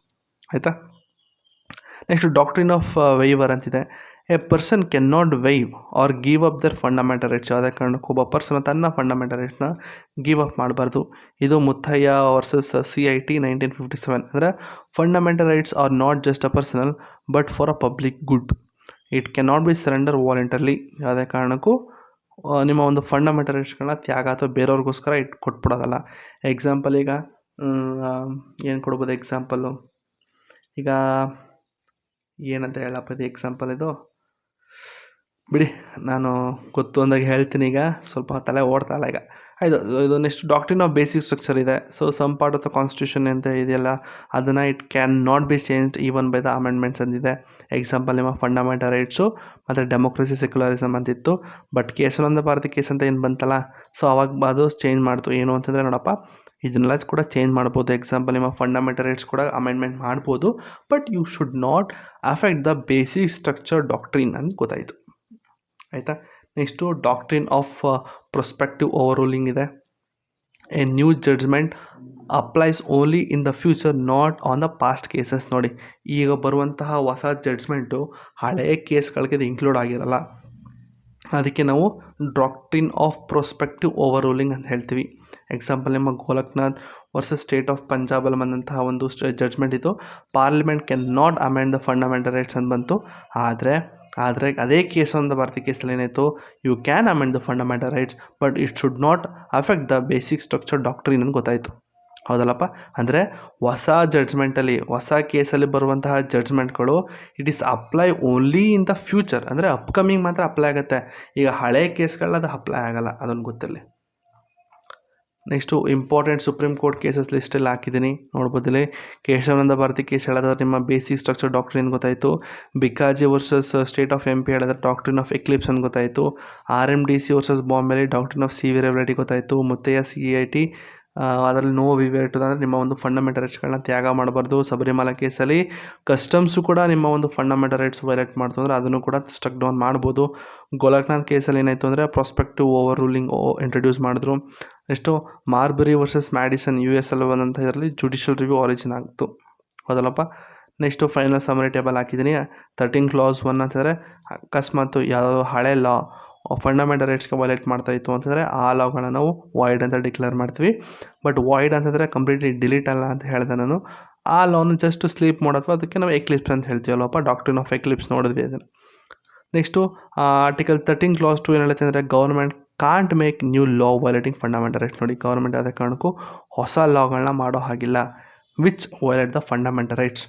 ಆಯಿತಾ. ನೆಕ್ಸ್ಟ್ ಡಾಕ್ಟ್ರಿನ್ ಆಫ್ ವೈವರ್ ಅಂತಿದೆ. A person can not waive or give up their fundamental rights. ಯಾವುದೇ ಕಾರಣಕ್ಕೂ ಒಬ್ಬ ಪರ್ಸನ್ ತನ್ನ ಫಂಡಮೆಂಟಲ್ ರೈಟ್ಸ್ನ ಗಿವ್ ಅಪ್ ಮಾಡಬಾರ್ದು. ಇದು ಮುತ್ತಯ್ಯ ವರ್ಸಸ್ CIT 1957. ಅಂದರೆ fundamental rights are not just a personal but for a public good. It can not be surrender voluntarily. ಯಾವುದೇ ಕಾರಣಕ್ಕೂ ನಿಮ್ಮ ಒಂದು ಫಂಡಮೆಂಟಲ್ ರೈಟ್ಸ್ಗಳನ್ನ ತ್ಯಾಗ ಅಥವಾ ಬೇರೆಯವ್ರಿಗೋಸ್ಕರ ಕೊಟ್ಬಿಡೋದಲ್ಲ. ಎಕ್ಸಾಂಪಲ್ ಈಗ ಏನು ಕೊಡ್ಬೋದು ಎಕ್ಸಾಂಪಲ್ಲು, ಈಗ ಏನಂತ ಹೇಳಪ್ಪ ಇದು ಎಕ್ಸಾಂಪಲ್, ಇದು ಬಿಡಿ, ನಾನು ಗೊತ್ತು ಅಂದಾಗ ಹೇಳ್ತೀನಿ. ಈಗ ಸ್ವಲ್ಪ ತಲೆ ಓಡ್ತಾಯಿಲ್ಲ ಈಗ. ಇದು next doctrine of basic structure ಇದೆ. So some part of the constitution ಅಂತ ಇದೆಯಲ್ಲ, ಅದನ್ನು it can not be changed even by the amendments ಅಂದಿದೆ. ಎಕ್ಸಾಂಪಲ್ ನಿಮ್ಮ ಫಂಡಮೆಂಟಲ್ ರೈಟ್ಸು ಮತ್ತು ಡೆಮೋಕ್ರಸಿ ಸೆಕ್ಯುಲರಿಸಮ್ ಅಂತಿತ್ತು. ಬಟ್ ಕೇಶವಾನಂದ ಭಾರತಿ ಕೇಸ್ ಅಂತ ಏನು ಬಂತಲ್ಲ, ಸೊ ಅವಾಗ ಅದು ಚೇಂಜ್ ಮಾಡ್ತು. ಏನು ಅಂತಂದರೆ ನೋಡಪ್ಪ, ಇದನ್ನೆಲ್ಲ ಕೂಡ ಚೇಂಜ್ ಮಾಡ್ಬೋದು. ಎಕ್ಸಾಂಪಲ್ ನಿಮ್ಮ ಫಂಡಮೆಂಟಲ್ ರೈಟ್ಸ್ ಕೂಡ ಅಮೆಂಡ್ಮೆಂಟ್ ಮಾಡ್ಬೋದು, but you should not affect the basic structure doctrine ಅಂತ ಗೊತ್ತಾಯಿತು. ಆಯಿತಾ. Next doctrine of prospective over ruling ಇದೆ. A new judgment applies only in the future, not on the past cases. ನೋಡಿ, ಈಗ ಬರುವಂತಹ ಹೊಸ ಜಡ್ಜ್ಮೆಂಟು ಹಳೆಯ ಕೇಸ್ಗಳಿಗೆ ಇದು ಇನ್ಕ್ಲೂಡ್ ಆಗಿರಲ್ಲ. ಅದಕ್ಕೆ ನಾವು doctrine of prospective over ruling ಅಂತ ಹೇಳ್ತೀವಿ. ಎಕ್ಸಾಂಪಲ್ ನಿಮ್ಮ ಗೋಲಕ್ನಾಥ್ ವರ್ಸಸ್ ಸ್ಟೇಟ್ ಆಫ್ ಪಂಜಾಬಲ್ಲಿ ಬಂದಂತಹ ಒಂದು ಜಡ್ಜ್ಮೆಂಟ್ ಇದು. Parliament can not amend the fundamental rights ಅಂತ ಬಂತು. ಆದರೆ ಅದೇ ಕೇಶವಾನಂದ ಭಾರತಿ ಕೇಸಲ್ಲಿ ಏನಾಯಿತು, you can amend the fundamental rights but it should not affect the basic structure doctrine ಅಂತ ಗೊತ್ತಾಯಿತು. ಹೌದಲ್ಲಪ್ಪ. ಅಂದರೆ ಹೊಸ ಜಡ್ಜ್ಮೆಂಟಲ್ಲಿ, ಹೊಸ ಕೇಸಲ್ಲಿ ಬರುವಂತಹ ಜಡ್ಜ್ಮೆಂಟ್ಗಳು it is apply only in the future, ಅಂದರೆ ಅಪ್ಕಮಿಂಗ್ ಮಾತ್ರ ಅಪ್ಲೈ ಆಗುತ್ತೆ. ಈಗ ಹಳೆ ಕೇಸ್ಗಳನ್ನ ಅದು ಅಪ್ಲೈ ಆಗೋಲ್ಲ, ಅದೊಂದು ಗೊತ್ತಿರಲಿ. Next important supreme court cases ಲಿಸ್ಟಲ್ಲಿ ಹಾಕಿದ್ದೀನಿ, ನೋಡ್ಬೋದಿಲ್ಲಿ. ಕೇಶವಾನಂದ ಭಾರತಿ ಕೇಸ್ ಹೇಳಿದ್ರೆ ನಿಮ್ಮ ಬೇಸಿಕ್ ಸ್ಟ್ರಕ್ಚರ್ ಡಾಕ್ಟ್ರಿನ್ ಗೊತ್ತಾಯಿತು. Bikaji versus state of MP ಹೇಳಿದ್ರೆ ಡಾಕ್ಟ್ರಿನ್ ಆಫ್ ಎಕ್ಲಿಪ್ಸ್ ಅಂತ ಗೊತ್ತಾಯಿತು. RMDC ವರ್ಸಸ್ ಬಾಂಬೆಲಿ ಡಾಕ್ಟ್ರಿನ್ ಆಫ್ ಸಿವಿಯರಬಿಲಿಟಿ ಗೊತ್ತಾಯಿತು. ಮುತ್ತಯ್ಯ CIT ಅದರಲ್ಲಿ ನೋ ವಿವೇರ್ ಟು, ಅಂದರೆ ನಿಮ್ಮ ಒಂದು ಫಂಡಮೆಂಟಲ್ ರೈಟ್ಸ್ಗಳನ್ನ ತ್ಯಾಗ ಮಾಡಬಾರ್ದು. ಶಬರಿಮಲಾ ಕೇಸಲ್ಲಿ ಕಸ್ಟಮ್ಸು ಕೂಡ ನಿಮ್ಮ ಒಂದು ಫಂಡಮೆಂಟಲ್ ರೈಟ್ಸ್ ವೈಲೇಟ್ ಮಾಡ್ತು ಅಂದರೆ ಅದನ್ನು ಕೂಡ ಸ್ಟ್ರಕ್ ಡೌನ್ ಮಾಡ್ಬೋದು. ಗೋಲಕ್ನಾಥ್ ಕೇಸಲ್ಲಿ ಏನಾಯಿತು ಅಂದರೆ ಪ್ರಾಸ್ಪೆಕ್ಟಿವ್ ಓವರ್ ರೂಲಿಂಗ್ ಇಂಟ್ರೊಡ್ಯೂಸ್ ಮಾಡಿದ್ರು. Next Marbury versus Madison US ಅಲ್ಲಿ ಬಂದಂಥ ಇದರಲ್ಲಿ ಜುಡಿಷಿಯಲ್ ರಿವ್ಯೂ ಆರಿಜಿನ್ ಆಗ್ತು. ಹೌದಲ್ಲಪ್ಪ. ನೆಕ್ಸ್ಟು ಫೈನಲ್ ಸಮರಿ ಟೇಬಲ್ ಹಾಕಿದ್ದೀನಿ. 13 ಕ್ಲಾಸ್ 1 ಅಂತಂದರೆ ಅಕಸ್ಮಾತ್ ಯಾವುದೋ ಹಳೆ ಲಾ ಫಂಡಮೆಂಟಲ್ ರೈಟ್ಸ್ಗೆ ವೈಲೇಟ್ ಮಾಡ್ತಾಯಿತ್ತು ಅಂತಂದರೆ ಆ ಲಾಗಳನ್ನ ನಾವು ವಾಯ್ಡ್ ಅಂತ ಡಿಕ್ಲೇರ್ ಮಾಡ್ತೀವಿ. ಬಟ್ ವಾಯ್ಡ್ ಅಂತಂದರೆ ಕಂಪ್ಲೀಟ್ಲಿ ಡಿಲೀಟ್ ಅಲ್ಲ ಅಂತ ಹೇಳಿದೆ ನಾನು. ಆ ಲಾನು ಜಸ್ಟ್ ಸ್ಲೀಪ್ ಮಾಡೋದು, ಅದಕ್ಕೆ ನಾವು ಎಕ್ಲಿಪ್ಸ್ ಅಂತ ಹೇಳ್ತೀವಲ್ಲಪ್ಪ. ಡಾಕ್ಟ್ರಿನ್ ಆಫ್ ಎಕ್ಲಿಪ್ಸ್ ನೋಡಿದ್ವಿ ಅದನ್ನು. ನೆಕ್ಸ್ಟು ಆರ್ಟಿಕಲ್ 13 ಕ್ಲಾಸ್ 2 ಏನು ಹೇಳುತ್ತೆ ಅಂದರೆ government can't make new law violating fundamental rights. ನೋಡಿ, ಗೌರ್ಮೆಂಟ್ ಯಾವುದೇ ಕಾರಣಕ್ಕೂ ಹೊಸ ಲಾಗಳನ್ನ ಮಾಡೋ ಹಾಗಿಲ್ಲ which violate the fundamental rights.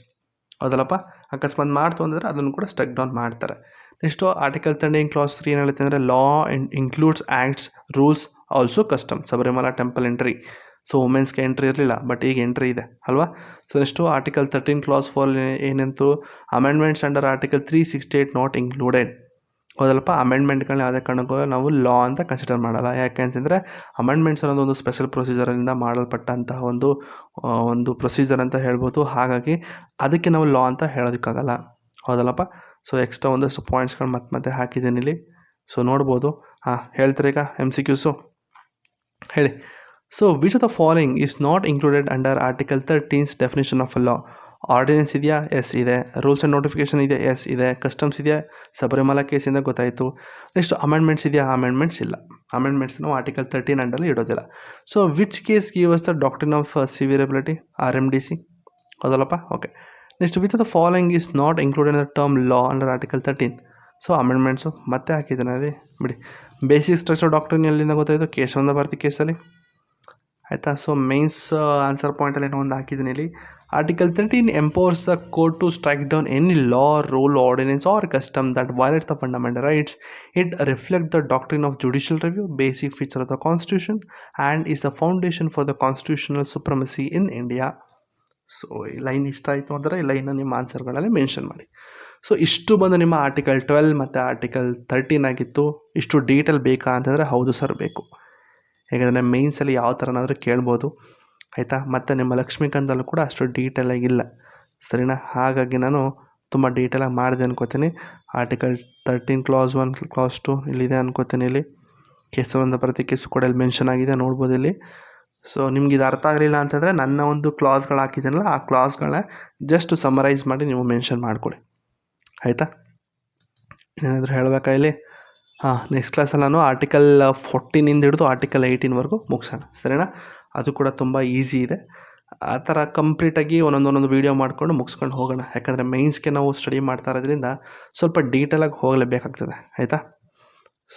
ಹೌದಲ್ಲಪ್ಪ. ಅಕಸ್ಮಾತ್ ಮಾಡ್ತು ಅಂದರೆ ಅದನ್ನು ಕೂಡ ಸ್ಟ್ರಕ್ ಡೌನ್ ಮಾಡ್ತಾರೆ. ನೆಕ್ಸ್ಟು ಆರ್ಟಿಕಲ್ 13 ಕ್ಲಾಸ್ 3 ಏನು ಹೇಳುತ್ತೆ ಅಂದರೆ law includes acts, rules, also custom. Sabarimala temple entry, so ವುಮೆನ್ಸ್ಗೆ ಎಂಟ್ರಿ ಇರಲಿಲ್ಲ, ಬಟ್ ಈಗ ಎಂಟ್ರಿ ಇದೆ ಅಲ್ವಾ. ಸೊ ನೆಕ್ಸ್ಟು ಆರ್ಟಿಕಲ್ 13 ಕ್ಲಾಸ್ 4 ಏನಂತು amendments under article 368 not included. ಹೌದಲ್ಲಪ್ಪ. ಅಮೆಂಡ್ಮೆಂಟ್ಗಳನ್ನ ಯಾವುದೇ ಕಾರಣಕ್ಕೂ ನಾವು ಲಾ ಅಂತ ಕನ್ಸಿಡರ್ ಮಾಡಲ್ಲ. ಯಾಕೆ ಅಂತಂದರೆ ಅಮೆಂಡ್ಮೆಂಟ್ಸ್ ಅನ್ನೋದು ಒಂದು ಸ್ಪೆಷಲ್ ಪ್ರೊಸೀಜರಿಂದ ಮಾಡಲ್ಪಟ್ಟಂತಹ ಒಂದು ಪ್ರೊಸೀಜರ್ ಅಂತ ಹೇಳ್ಬೋದು. ಹಾಗಾಗಿ ಅದಕ್ಕೆ ನಾವು ಲಾ ಅಂತ ಹೇಳೋದಕ್ಕಾಗಲ್ಲ. ಹೌದಲ್ಲಪ್ಪ. ಸೊ ಎಕ್ಸ್ಟ್ರಾ ಒಂದಷ್ಟು ಪಾಯಿಂಟ್ಸ್ಗಳು ಮತ್ತೆ ಹಾಕಿದ್ದೀನಿ ಇಲ್ಲಿ, ಸೊ ನೋಡ್ಬೋದು. ಹೇಳ್ತಾರೆ ಈಗ MCQಸು ಹೇಳಿ. So which of the following is not included under article 13 definition of law. Ordinance ಇದೆಯಾ? ಎಸ್ ಇದೆ. ರೂಲ್ಸ್ ಆ್ಯಂಡ್ ನೋಟಿಫಿಕೇಷನ್ ಇದೆ? ಎಸ್ ಇದೆ. ಕಸ್ಟಮ್ಸ್ ಇದೆಯಾ? ಶಬರಿಮಲಾ ಕೇಸಿಂದ ಗೊತ್ತಾಯಿತು. ನೆಕ್ಸ್ಟ್ ಅಮೆಂಡ್ಮೆಂಟ್ಸ್ ಇದೆಯಾ? ಅಮೆಂಡ್ಮೆಂಟ್ಸ್ ಇಲ್ಲ. ಅಮೆಂಡ್ಮೆಂಟ್ಸ್ ನಾವು ಆರ್ಟಿಕಲ್ 13 ಅಂಡರಲ್ಲಿ ಇಡೋದಿಲ್ಲ. So which case gives the doctrine of severability? RMDC. ಹೌದಲ್ಲಪ್ಪ. Okay. Next which of the following is not included in the term law under article 13? So ಅಮೆಂಡ್ಮೆಂಟ್ಸು ಮತ್ತೆ ಹಾಕಿದ್ದೇನೆ ಅಲ್ಲಿ ಬಿಡಿ. ಬೇಸಿಕ್ ಸ್ಟ್ರಕ್ಚರ್ ಡಾಕ್ಟ್ರಿನ್ ಎಲ್ಲಿಂದ ಗೊತ್ತಾಯಿತು? ಕೇಶವಾನಂದ ಭಾರತಿ ಕೇಸಲ್ಲಿ. ಆಯಿತಾ. ಸೊ ಮೇನ್ಸ್ ಆನ್ಸರ್ ಪಾಯಿಂಟಲ್ಲಿ ಏನೋ ಒಂದು ಹಾಕಿದ್ದೀನಿ ಇಲ್ಲಿ. Article 13 empowers the court to strike down any law, rule, ordinance or custom that violates the fundamental rights. It reflect the doctrine of judicial review, basic feature of the constitution and is the foundation for the constitutional supremacy in India. So ಈ line ಇಷ್ಟ ಆಯಿತು ಅಂದರೆ ಈ ಲೈನ್ನ ನಿಮ್ಮ ಆನ್ಸರ್ಗಳಲ್ಲಿ mention ಮಾಡಿ. So ಇಷ್ಟು ಬಂದು ನಿಮ್ಮ ಆರ್ಟಿಕಲ್ 12 ಮತ್ತು ಆರ್ಟಿಕಲ್ 13 ಆಗಿತ್ತು. ಇಷ್ಟು ಡೀಟೇಲ್ ಬೇಕಾ ಅಂತಂದರೆ ಹೌದು ಸರ್ ಬೇಕು. ಯಾಕಂದರೆ ಮೇನ್ಸಲ್ಲಿ ಯಾವ ಥರನಾದರೂ ಕೇಳ್ಬೋದು. ಆಯಿತಾ. ಮತ್ತು ನಿಮ್ಮ ಲಕ್ಷ್ಮೀಕಾಂತಲ್ಲೂ ಕೂಡ ಅಷ್ಟು ಡೀಟೇಲಾಗಿಲ್ಲ, ಸರಿನಾ. ಹಾಗಾಗಿ ನಾನು ತುಂಬ ಡೀಟೇಲಾಗಿ ಮಾಡಿದೆ ಅನ್ಕೋತೀನಿ. ಆರ್ಟಿಕಲ್ 13 ಕ್ಲಾಸ್ 1 ಕ್ಲಾಸ್ 2 ಇಲ್ಲಿದೆ ಅನ್ಕೋತೀನಿ. ಇಲ್ಲಿ ಕೇಶವಾನಂದ ಭಾರತಿ ಕೇಸು ಕೂಡ ಇಲ್ಲಿ ಮೆನ್ಷನ್ ಆಗಿದೆ, ನೋಡ್ಬೋದು ಇಲ್ಲಿ. ಸೊ ನಿಮ್ಗೆ ಇದು ಅರ್ಥ ಆಗಲಿಲ್ಲ ಅಂತಂದರೆ ನನ್ನ ಒಂದು ಕ್ಲಾಸ್ಗಳು ಹಾಕಿದ್ದೀನಲ್ಲ, ಆ ಕ್ಲಾಸ್ಗಳನ್ನ ಜಸ್ಟ್ ಸಮರೈಸ್ ಮಾಡಿ ನೀವು ಮೆನ್ಷನ್ ಮಾಡ್ಕೊಳ್ಳಿ. ಆಯಿತಾ. ಏನಾದರೂ ಹೇಳಬೇಕಾ ಇಲ್ಲಿ? ನೆಕ್ಸ್ಟ್ ಕ್ಲಾಸಲ್ಲಿ ನಾನು ಆರ್ಟಿಕಲ್ 14 ಹಿಡಿದು ಆರ್ಟಿಕಲ್ 18ವರೆಗೂ ಮುಗಿಸೋಣ, ಸರಿನಾ. ಅದು ಕೂಡ ತುಂಬ ಈಸಿ ಇದೆ. ಆ ಥರ ಕಂಪ್ಲೀಟಾಗಿ ಒಂದೊಂದು ವೀಡಿಯೋ ಮಾಡಿಕೊಂಡು ಮುಗಿಸ್ಕೊಂಡು ಹೋಗೋಣ. ಯಾಕಂದರೆ ಮೈನ್ಸ್ಗೆ ನಾವು ಸ್ಟಡಿ ಮಾಡ್ತಾ ಇರೋದ್ರಿಂದ ಸ್ವಲ್ಪ ಡೀಟೇಲಾಗಿ ಹೋಗಲೇಬೇಕಾಗ್ತದೆ. ಆಯಿತಾ.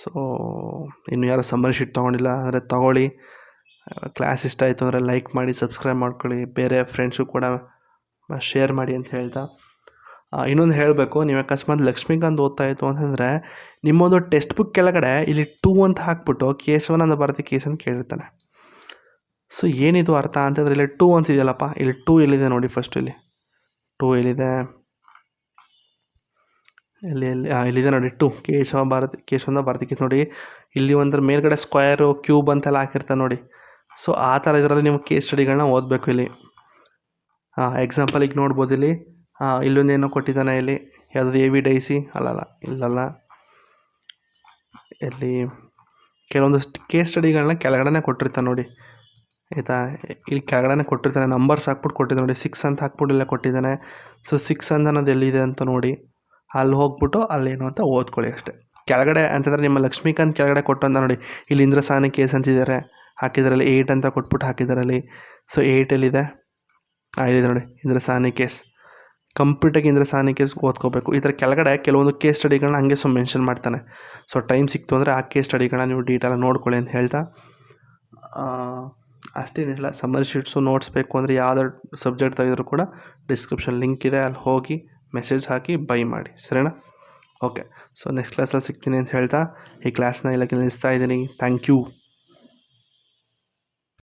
ಸೊ ಇನ್ನು ಯಾರು ಸಮ್ಮರಿ ಶೀಟ್ ತೊಗೊಂಡಿಲ್ಲ ಅಂದರೆ ತೊಗೊಳ್ಳಿ. ಕ್ಲಾಸ್ ಇಷ್ಟ ಆಯಿತು ಅಂದರೆ ಲೈಕ್ ಮಾಡಿ, ಸಬ್ಸ್ಕ್ರೈಬ್ ಮಾಡ್ಕೊಳ್ಳಿ, ಬೇರೆ ಫ್ರೆಂಡ್ಸು ಕೂಡ ಶೇರ್ ಮಾಡಿ ಅಂತ ಹೇಳ್ತಾ ಇನ್ನೊಂದು ಹೇಳಬೇಕು, ನೀವು ಅಕಸ್ಮಾತ್ ಲಕ್ಷ್ಮೀಕಾಂತ್ ಓದ್ತಾ ಇತ್ತು ಅಂತಂದರೆ ನಿಮ್ಮೊಂದು ಟೆಕ್ಸ್ಟ್ ಬುಕ್ ಕೆಳಗಡೆ ಇಲ್ಲಿ 2 ಅಂತ ಹಾಕ್ಬಿಟ್ಟು ಕೇಶವಾನಂದ ಭಾರತಿ ಕೇಸ್ ಅಂತ ಕೇಳಿರ್ತಾನೆ. ಸೊ ಏನಿದು ಅರ್ಥ ಅಂತಂದರೆ ಇಲ್ಲಿ 2 ಅಂತಿದೆಯಲ್ಲಪ್ಪ, ಇಲ್ಲಿ 2 ಎಲ್ಲಿದೆ ನೋಡಿ, ಫಸ್ಟ್ ಇಲ್ಲಿ 2 ಎಲ್ಲಿದೆ, ಇಲ್ಲಿದೆ ನೋಡಿ 2, ಕೇಶವಾನಂದ ಭಾರತಿ ಕೇಸ್ ನೋಡಿ. ಇಲ್ಲಿ ಒಂದ್ರ ಮೇಲ್ಗಡೆ ಸ್ಕ್ವೇರು ಕ್ಯೂಬ್ ಅಂತೆಲ್ಲ ಹಾಕಿರ್ತಾರೆ ನೋಡಿ. ಸೊ ಆ ಥರ ಇದರಲ್ಲಿ ನೀವು ಕೇಸ್ ಸ್ಟಡಿಗಳನ್ನ ಓದಬೇಕು ಇಲ್ಲಿ. ಎಕ್ಸಾಂಪಲಿಗೆ ನೋಡ್ಬೋದು ಇಲ್ಲಿ ಇಲ್ಲೊಂದೇನೋ ಕೊಟ್ಟಿದ್ದಾನೆ, ಇಲ್ಲಿ ಯಾವುದಾದ್ರು ಎವಿಡೈಸಿ ಇಲ್ಲಲ್ಲ, ಇಲ್ಲಿ ಕೆಲವೊಂದಷ್ಟು ಕೇಸ್ ಸ್ಟಡಿಗಳನ್ನ ಕೆಳಗಡೆ ಕೊಟ್ಟಿರ್ತಾನೆ ನೋಡಿ, ಆಯಿತಾ. ಇಲ್ಲಿ ಕೆಳಗಡೆ ಕೊಟ್ಟಿರ್ತಾನೆ, ನಂಬರ್ಸ್ ಹಾಕ್ಬಿಟ್ಟು ಕೊಟ್ಟಿದ್ದಾನೆ ನೋಡಿ, 6 ಅಂತ ಹಾಕ್ಬಿಟ್ಟು ಇಲ್ಲ ಕೊಟ್ಟಿದ್ದಾನೆ. ಸೊ 6 ಅನ್ನೋದು ಎಲ್ಲಿದೆ ಅಂತ ನೋಡಿ, ಅಲ್ಲಿ ಹೋಗ್ಬಿಟ್ಟು ಅಲ್ಲೇನು ಅಂತ ಓದ್ಕೊಳ್ಳಿ ಅಷ್ಟೇ. ಕೆಳಗಡೆ ಅಂತಂದರೆ ನಿಮ್ಮ ಲಕ್ಷ್ಮೀಕಾಂತ್ ಕೆಳಗಡೆ ಕೊಟ್ಟು ನೋಡಿ, ಇಲ್ಲಿ ಇಂದ್ರಸಾನಿ ಕೇಸ್ ಅಂತಿದ್ದಾರೆ ಹಾಕಿದಾರಲ್ಲಿ 8 ಅಂತ ಕೊಟ್ಬಿಟ್ಟು ಹಾಕಿದಾರಲ್ಲಿ. ಸೊ 8 ಎಲ್ಲಿದೆ, ಇಲ್ಲಿದೆ ನೋಡಿ ಇಂದ್ರಸಾನಿ ಕೇಸ್. ಕಂಪ್ಲೀಟಾಗಿ ಇಂದ್ರಸಾನಿ ಕೇಸ್ ಓದ್ಕೋಬೇಕು. ಈ ಥರ ಕೆಳಗಡೆ ಕೆಲವೊಂದು ಕೇಸ್ ಸ್ಟಡಿಗಳನ್ನ ಹಂಗೆ ಮೆನ್ಷನ್ ಮಾಡ್ತಾನೆ. ಸೊ ಟೈಮ್ ಸಿಕ್ತು ಅಂದರೆ ಆ ಕೇಸ್ ಸ್ಟಡಿಗಳನ್ನ ನೀವು ಡೀಟೇಲಾಗಿ ನೋಡ್ಕೊಳ್ಳಿ ಅಂತ ಹೇಳ್ತಾ, ಅಷ್ಟೇನಿಲ್ಲ. ಸಮ್ಮರಿ ಶೀಟ್ಸು ನೋಟ್ಸ್ ಬೇಕು ಅಂದರೆ ಯಾವ್ದಾದ್ರು ಸಬ್ಜೆಕ್ಟ್ ತೆಗೆದರೂ ಕೂಡ ಡಿಸ್ಕ್ರಿಪ್ಷನ್ ಲಿಂಕ್ ಇದೆ, ಅಲ್ಲಿ ಹೋಗಿ ಮೆಸೇಜ್ ಹಾಕಿ ಬೈ ಮಾಡಿ, ಸರಿನಾ? ಓಕೆ, ಸೊ ನೆಕ್ಸ್ಟ್ ಕ್ಲಾಸಲ್ಲಿ ಸಿಗ್ತೀನಿ ಅಂತ ಹೇಳ್ತಾ ಈ ಕ್ಲಾಸ್ನ ಇಲ್ಲಕ್ಕೆ ನಿಲ್ಲಿಸ್ತಾ ಇದ್ದೀನಿ. Thank you.